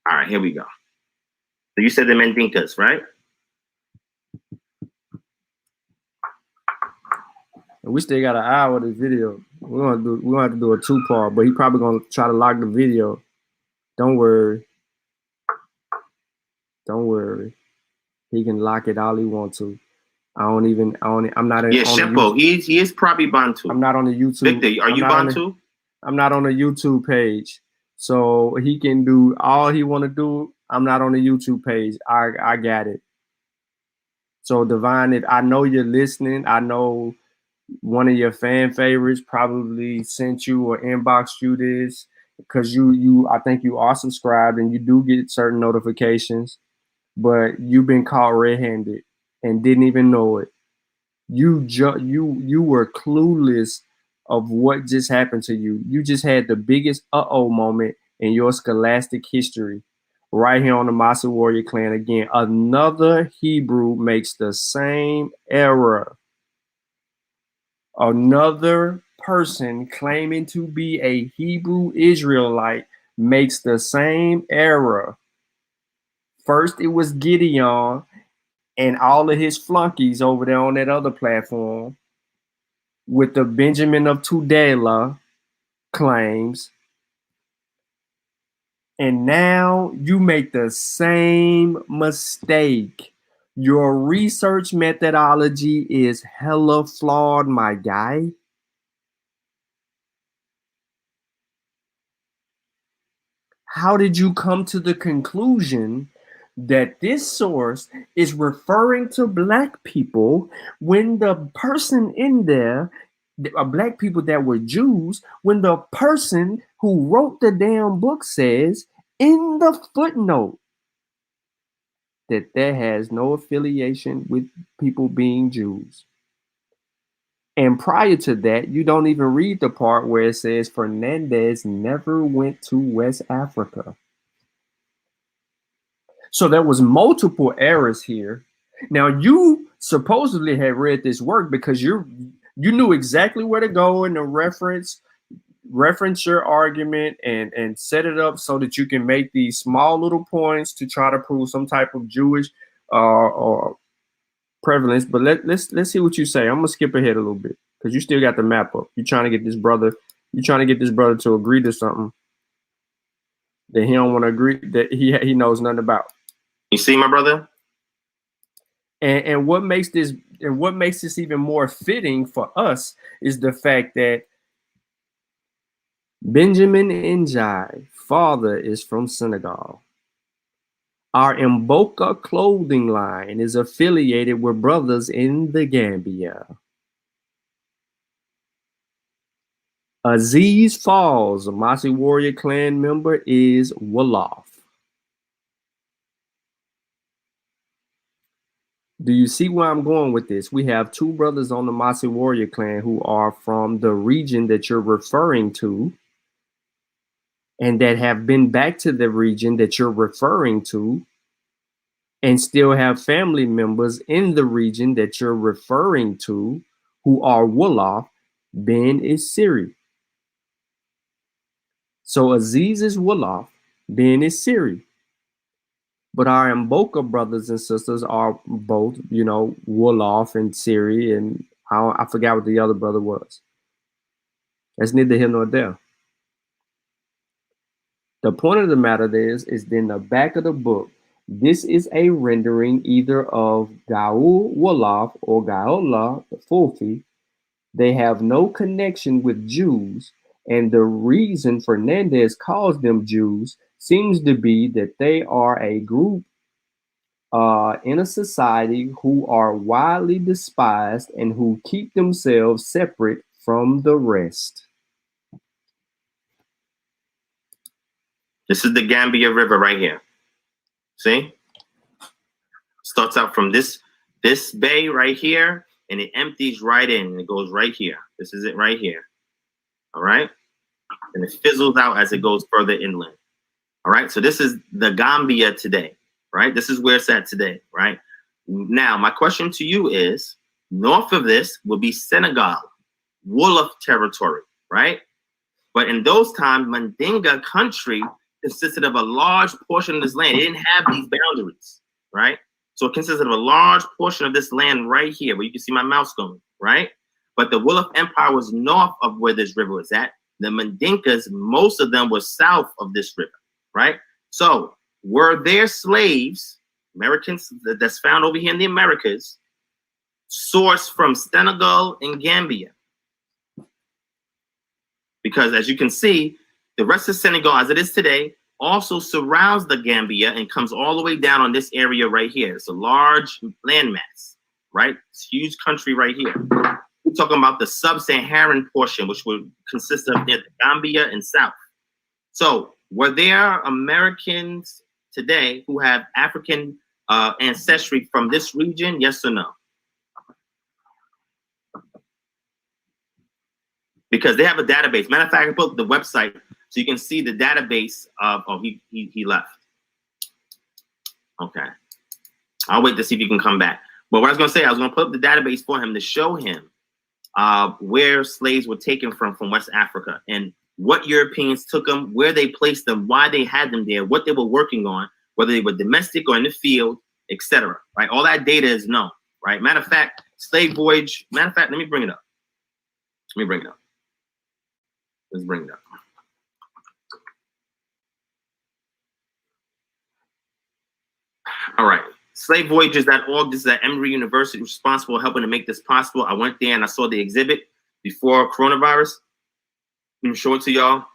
S3: All right, here we go. So you said the Mandinkas, right?
S1: We still got an hour of this video. We're gonna have to do a 2-part, but he probably gonna try to lock the video. Don't worry. Don't worry. He can lock it all he wants to. I'm not in.
S3: Yeah, Shepo. He is probably Bantu.
S1: I'm not on the YouTube.
S3: Victor, are you Bantu?
S1: I'm not on the YouTube page, so he can do all he want to do. I'm not on the YouTube page. I got it. So Divine, if I know you're listening, I know one of your fan favorites probably sent you or inboxed you this, because I think you are subscribed and you do get certain notifications, but you've been caught red-handed and didn't even know it. You were clueless of what just happened to you. You just had the biggest uh-oh moment in your scholastic history right here on the Masa Warrior Clan. Again, another Hebrew makes the same error. Another person claiming to be a Hebrew Israelite makes the same error. First, it was Gideon and all of his flunkies over there on that other platform with the Benjamin of Tudela claims. And now you make the same mistake. Your research methodology is hella flawed, my guy. how did you come to the conclusion that this source is referring to black people when the person in there, black people that were Jews, when the person who wrote the damn book says in the footnote that there has no affiliation with people being Jews? And prior to that, you don't even read the part where it says Fernandez never went to West Africa. So there was multiple errors here. Now you supposedly had read this work because you knew exactly where to go in the reference your argument and set it up so that you can make these small little points to try to prove some type of Jewish or prevalence. But let's see what you say. I'm gonna skip ahead a little bit because you still got the map up. You're trying to get this brother to agree to something that he don't want to agree, that he knows nothing about.
S3: You see, my brother?
S1: And what makes this even more fitting for us is the fact that Benjamin Njai, father, is from Senegal. Our Mboka clothing line is affiliated with brothers in the Gambia. Aziz Falls, a Masi warrior clan member, is Wolof. Do you see where I'm going with this? We have two brothers on the Masi warrior clan who are from the region that you're referring to, and that have been back to the region that you're referring to, and still have family members in the region that you're referring to who are Wolof. Ben is Siri. So Aziz is Wolof, Ben is Siri. But our Mboka brothers and sisters are both, Wolof and Siri, and I forgot what the other brother was. That's neither here nor there. The point of the matter is in the back of the book, this is a rendering either of Gaou Wolof or Gaola, the Fulfi. They have no connection with Jews, and the reason Fernandez calls them Jews seems to be that they are a group in a society who are widely despised and who keep themselves separate from the rest.
S3: This is the Gambia River right here. See? Starts out from this bay right here, and it empties right in, and it goes right here. This is it right here. All right? And it fizzles out as it goes further inland. All right? So this is the Gambia today, right? This is where it's at today, right? Now, my question to you is, north of this will be Senegal, Wolof territory, right? But in those times, Mandinga country consisted of a large portion of this land. It didn't have these boundaries, right? So it consisted of a large portion of this land right here, where you can see my mouse going, right? But the Wolof Empire was north of where this river was at. The Mandinkas, most of them were south of this river, right? So were there slaves, Americans that's found over here in the Americas, sourced from Senegal and Gambia? Because as you can see, the rest of Senegal, as it is today, also surrounds the Gambia and comes all the way down on this area right here. It's a large landmass, right? It's a huge country right here. We're talking about the sub-Saharan portion, which would consist of the Gambia and South. So were there Americans today who have African ancestry from this region? Yes or no? Because they have a database. Matter of fact, I put the website so you can see the database of, oh, he left. Okay. I'll wait to see if he can come back. But what I was gonna say, I was gonna put up the database for him to show him where slaves were taken from West Africa and what Europeans took them, where they placed them, why they had them there, what they were working on, whether they were domestic or in the field, etc. Right? All that data is known, right? Matter of fact, slave voyage, matter of fact, let me bring it up. Let me bring it up. Let's bring it up. All right. Slavevoyages.org. This is at Emory University, responsible for helping to make this possible. I went there and I saw the exhibit before coronavirus. Let me show it to y'all.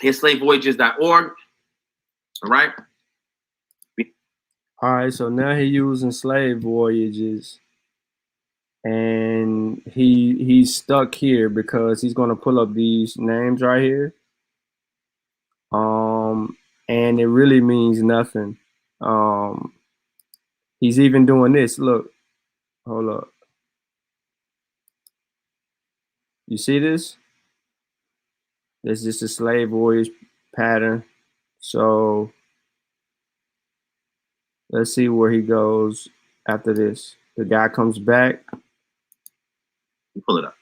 S3: Here's slavevoyages.org. All right.
S1: All right, so now he's using slave voyages, and he's stuck here because he's going to pull up these names right here. And it really means nothing. He's even doing this. Look, hold up. You see this? It's just a slave voyage pattern. So let's see where he goes after this. The guy comes back.
S3: Pull it up.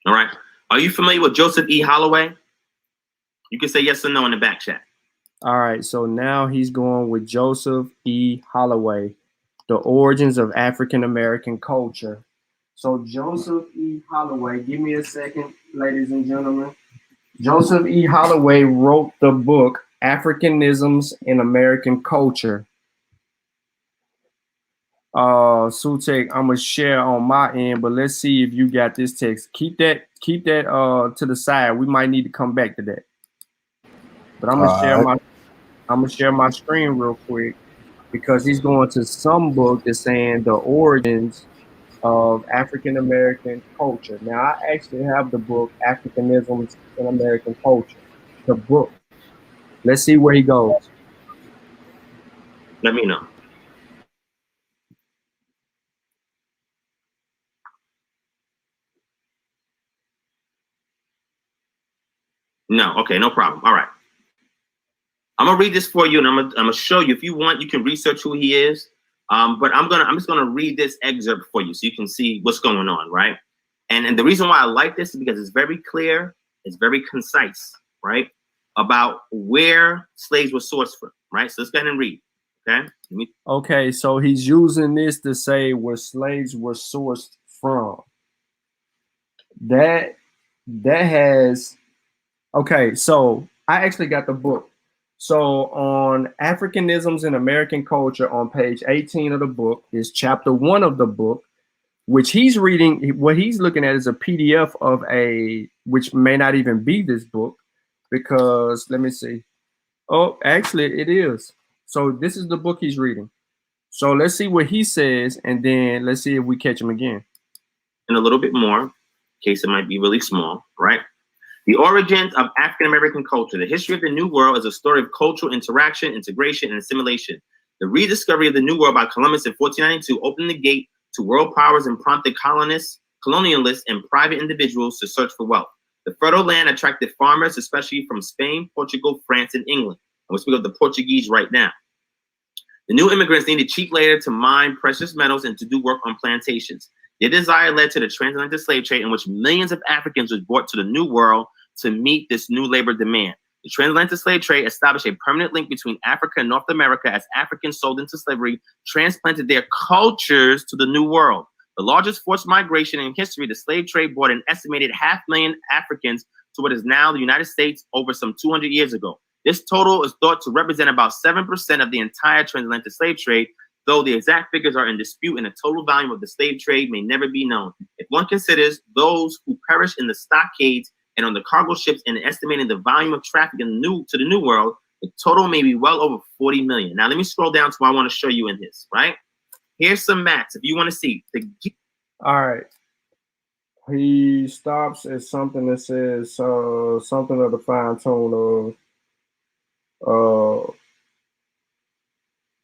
S3: All right. Are you familiar with Joseph E. Holloway? You can say yes or no in the back chat.
S1: All right. So now he's going with Joseph E. Holloway, The Origins of African American Culture. So Joseph E. Holloway, give me a second, ladies and gentlemen. Joseph E. Holloway wrote the book Africanisms in American Culture. Sutek, I'm gonna share on my end, but let's see if you got this text. Keep that to the side. We might need to come back to that. But I'm gonna share my screen real quick because he's going to some book that's saying the origins of African American culture. Now I actually have the book Africanisms in American Culture. The book. Let's see where he goes.
S3: Let me know. No, okay, no problem. All right. I'm gonna read this for you, and I'm gonna show you. If you want, you can research who he is. But I'm just gonna read this excerpt for you so you can see what's going on, right? And the reason why I like this is because it's very clear, it's very concise, right? About where slaves were sourced from, right? So let's go ahead and read. Okay.
S1: Okay, so he's using this to say where slaves were sourced from. That has okay, so I actually got the book. So on Africanisms in American Culture on page 18 of the book is chapter 1 of the book, which he's reading. What he's looking at is a PDF of which may not even be this book, because let me see. Oh, actually it is. So this is the book he's reading. So let's see what he says, and then let's see if we catch him again.
S3: And a little bit more, in case it might be really small, right? The origins of African American culture. The history of the New World is a story of cultural interaction, integration, and assimilation. The rediscovery of the New World by Columbus in 1492 opened the gate to world powers and prompted colonialists, and private individuals to search for wealth. The fertile land attracted farmers, especially from Spain, Portugal, France, and England. And we speak of the Portuguese right now. The new immigrants needed cheap labor to mine precious metals and to do work on plantations. Their desire led to the transatlantic slave trade, in which millions of Africans were brought to the New World to meet this new labor demand. The transatlantic slave trade established a permanent link between Africa and North America as Africans sold into slavery transplanted their cultures to the New World. The largest forced migration in history, the slave trade brought an estimated 500,000 Africans to what is now the United States over some 200 years ago. This total is thought to represent about 7% of the entire transatlantic slave trade, though the exact figures are in dispute and the total volume of the slave trade may never be known. If one considers those who perished in the stockades and on the cargo ships and estimating the volume of traffic to the New World, the total may be well over 40 million. Now let me scroll down to what I want to show you in this, right? Here's some maps if you want to see.
S1: All right. He stops at something that says something of the fine tune of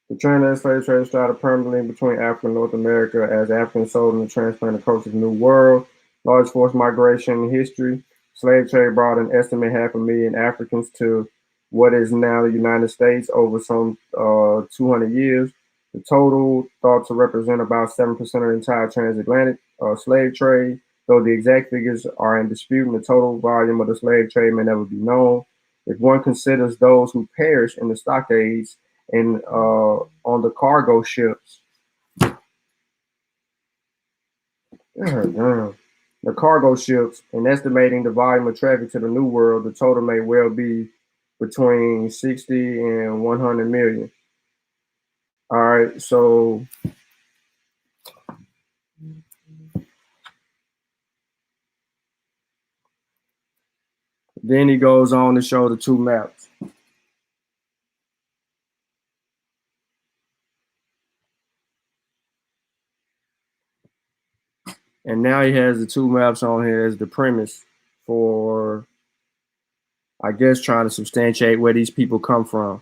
S1: the transatlantic slave trade started permanently between Africa and North America as Africans sold and transplanted across the New World. Large forced migration in history. Slave trade brought an estimated 500,000 Africans to what is now the United States over some 200 years. The total thought to represent about 7% of the entire transatlantic slave trade, though the exact figures are in dispute and the total volume of the slave trade may never be known. If one considers those who perished in the stockades and on the cargo ships, the cargo ships, and estimating the volume of traffic to the New World, the total may well be between 60 and 100 million. All right, so Then he goes on to show the two maps. And now he has the two maps on here as the premise for, I guess, trying to substantiate where these people come from.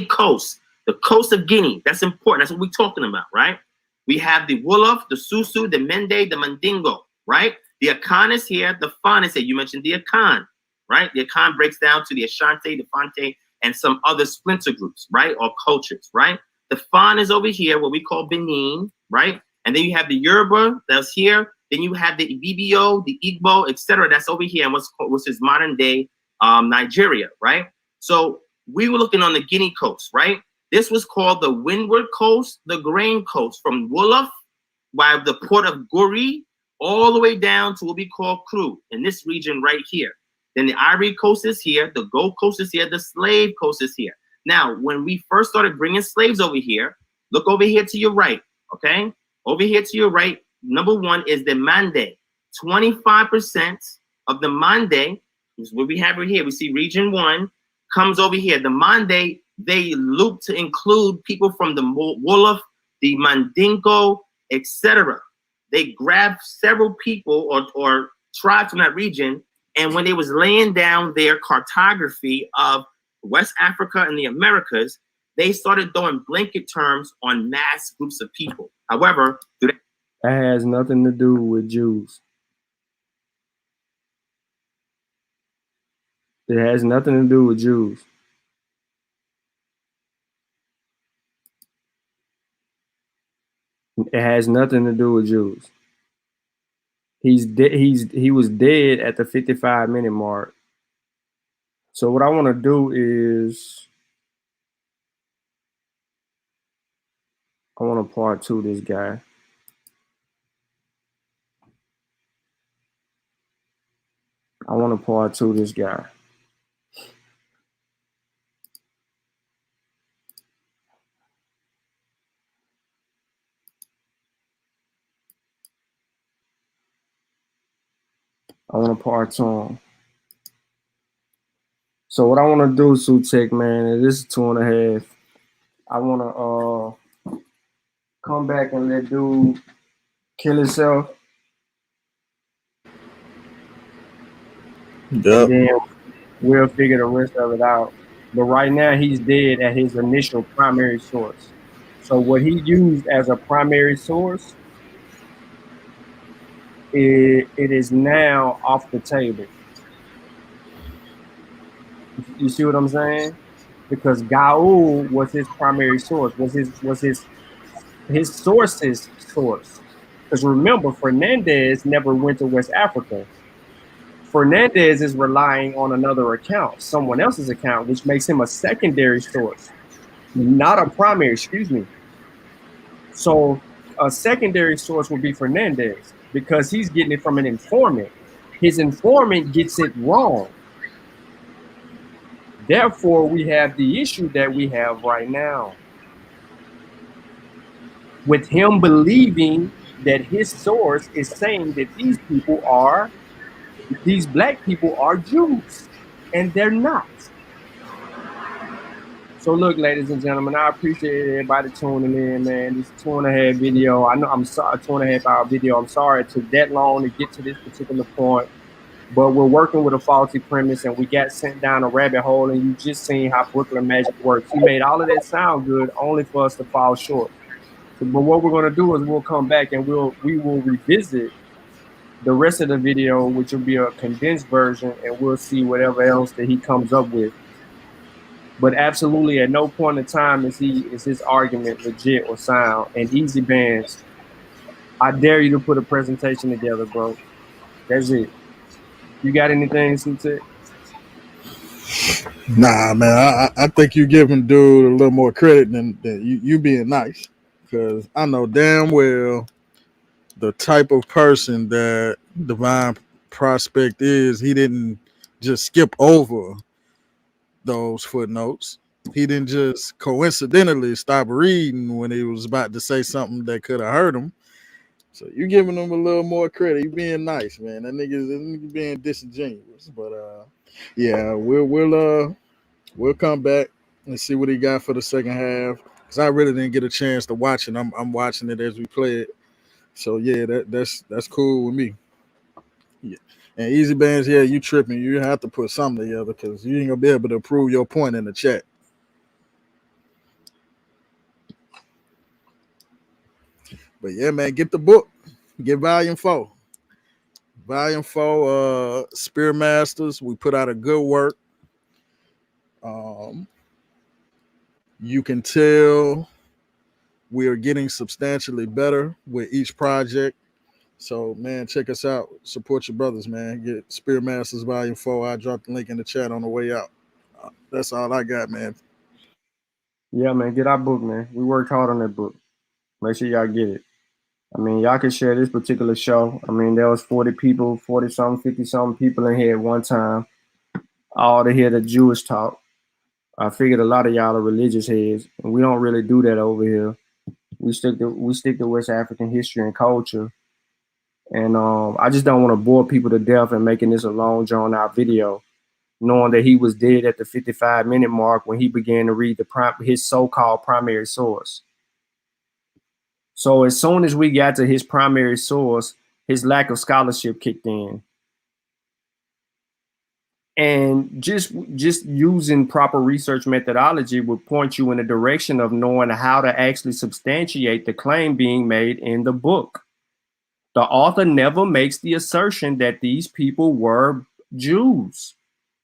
S3: Coast, the coast of Guinea. That's important. That's what we're talking about, right? We have the Wolof, the Susu, the Mende, the Mandingo, right? The Akan is here, the Fan is here. You mentioned the Akan, right? The Akan breaks down to the Ashanti, the Fante, and some other splinter groups, right? Or cultures, right? The Fan is over here, what we call Benin, right? And then you have the Yoruba that's here. Then you have the Ibibio, the Igbo, etc. That's over here, and what's is modern day Nigeria, right? So we were looking on the Guinea coast, right? This was called the Windward Coast, the Grain Coast, from Wolof by the port of Guri all the way down to what we call Kru in this region right here. Then the Ivory Coast is here, the Gold Coast is here, the Slave Coast is here. Now, when we first started bringing slaves over here, look over here to your right, okay? Over here to your right, number one is the Mande. 25% of the Mande is what we have right here. We see region 1 comes over here. The Mande, they loop to include people from the Wolof, the Mandingo, etc. They grabbed several people or tribes from that region, and when they was laying down their cartography of West Africa and the Americas, they started throwing blanket terms on mass groups of people. However,
S1: that has nothing to do with Jews. It has nothing to do with Jews. It has nothing to do with Jews. He was dead at the 55-minute mark. So what I want to do is I want to part 2 this guy. I want to part 2 this guy. I want to part 2 him. So what I want to do, Sutek, man, is this is 2.5. I want to come back and let dude kill himself.
S6: Yep.
S1: And then we'll figure the rest of it out. But right now, he's dead at his initial primary source. So what he used as a primary source, it is now off the table. You see what I'm saying? Because gaou was his primary source, was his source's source. Because remember, Fernandez never went to West Africa. Fernandez is relying on another account, someone else's account, which makes him a secondary source, not a primary, excuse me. So a secondary source would be Fernandez because he's getting it from an informant. His informant gets it wrong. Therefore, we have the issue that we have right now with him believing that his source is saying that these black people are Jews, and they're not. So look, ladies and gentlemen, I appreciate everybody tuning in, man. This 2.5 video. I know I'm sorry, 2.5 hour video. I'm sorry it took that long to get to this particular point, but we're working with a faulty premise, and we got sent down a rabbit hole, and you just seen how Brooklyn Magic works. He made all of that sound good, only for us to fall short. So, but what we're gonna do is we'll come back and we will revisit the rest of the video, which will be a condensed version, and we'll see whatever else that he comes up with. But absolutely, at no point in time is his argument legit or sound. And Easy Bands, I dare you to put a presentation together, bro. That's it. You got anything, Sutek?
S6: Nah, man. I think you giving dude a little more credit than you being nice, because I know damn well the type of person that Divine Prospect is. He didn't just skip over those footnotes. He didn't just coincidentally stop reading when he was about to say something that could have hurt him. So you giving them a little more credit. You being nice, man. That nigga being disingenuous. But yeah, we'll come back and see what he got for the second half. Cause I really didn't get a chance to watch it. I'm watching it as we play it. So yeah, that's cool with me. Yeah. And Easy Bands, yeah, you tripping. You have to put something together because you ain't gonna be able to prove your point in the chat. But yeah, man, get the book. Get volume 4. Volume 4, Spear Masters. We put out a good work. You can tell we are getting substantially better with each project. So, man, check us out. Support your brothers, man. Get Spear Masters Volume 4. I dropped the link in the chat on the way out. That's all I got, man.
S1: Yeah, man, get our book, man. We worked hard on that book. Make sure y'all get it. I mean, y'all can share this particular show. I mean, there was 40 people, 40-something, 50-something people in here at one time, all to hear the Jewish talk. I figured a lot of y'all are religious heads, and we don't really do that over here. We stick to West African history and culture. And I just don't want to bore people to death and making this a long drawn out video, knowing that he was dead at the 55-minute mark when he began to read his so-called primary source. So as soon as we got to his primary source, his lack of scholarship kicked in. And just using proper research methodology would point you in the direction of knowing how to actually substantiate the claim being made in the book. The author never makes the assertion that these people were Jews.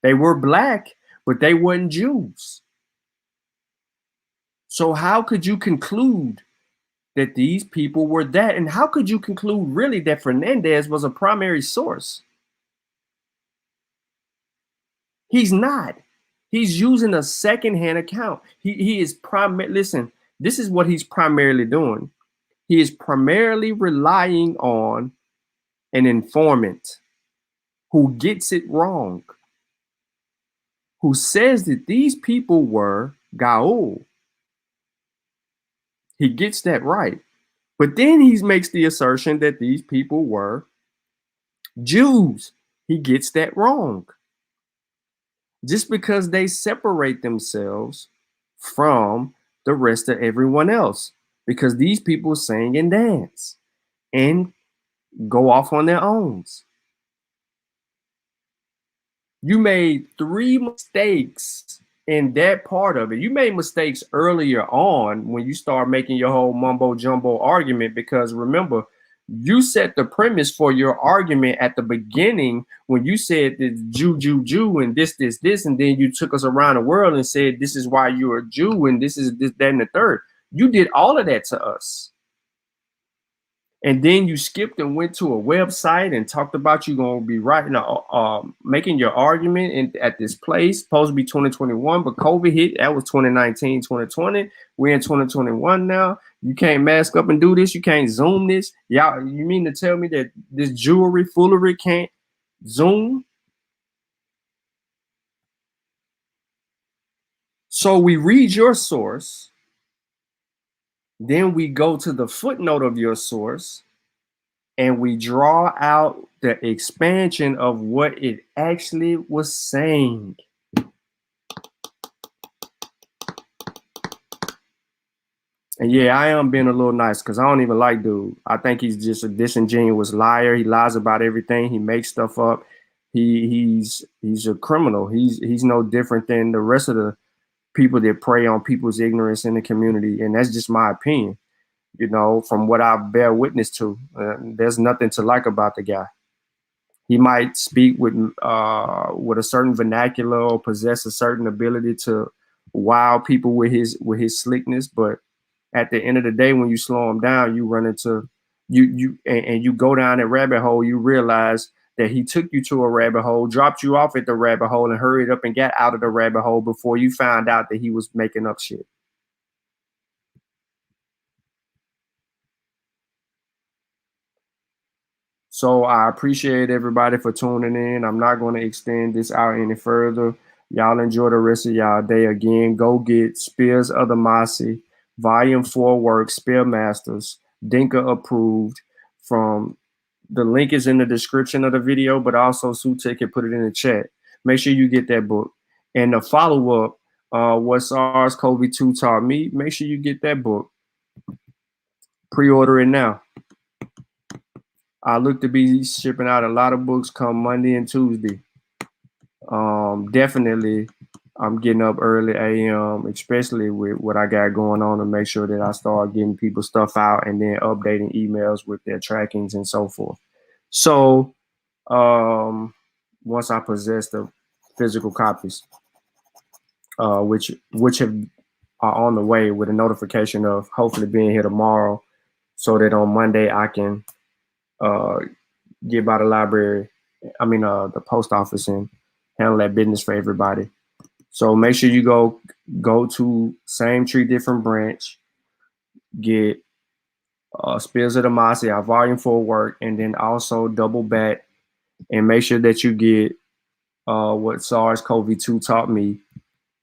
S1: They were black, but they weren't Jews. So how could you conclude that these people were that? And how could you conclude really that Fernandez was a primary source? He's not. He's using a secondhand account. He is listen, this is what he's primarily doing. He is primarily relying on an informant who gets it wrong, who says that these people were gaou. He gets that right. But then he makes the assertion that these people were Jews. He gets that wrong. Just because they separate themselves from the rest of everyone else, because these people sing and dance and go off on their own. You made 3 mistakes in that part of it. You made mistakes earlier on when you start making your whole mumbo jumbo argument, because remember, you set the premise for your argument at the beginning when you said that Jew, and this, and then you took us around the world and said, this is why you're a Jew, and this is this, that, and the third. You did all of that to us. And then you skipped and went to a website and talked about you going to be writing, making your argument at this place, supposed to be 2021, but COVID hit. That was 2019, 2020. We're in 2021 now. You can't mask up and do this. You can't Zoom this. Y'all, you mean to tell me that this jewelry foolery can't Zoom? So we read your source. Then we go to the footnote of your source, and we draw out the expansion of what it actually was saying. And yeah, I am being a little nice because I don't even like dude. I think he's just a disingenuous liar. He lies about everything. He makes stuff up. He's a criminal. He's no different than the rest of the people that prey on people's ignorance in the community. And that's just my opinion. You know, from what I bear witness to, there's nothing to like about the guy. He might speak with a certain vernacular or possess a certain ability to wow people with his slickness, but at the end of the day, when you slow him down, you run into you go down that rabbit hole. You realize that he took you to a rabbit hole, dropped you off at the rabbit hole, and hurried up and got out of the rabbit hole before you found out that he was making up shit. So I appreciate everybody for tuning in. I'm not going to extend this out any further. Y'all enjoy the rest of y'all day. Again, go get Spears of the Masi, Volume 4 work, Spear Masters, Dinka approved, from the link is in the description of the video, but also Sute can put it in the chat. Make sure you get that book. And the follow-up, what SARS-CoV-2 taught me, make sure you get that book. Pre-order it now. I look to be shipping out a lot of books come Monday and Tuesday. Definitely, I'm getting up early AM, especially with what I got going on, to make sure that I start getting people stuff out and then updating emails with their trackings and so forth. So once I possess the physical copies, which are on the way, with a notification of hopefully being here tomorrow, so that on Monday I can get by the library, the post office, and handle that business for everybody. So make sure you go to Same Tree Different Branch, get Spears of the Mossy, our volume 4 work, and then also double back and make sure that you get what SARS-CoV-2 taught me.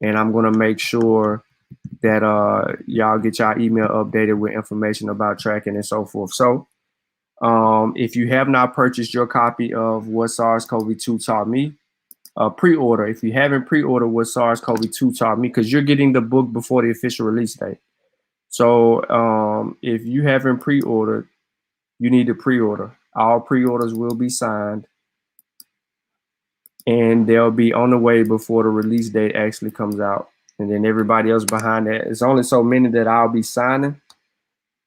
S1: And I'm going to make sure that y'all get y'all email updated with information about tracking and so forth. So if you have not purchased your copy of what SARS-CoV-2 taught me, pre-order. If you haven't pre-ordered what SARS-CoV-2 taught me, because you're getting the book before the official release date. So if you haven't pre-ordered, you need to pre-order. All pre-orders will be signed, and they'll be on the way before the release date actually comes out. And then everybody else behind that, it's only so many that I'll be signing.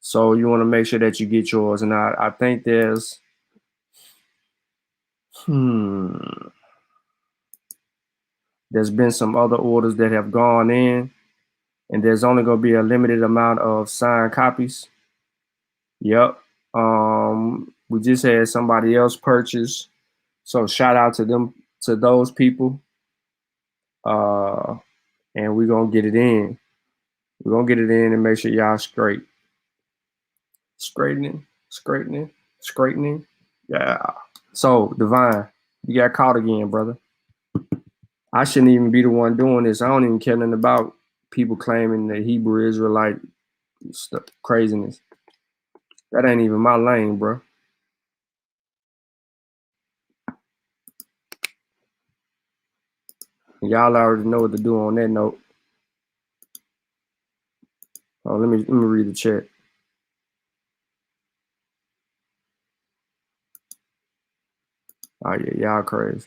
S1: So you want to make sure that you get yours. And I think there's, there's been some other orders that have gone in, and there's only going to be a limited amount of signed copies. Yep. We just had somebody else purchase. So shout out to them, to those people. And we're going to get it in. We're going to get it in and make sure y'all straight. Straightening. Yeah. So, Divine, you got caught again, brother. I shouldn't even be the one doing this. I don't even care nothing about people claiming the Hebrew Israelite stuff, craziness. That ain't even my lane, bro. Y'all already know what to do on that note. Oh, let me read the chat. Oh yeah, y'all crazy.